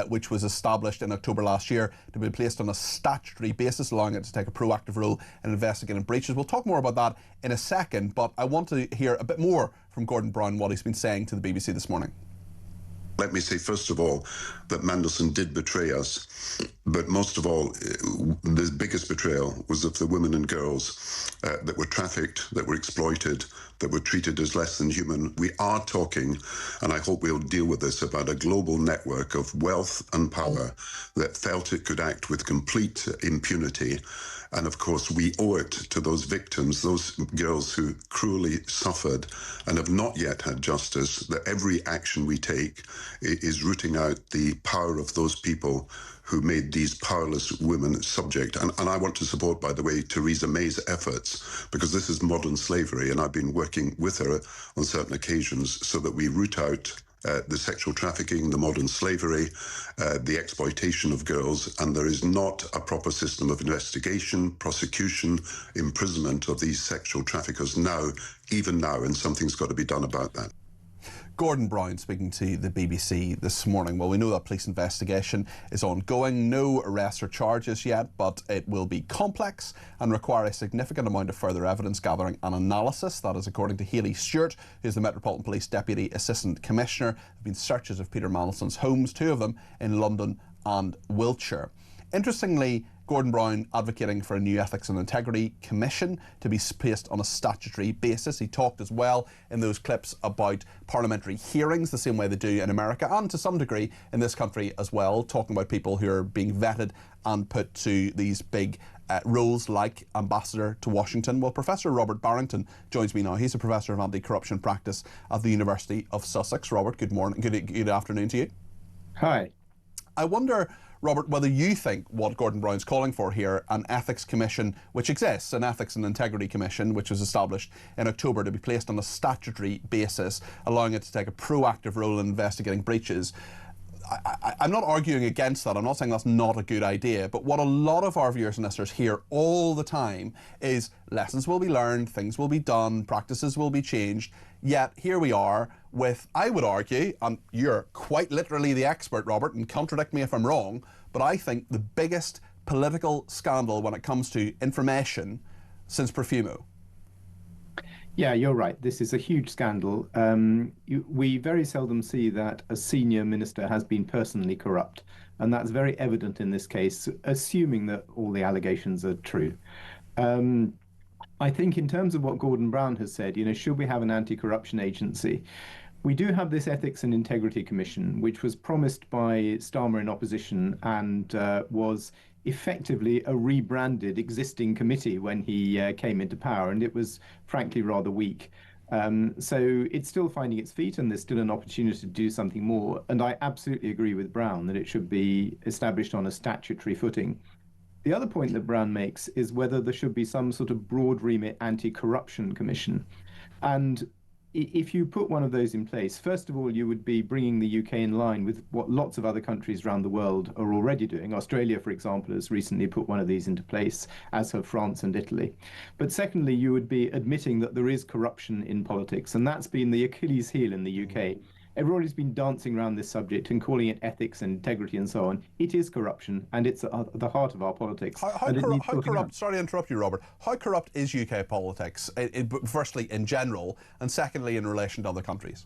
which was established in October last year, to be placed on a statutory basis, allowing it to take a proactive role in investigating breaches. We'll talk more about that in a second, but I want to hear a bit more from Gordon Brown, what he's been saying to the BBC this morning. Let me say, first of all, that Mandelson did betray us. But most of all, the biggest betrayal was of the women and girls that were trafficked, that were exploited, that were treated as less than human. We are talking, and I hope we'll deal with this, about a global network of wealth and power that felt it could act with complete impunity. And of course, we owe it to those victims, those girls who cruelly suffered and have not yet had justice, that every action we take is rooting out the power of those people who made these powerless women subject. And I want to support, by the way, Theresa May's efforts, because this is modern slavery, and I've been working with her on certain occasions so that we root out the sexual trafficking, the modern slavery, the exploitation of girls, and there is not a proper system of investigation, prosecution, imprisonment of these sexual traffickers now, even now, and something's got to be done about that. Gordon Brown speaking to the BBC this morning. Well, we know that police investigation is ongoing. No arrests or charges yet, but it will be complex and require a significant amount of further evidence gathering and analysis. That is according to Hayley Stewart, who is the Metropolitan Police Deputy Assistant Commissioner. There have been searches of Peter Mandelson's homes, 2 of them in London and Wiltshire. Interestingly, Gordon Brown advocating for a new Ethics and Integrity Commission to be placed on a statutory basis. He talked as well in those clips about parliamentary hearings, the same way they do in America, and to some degree in this country as well, talking about people who are being vetted and put to these big roles like ambassador to Washington. Well, Professor Robert Barrington joins me now. He's a professor of anti-corruption practice at the University of Sussex. Robert, good morning. Good afternoon to you. Hi. I wonder, Robert, whether you think what Gordon Brown's calling for here, an ethics commission, which exists, an ethics and integrity commission, which was established in October to be placed on a statutory basis, allowing it to take a proactive role in investigating breaches. I'm not arguing against that. I'm not saying that's not a good idea. But what a lot of our viewers and listeners hear all the time is lessons will be learned, things will be done, practices will be changed. Yet here we are with, I would argue, and you're quite literally the expert, Robert, and contradict me if I'm wrong, but I think the biggest political scandal when it comes to information since Profumo. Yeah, you're right. This is a huge scandal. We very seldom see that a senior minister has been personally corrupt, and that's very evident in this case, assuming that all the allegations are true. I think in terms of what Gordon Brown has said, should we have an anti-corruption agency? We do have this Ethics and Integrity Commission, which was promised by Starmer in opposition and was effectively a rebranded existing committee when he came into power, and it was frankly rather weak. So it's still finding its feet, and there's still an opportunity to do something more. And I absolutely agree with Brown that it should be established on a statutory footing. The other point that Brown makes is whether there should be some sort of broad remit anti-corruption commission. And if you put one of those in place, first of all, you would be bringing the UK in line with what lots of other countries around the world are already doing. Australia, for example, has recently put one of these into place, as have France and Italy. But secondly, you would be admitting that there is corruption in politics, and that's been the Achilles heel in the UK. Everybody's been dancing around this subject and calling it ethics and integrity and so on. It is corruption, and it's at the heart of our politics. How corrupt, sorry to interrupt you, Robert, how corrupt is UK politics, firstly in general, and secondly in relation to other countries?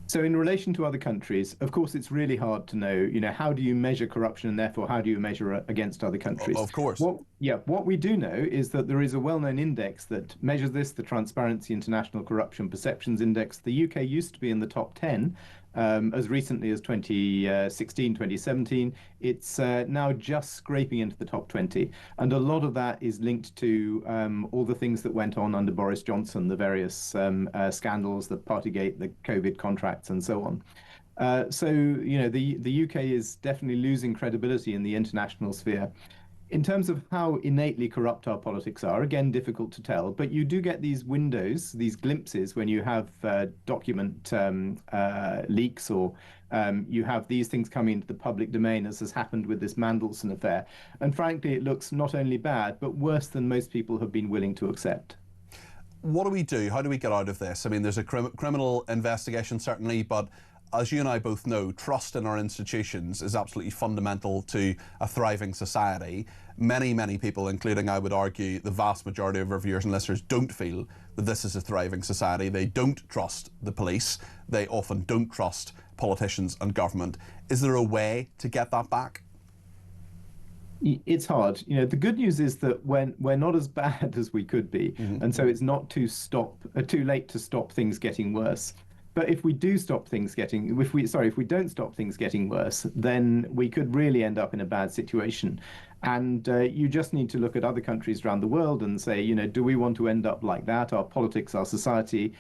So in relation to other countries, of course, it's really hard to know, how do you measure corruption, and therefore how do you measure against other countries? Of course. What we do know is that there is a well-known index that measures this, the Transparency International Corruption Perceptions Index. The UK used to be in the top 10 as recently as 2016, 2017. It's now just scraping into the top 20. And a lot of that is linked to all the things that went on under Boris Johnson, the various scandals, the Partygate, the COVID contracts, and so on. So, the UK is definitely losing credibility in the international sphere. In terms of how innately corrupt our politics are, again, difficult to tell, but you do get these windows, these glimpses when you have document leaks or you have these things coming into the public domain, as has happened with this Mandelson affair. And frankly, it looks not only bad, but worse than most people have been willing to accept. what do we do? How do we get out of this? I mean, there's a criminal investigation, certainly, but as you and I both know, trust in our institutions is absolutely fundamental to a thriving society. Many, many people, including, I would argue, the vast majority of our viewers and listeners, don't feel that this is a thriving society. They don't trust the police. They often don't trust politicians and government. Is there a way to get that back? It's hard. You know, the good news is that we're not as bad as we could be, and so it's not too late to stop things getting worse. But if we don't stop things getting worse, then we could really end up in a bad situation. And you just need to look at other countries around the world and say, you know, do we want to end up like that, our politics, our society,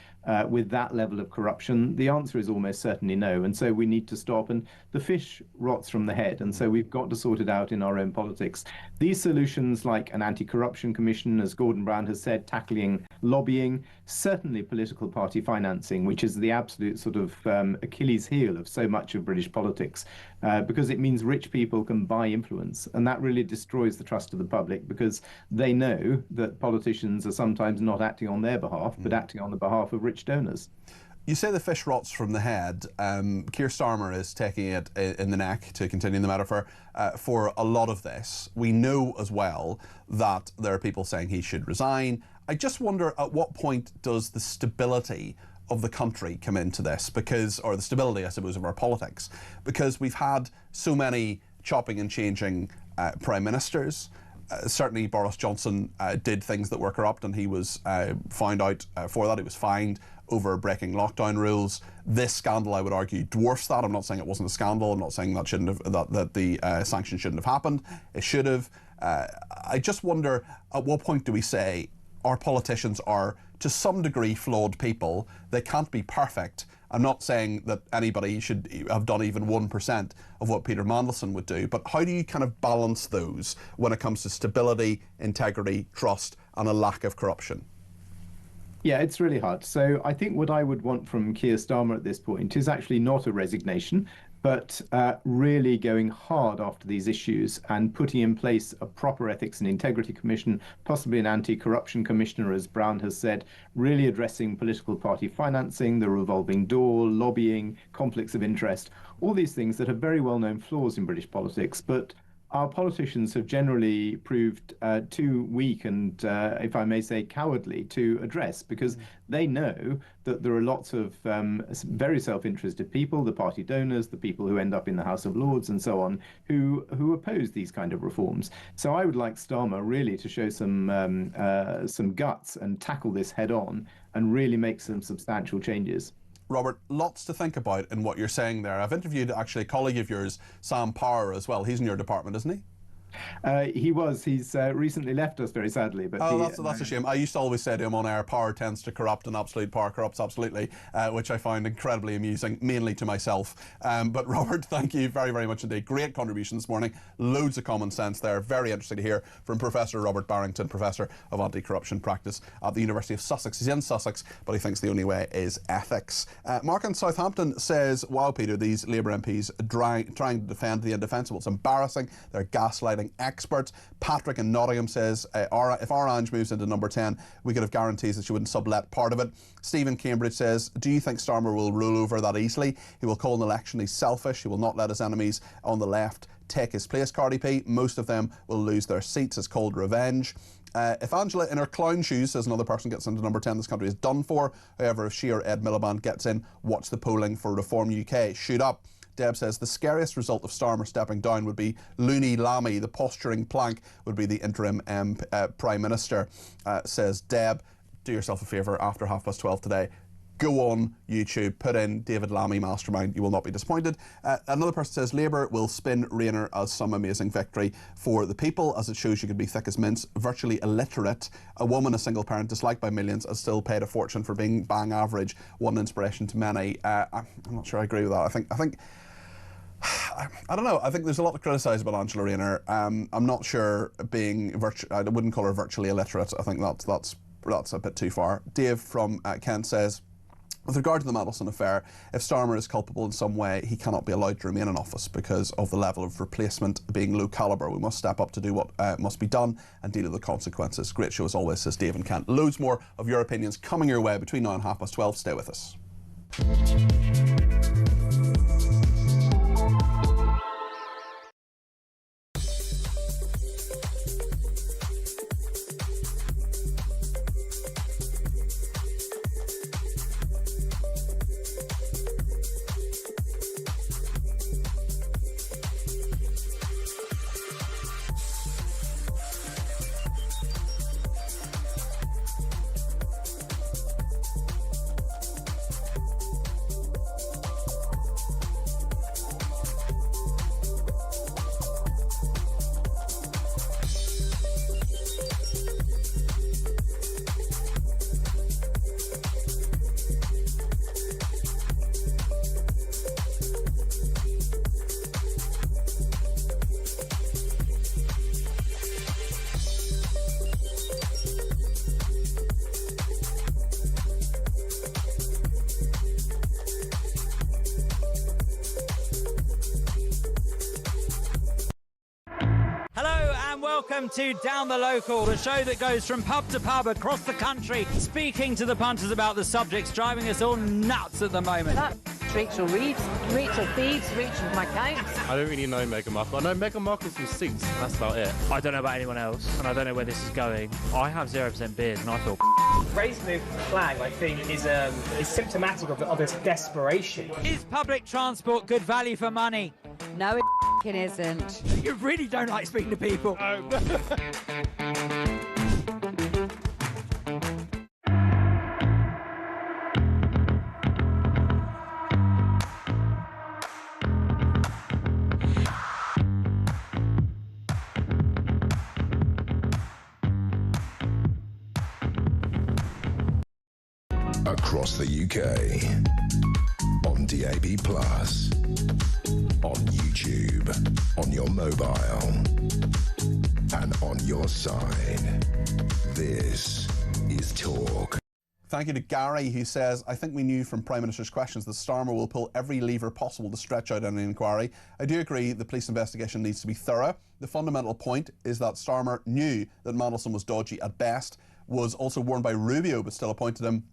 with that level of corruption? The answer is almost certainly no. And so we need to stop. And the fish rots from the head. And so we've got to sort it out in our own politics. These solutions, like an anti-corruption commission, as Gordon Brown has said, tackling lobbying, certainly political party financing, which is the absolute sort of Achilles heel of so much of British politics, because it means rich people can buy influence. And that really destroys the trust of the public, because they know that politicians are sometimes not acting on their behalf, but acting on the behalf of rich donors. You say the fish rots from the head. Keir Starmer is taking it in the neck, to continue the metaphor, for a lot of this. We know as well that there are people saying he should resign. I just wonder, at what point does the stability of the country come into this? Because, or the stability, I suppose, of our politics, because we've had so many chopping and changing prime ministers. Certainly Boris Johnson did things that were corrupt, and he was found out for that. He was fined over breaking lockdown rules. This scandal, I would argue, dwarfs that. I'm not saying it wasn't a scandal. I'm not saying that that the sanction shouldn't have happened. It should have. I just wonder, at what point do we say our politicians are, to some degree, flawed people? They can't be perfect. I'm not saying that anybody should have done even 1% of what Peter Mandelson would do, but how do you kind of balance those when it comes to stability, integrity, trust, and a lack of corruption? Yeah, it's really hard. So I think what I would want from Keir Starmer at this point is actually not a resignation, but really going hard after these issues and putting in place a proper ethics and integrity commission, possibly an anti-corruption commissioner, as Brown has said, really addressing political party financing, the revolving door, lobbying, conflicts of interest, all these things that are very well-known flaws in British politics, but our politicians have generally proved too weak and, if I may say, cowardly to address, because they know that there are lots of very self-interested people, the party donors, the people who end up in the House of Lords and so on, who oppose these kind of reforms. So I would like Starmer really to show some guts and tackle this head on and really make some substantial changes. Robert, lots to think about in what you're saying there. I've interviewed actually a colleague of yours, Sam Power, as well. He's in your department, isn't he? He was. He's recently left us, very sadly. But that's a shame. I used to always say to him on air, power tends to corrupt, and absolute power corrupts absolutely, which I find incredibly amusing, mainly to myself. But Robert, thank you very, very much indeed. Great contribution this morning. Loads of common sense there. Very interesting to hear from Professor Robert Barrington, Professor of Anti-Corruption Practice at the University of Sussex. He's in Sussex, but he thinks the only way is ethics. Mark in Southampton says, wow, Peter, these Labour MPs trying to defend the indefensible. It's embarrassing. They're gaslighting experts. Patrick in Nottingham says, if Orange moves into number 10, we could have guarantees that she wouldn't sublet part of it. Stephen Cambridge says, do you think Starmer will roll over that easily? He will call an election. He's selfish. He will not let his enemies on the left take his place. Cardi P, most of them will lose their seats. It's called revenge. If Angela in her clown shoes, says another person, gets into number 10, this country is done for. However, if she or Ed Miliband gets in, watch the polling for Reform UK. Shoot up. Deb says the scariest result of Starmer stepping down would be Looney Lammy. The posturing plank would be the interim Prime Minister, says Deb. Do yourself a favour, after 12:30 today, go on YouTube, put in David Lammy Mastermind. You will not be disappointed. Another person says Labour will spin Rayner as some amazing victory for the people, as it shows you can be thick as mince, virtually illiterate, a woman, a single parent, disliked by millions, and still paid a fortune for being bang average, one inspiration to many. I'm not sure I agree with that. I don't know. I think there's a lot to criticise about Angela Rayner. I'm not sure I wouldn't call her virtually illiterate. I think that's a bit too far. Dave from Kent says, With regard to the Mandelson affair, if Starmer is culpable in some way, he cannot be allowed to remain in office because of the level of replacement being low calibre. We must step up to do what must be done and deal with the consequences. Great show as always, says Dave and Kent. Loads more of your opinions coming your way between now and 12:30. Stay with us. Welcome to Down the Local, the show that goes from pub to pub across the country, speaking to the punters about the subjects driving us all nuts at the moment. That's Rachel Reeves, Rachel Thieves, Rachel McCounts. I don't really know Meghan Markle. I know Meghan Markle's from Suits, and that's about it. I don't know about anyone else, and I don't know where this is going. I have 0% beers, and I feel Raising the flag, I think, is symptomatic of this desperation. Is public transport good value for money? No, it isn't. You really don't like speaking to people. Across the UK, on DAB+, on YouTube, on your mobile, and on your side. This is Talk. Thank you to Gary, who says, I think we knew from Prime Minister's questions that Starmer will pull every lever possible to stretch out an inquiry. I do agree the police investigation needs to be thorough. The fundamental point is that Starmer knew that Mandelson was dodgy at best, was also warned by Rubio but still appointed him.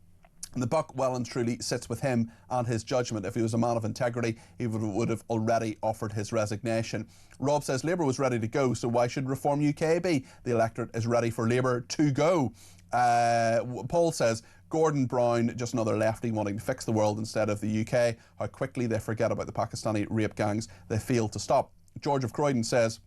And the buck well and truly sits with him and his judgment. If he was a man of integrity, he would have already offered his resignation. Rob says Labour was ready to go, so why should Reform UK be? The electorate is ready for Labour to go. Paul says, Gordon Brown, just another lefty wanting to fix the world instead of the UK. How quickly they forget about the Pakistani rape gangs they fail to stop. George of Croydon says,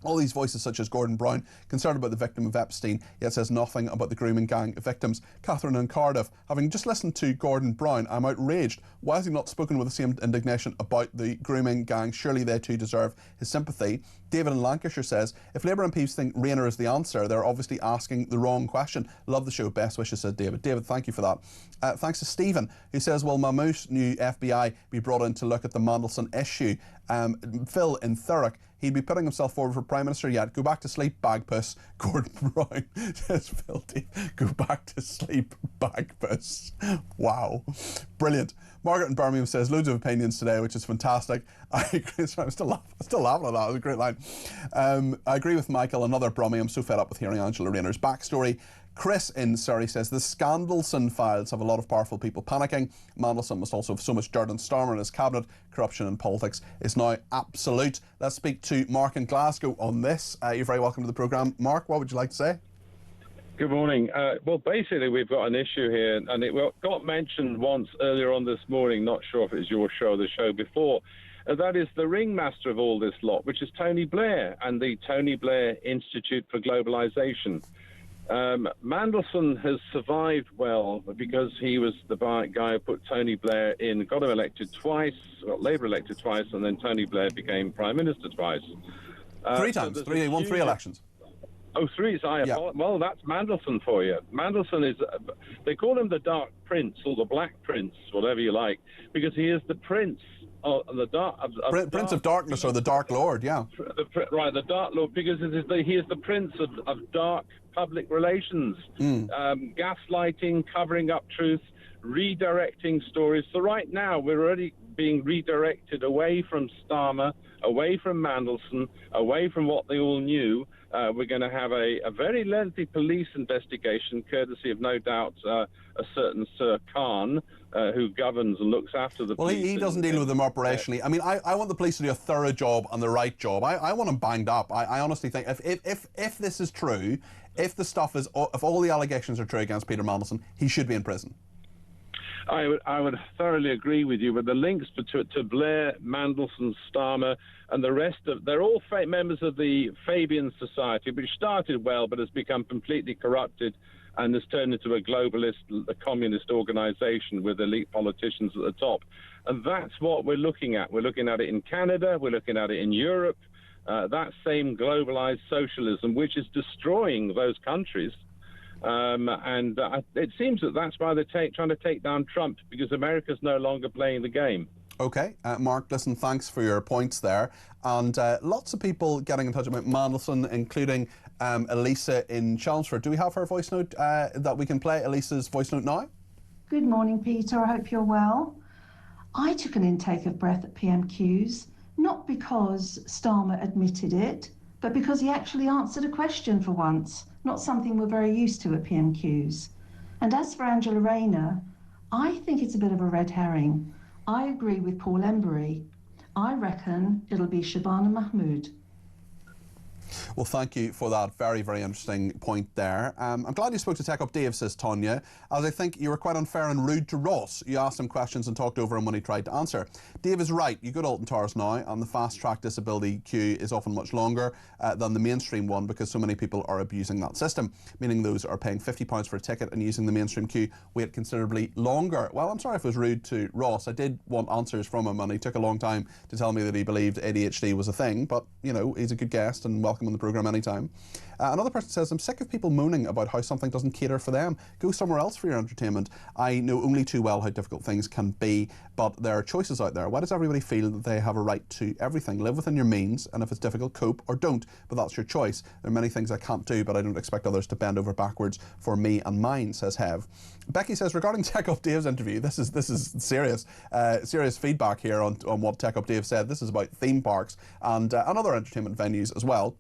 all these voices such as Gordon Brown, concerned about the victim of Epstein, yet says nothing about the grooming gang victims. Catherine in Cardiff, having just listened to Gordon Brown, I'm outraged. Why has he not spoken with the same indignation about the grooming gang? Surely they too deserve his sympathy. David in Lancashire says, if Labour MPs think Rayner is the answer, they're obviously asking the wrong question. Love the show. Best wishes, said David. David, thank you for that. Thanks to Stephen, who says, will Mammoth new FBI be brought in to look at the Mandelson issue? Phil in Thurrock, he'd be putting himself forward for Prime Minister yet. Go back to sleep, bagpuss. Gordon Brown says, Phil D, go back to sleep, bagpuss. Wow. Brilliant. Margaret in Birmingham says, loads of opinions today, which is fantastic. I agree. Sorry, I'm still laughing at that. It was a great line. I agree with Michael, another Brummie. I'm so fed up with hearing Angela Rayner's backstory. Chris in Surrey says, the Mandelson files have a lot of powerful people panicking. Mandelson must also have so much dirt on Starmer in his cabinet. Corruption in politics is now absolute. Let's speak to Mark in Glasgow on this. You're very welcome to the programme. Mark, what would you like to say? Good morning. Well, basically, we've got an issue here, and it got mentioned once earlier on this morning, not sure if it was your show or the show before. That is the ringmaster of all this lot, which is Tony Blair and the Tony Blair Institute for Globalisation. Mandelson has survived well because he was the guy who put Tony Blair in, got him elected twice, got Labour elected twice, and then Tony Blair became Prime Minister twice. Three times. He won three elections. Oh, three. Yeah. Well, that's Mandelson for you. Mandelson is, they call him the Dark Prince or the Black Prince, whatever you like, because he is the Prince of the Prince of Darkness, or the Dark Lord, yeah. Right, the Dark Lord, because he is the Prince of dark public relations, gaslighting, covering up truth, redirecting stories. So right now, we're already being redirected away from Starmer, away from Mandelson, away from what they all knew. We're going to have a very lengthy police investigation, courtesy of, no doubt, a certain Sir Khan, who governs and looks after the police. Well, he doesn't deal with them operationally. I mean, I want the police to do a thorough job and the right job. I want them banged up. I honestly think if this is true, if the stuff is, if all the allegations are true against Peter Mandelson, he should be in prison. I would thoroughly agree with you, but the links to Blair, Mandelson, Starmer, and the rest of, they're all members of the Fabian Society, which started well but has become completely corrupted and has turned into a globalist, a communist organization with elite politicians at the top. And that's what we're looking at. We're looking at it in Canada, we're looking at it in Europe, that same globalized socialism, which is destroying those countries. It seems that that's why they're trying to take down Trump, because America's no longer playing the game. Okay, Mark, listen, thanks for your points there. And lots of people getting in touch about Mandelson, including Elisa in Chelmsford. Do we have her voice note that we can play? Elisa's voice note now? Good morning, Peter. I hope you're well. I took an intake of breath at PMQs, not because Starmer admitted it, but because he actually answered a question for once. Not something we're very used to at PMQs. And as for Angela Rayner, I think it's a bit of a red herring. I agree with Paul Embury. I reckon it'll be Shabana Mahmood. Well, thank you for that very, very interesting point there. I'm glad you spoke to Tech Up Dave, says Tanya, as I think you were quite unfair and rude to Ross. You asked him questions and talked over him when he tried to answer. Dave is right. You go to Alton Towers now, and the fast-track disability queue is often much longer than the mainstream one, because so many people are abusing that system, meaning those are paying £50 for a ticket and using the mainstream queue wait considerably longer. Well, I'm sorry if I was rude to Ross. I did want answers from him, and he took a long time to tell me that he believed ADHD was a thing, but, you know, he's a good guest and welcome on the programme anytime. Another person says, I'm sick of people moaning about how something doesn't cater for them. Go somewhere else for your entertainment. I know only too well how difficult things can be, but there are choices out there. Why does everybody feel that they have a right to everything? Live within your means, and if it's difficult, cope or don't, but that's your choice. There are many things I can't do, but I don't expect others to bend over backwards for me and mine, says Hev. Becky says, regarding Tech Up Dave's interview, this is serious feedback here on what Tech Up Dave said. This is about theme parks and other entertainment venues as well.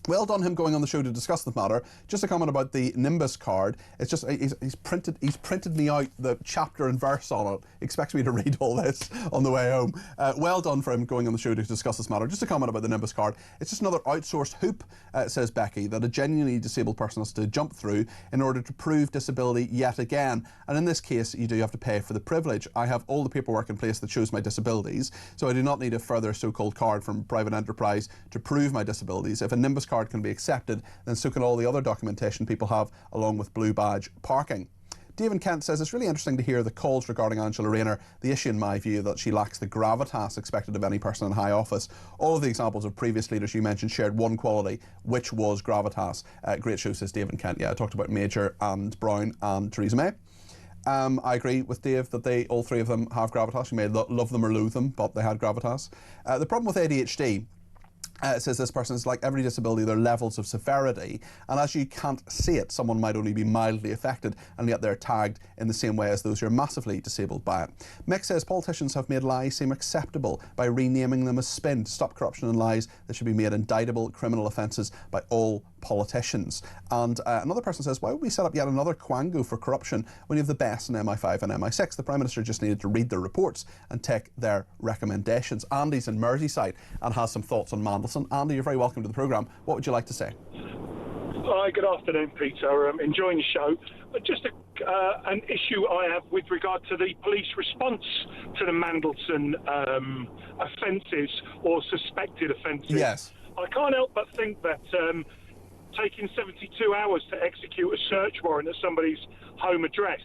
Well done him going on the show to discuss the matter. Just a comment about the Nimbus card. It's just he's printed me out the chapter and verse on it. He expects me to read all this on the way home. Well done for him going on the show to discuss this matter. Just a comment about the Nimbus card. It's just another outsourced hoop, says Becky, that a genuinely disabled person has to jump through in order to prove disability yet again. And in this case, you do have to pay for the privilege. I have all the paperwork in place that shows my disabilities, so I do not need a further so-called card from private enterprise to prove my disabilities. If a Nimbus card can be accepted, then so can all the other documentation people have, along with blue badge parking. David Kent says, it's really interesting to hear the calls regarding Angela Rayner. The issue, in my view, that she lacks the gravitas expected of any person in high office. All of the examples of previous leaders you mentioned shared one quality, which was gravitas. Great show, says David Kent. Yeah, I talked about Major and Brown and Theresa May. I agree with Dave that all three of them have gravitas. You may love them or loathe them, but they had gravitas. The problem with ADHD, says this person, is like every disability, there are levels of severity, and as you can't see it, someone might only be mildly affected, and yet they're tagged in the same way as those who are massively disabled by it. Mick says politicians have made lies seem acceptable by renaming them as spin. To stop corruption and lies, they should be made indictable criminal offences by all politicians. And another person says, why would we set up yet another quango for corruption when you have the best in MI5 and MI6? The Prime Minister just needed to read their reports and take their recommendations. Andy's in Merseyside and has some thoughts on Mandelson. Andy, you're very welcome to the programme. What would you like to say? Hi, good afternoon, Peter. Enjoying the show. Just an issue I have with regard to the police response to the Mandelson offences or suspected offences. Yes. I can't help but think that taking 72 hours to execute a search warrant at somebody's home address,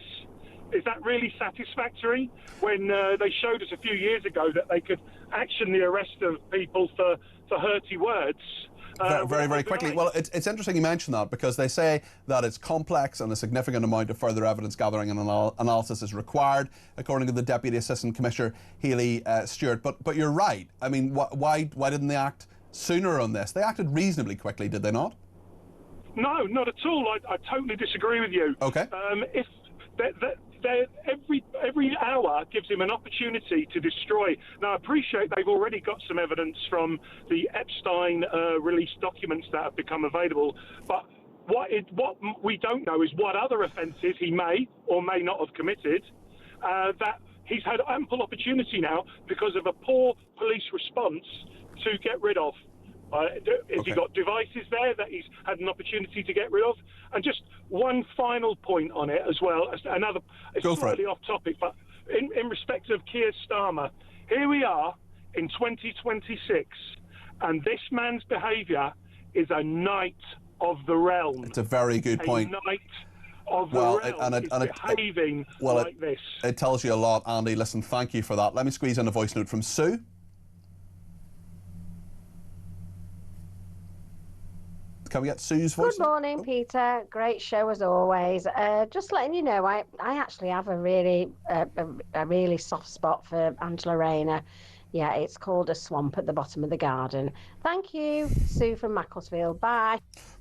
is that really satisfactory when they showed us a few years ago that they could action the arrest of people for hurty words? Very, very quickly. Well, it's interesting you mention that, because they say that it's complex and a significant amount of further evidence gathering and analysis is required, according to the Deputy Assistant Commissioner, Hayley Stewart. But you're right. I mean, why didn't they act sooner on this? They acted reasonably quickly, did they not? No, not at all. I totally disagree with you. Okay. If every hour gives him an opportunity to destroy. Now, I appreciate they've already got some evidence from the Epstein released documents that have become available, but what we don't know is what other offences he may or may not have committed that he's had ample opportunity now because of a poor police response to get rid of. Has he got devices there that he's had an opportunity to get rid of? And just one final point on it as well. It's slightly off topic, but in respect of Keir Starmer, here we are in 2026, and this man's behaviour is a knight of the realm. It's a very good point. A knight of the realm is behaving like this. It tells you a lot, Andy. Listen, thank you for that. Let me squeeze in a voice note from Sue. Can we get Sue's voice? Good morning, Peter. Great show as always. Just letting you know, I actually have a really soft spot for Angela Rayner. Yeah, it's called a swamp at the bottom of the garden. Thank you, Sue from Macclesfield. Bye.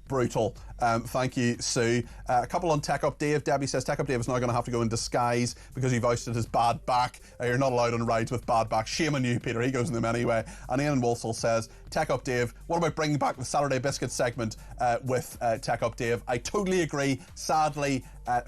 Brutal. Thank you, Sue. A couple on Tech Up Dave. Debbie says Tech Up Dave is now going to have to go in disguise because he voiced his bad back. You're not allowed on rides with bad back. Shame on you, Peter. He goes in them anyway. And Ian Walsall says, Tech Up Dave, what about bringing back the Saturday Biscuit segment with Tech Up Dave? I totally agree. Sadly,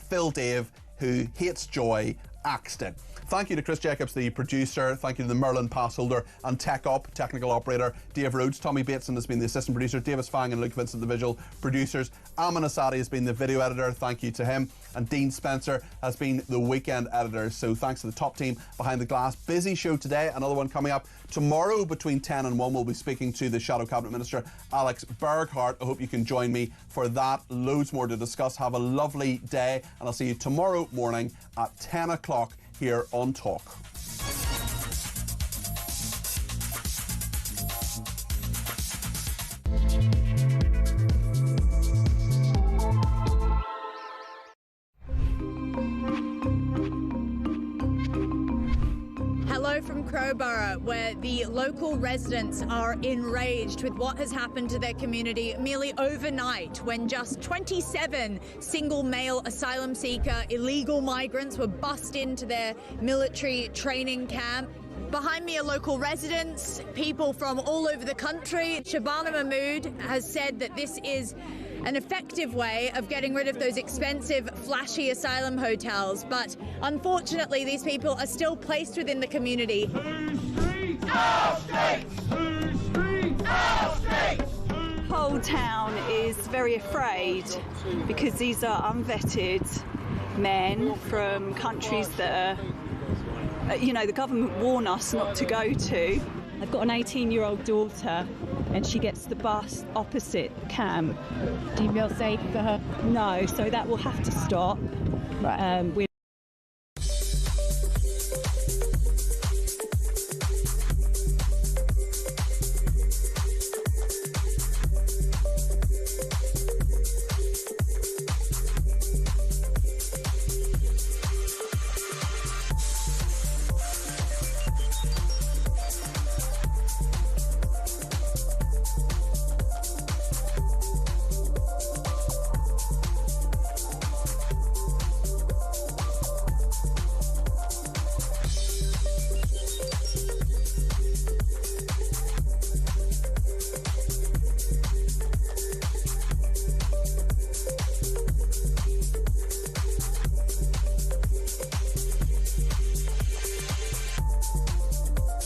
Phil Dave, who hates joy, axed it. Thank you to Chris Jacobs, the producer. Thank you to the Merlin pass holder and Tech Up, technical operator, Dave Rhodes. Tommy Bateson has been the assistant producer. Davis Fang and Luke Vincent, the visual producers. Amin Asadi has been the video editor. Thank you to him. And Dean Spencer has been the weekend editor. So thanks to the top team behind the glass. Busy show today. Another one coming up tomorrow between 10 and 1. We'll be speaking to the Shadow Cabinet Minister, Alex Burghardt. I hope you can join me for that. Loads more to discuss. Have a lovely day. And I'll see you tomorrow morning at 10 o'clock here on Talk. Hello from Crowborough, where the local residents are enraged with what has happened to their community merely overnight when just 27 single male asylum seeker illegal migrants were bussed into their military training camp. Behind me are local residents, people from all over the country. Shabana Mahmood has said that this is an effective way of getting rid of those expensive, flashy asylum hotels. But unfortunately, these people are still placed within the community. The whole town is very afraid because these are unvetted men from countries that are, the government warn us not to go to. I've got an 18-year-old daughter and she gets the bus opposite camp. Do you feel safe for her? No, so that will have to stop. Right.